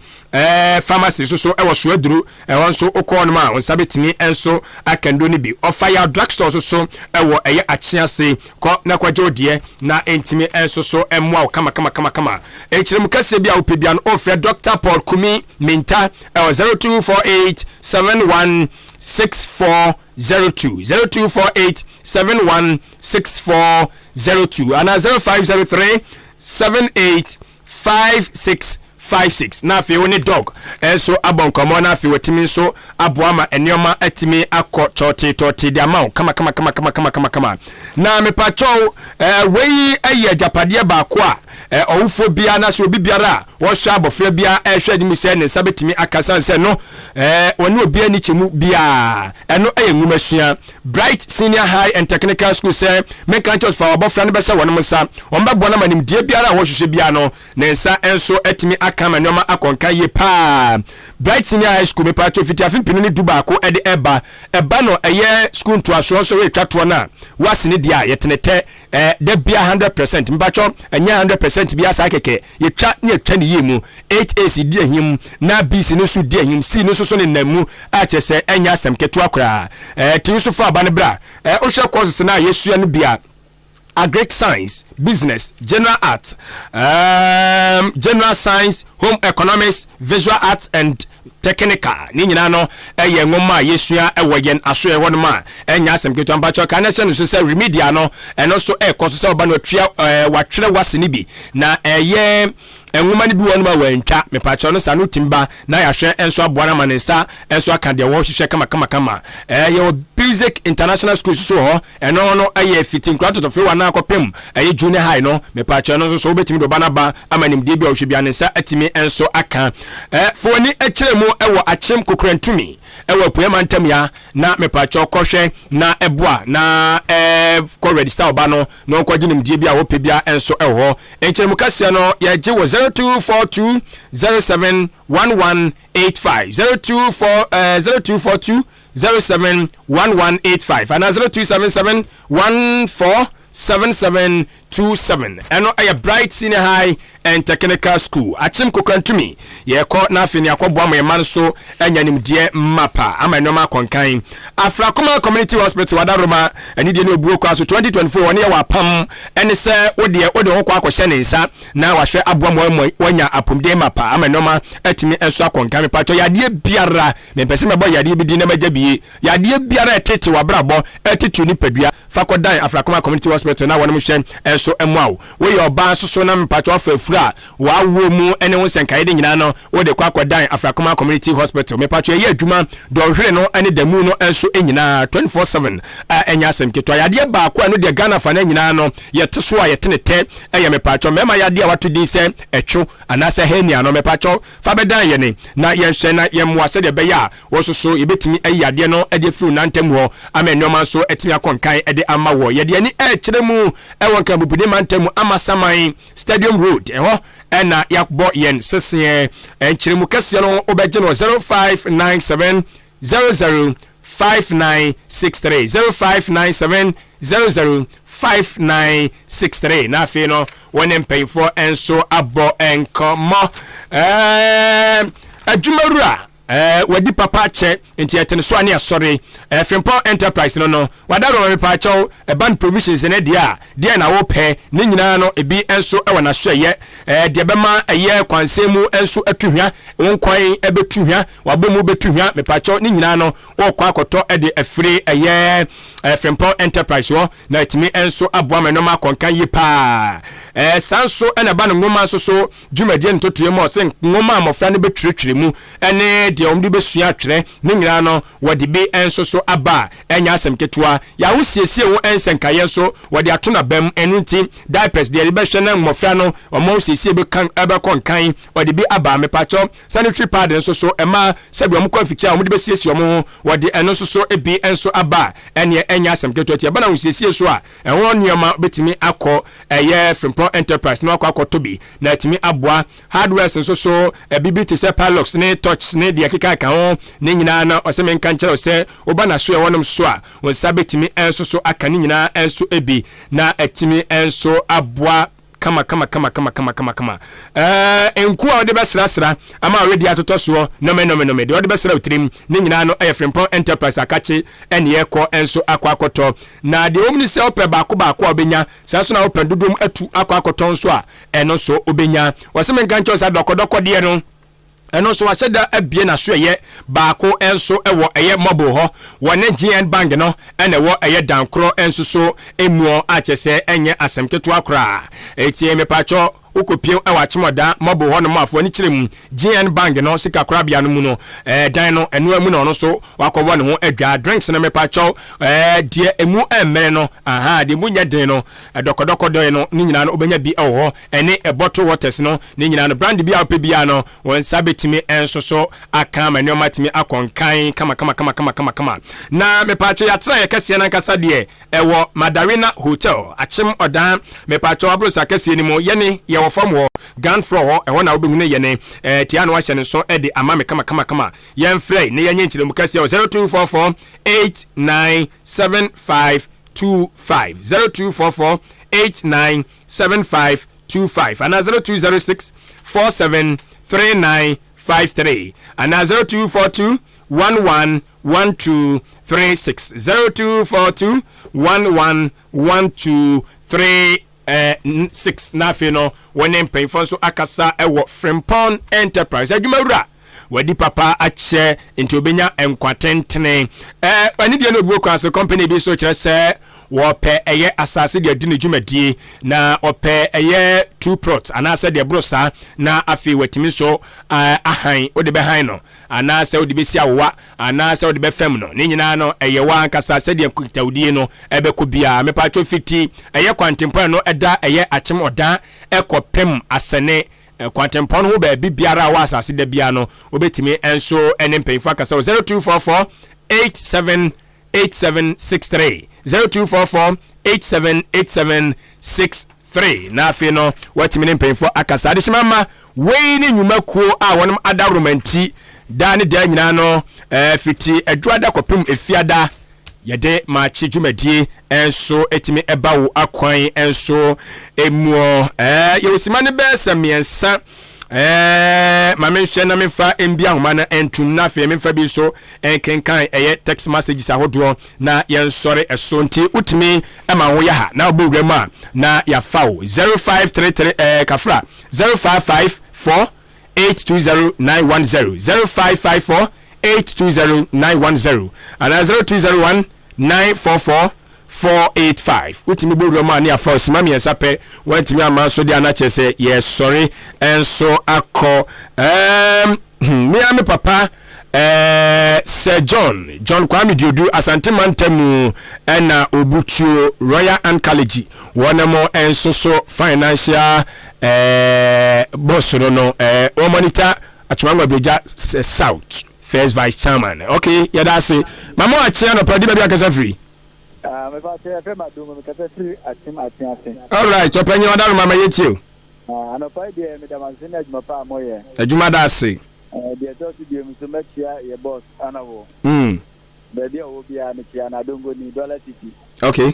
pharmacy so e wo so aduru e won so okon ma won sabetimi enso akando ni bi ofaya drug store so e wo eye achiase ko na kwaje die na entimi enso so emwa kama enchirem kase bia opebia no ofre Dr. Paul Kumi Minta 0248 716402 0248 716402 and 0503 7856 56 na fe woni dog enso abonkomo na fe wetimi so aboama enioma atimi akọ toti de amount kama na mepacho wei aye japade ba ko a owufo bia na so obi biara wo hwa abofra bia ehwe adimi se ne sabetimi akasa se no woni obi ani chemu bia eno aye ngumasua Bright Senior High and Technical School se mekanchos for abofra ne bese wono msa ombabo na manim die biara wo hwehwe bia no ne nsa enso atimi kama nyoma akonka ye pa Bright Senior High School me pato fiti afin pinini duba ko ede eba no eye school to aso so we twato na wasine dia yetenete de bia 100% mbacho enya 100% bia sa keke ye twa ni yemu 8AC dia him na BC no so dia him C no so ne namu a chese enya asem keto akra ti so fa abane bra o hwe courses na yesu no bia Agric Science, Business, General Art, General Science, Home Economics, Visual Arts and Technical. Ni nyina no eye ngoma yesua ewoyen aso ewo no ma enya asem keto ambacho ka na se se remedial no eno so ekoso se oba no twa watwere wasene bi na eye enwuma ni bi wonu ma wantwa mepacho no sanu timba na ya hwe enso aboa na manensa enso aka de wo hwehwe kama ye Basic International School so ho eno no eye fitting class to fe na akopem eye junior high no mepacho no so obetimi do bana ba amanim de bi a hwe bia nensa atimi enso aka foni ekire mu ewo achem kokrantumi ewo puema ntam ya na mepacho kohwe na eboa na ko register oba no no ko ginim de bi a wo pe bia enso ewo ekire mu kase no ye je wo 0242 071185 0242 071185 and 0277 147727 eno a Bright Senior High and Technical School achim kokrantumi ye ko na afini akobo amoyema so enyanim de mapa amanoma konkan Afrakoma Community Hospital wadaroma ani de no buo kwa so 2024 woni ye wapam ene se ode ho kwa akohye ne nsa na wahwe aboa wanya apomde mapa amanoma atimi enso akonkan pato yade biara me pese mebo yade bi di na magya bi yade biara etete wabrabo etetu ni padua fakodan Afrakoma Community hospital na wɔnom hwɛ enso emwa wo ye oba so na mpacho afafura wa wo mu ene wo senkae de nyina no wo de kwakodan Afrakoma community hospital mepacho ye adwuma do hwere no ene damu no enso enyina 24/7 enya asem keto yade ba ko eno de Ghana fa na nyina no ye teso a ye tenete eye mepacho mema yade a wato din se etwo anase henia no mepacho fa bedan ye ne na ye hwe na ye mwa se de be ya wo so ye betimi ayade no ede fru nantem ho amenyoma so etimi akonkan ede ama wo ye de ni kire mu ewon kan bubude mantem ama saman stadium road eho ena yakbo yen sese kire mu kase no obeje no 0597 005963 0597005963 na fe no wonem pay for enso abo enkomo adwumarura wadi papa che enti etene so ane asori Frimpong Enterprise no wadaro me pa chaw ban provisions ne dia na wo pe ne nyina no ebi enso e wana so ye de bema eye kwansemu enso atuhwa wonkwan ebetuhwa wabomu betuhwa me pa chaw ne nyina no wo kwa akoto e de afiri eye Frimpong Enterprise wo na etimi enso aboa me no ma konkan yi pa sanso ena ba no ngoma so dwumadie ntotoye mo sen ngoma amofra ne betwetwere mu ene de omdi besua twere ne nyina no wode be enso so aba enya asem ketua ya wo siesie wo ensenkaye so wode atona bam enunti diapers de be hwe na mmofra no omo siesie be kan aba konkan wode be aba mepacho sanitary pad enso so ema sabi omo kwa ficha omo de be siesie omo wode eno so ebi enso aba enya asem ketua ti aba na wo siesie so a enwo nioma betimi akọ eye Frimpong Enterprise no akọ tobi na etimi aboa hardware enso so bibi te se Palox ne touch ne de kika ka ho ne nyina na oseme nka nkyere se oba na so e wonom so a won sabetimi enso so aka ne nyina enso ebi na etimi enso aboa kama enku a de besra ama already atoto so no me de besra utrim ne nyina no e Frimpong Enterprise akachi ene ekọ enso akwakoto na de omni se ope ba ko obenya sa so na ope dudum atu akwakoto nso a eno so obenya waseme nka nkyere sa dokodoko de no eno so waseda abie na so ye baako enso ewo eye mobile ho wone GN bank no ene wo eye dankro enso so emuo achese enye asemketo akra etie mepacho ukopie awachimoda mobile ho no mafo ni kirem GN bank no sika kra bia no mu no dan no enu amu no so wakobo ne ho adwa drinks na mepacho die emu emere no aha de munya den no dokodoko do no ni nyina no obenya bi ewo ene bottle waters no ni nyina no brand bi ape bia no won sabetimi enso so aka ma ne omatimi akonkan kama na mepacho ya tra ye kase na kasa de ewo Madarina Hotel achim odan mepacho abrosa kase ni mo ye ne ye from wo Grand Floor e wona obehune ye ne tia no ahye ne so e de amame kama yen frey ne yenye nchire mukase 0244 897525 0244 897525 and 0206 473953 and 0242 111236 0242 111236 6 na fe no wonen payfo so akasa ewo Frimpong Enterprise adwumawura wadi papa ache nti obenya enkwatentene ani de no buo kwaso company bi so kire se wo pe eye asase de adini dwumadie na ope eye two plot anase de brosa na afi watimi so ahan ode be han no anase ode be si awa anase ode be fem no ni nyina no eye wa ankasa se de kutawdie no ebe ko bia mepa cho fiti eye kwantempa no eda eye achim oda ekopem asene kwantempa no ba bibiara wa asase de bia no obetimi enso ene mpeifa kasa 0244 8763 0244 878763 na afi no watimi ne mpeifa akasa de shimama we ni nyuma kuo a wonum adaromanti da ne da nyina no fiti adwada kopem efiada yede ma chidwumadie enso etimi ebawo akwan enso emuo yewosima ne be samiensa ma menhwe na memfa embia homa na entum na fe memfa bi so enkenkan eye text messages ahodo na yensore eso nti utimi ema ho ya ha na obowura mu a na ya fawo 0533 kafra 0554 820910 0554 820910 and 0201 944 485 wotimi bo ma ne afa osima me sape wantimi ama so dia na chese yes sorry enso akọ me am papa Sir John Kwame Diodu Asante Mantemu ena Obuchuo Royal Anthology wonamo enso so financial boss no o monitor atwangwa beja South first vice chairman. Okay, yeah, that's it. Mama achia no padi baby akasa free. Me fa say fe madum me kasa free atim. All right, so penye wadaru mama yetio. Ano pa de me da manzini adwuma pa moye. Adwuma da se. De to ti de so machia ye boss anawo. Baby o bia me chia na dongo ni dollar titi. Okay.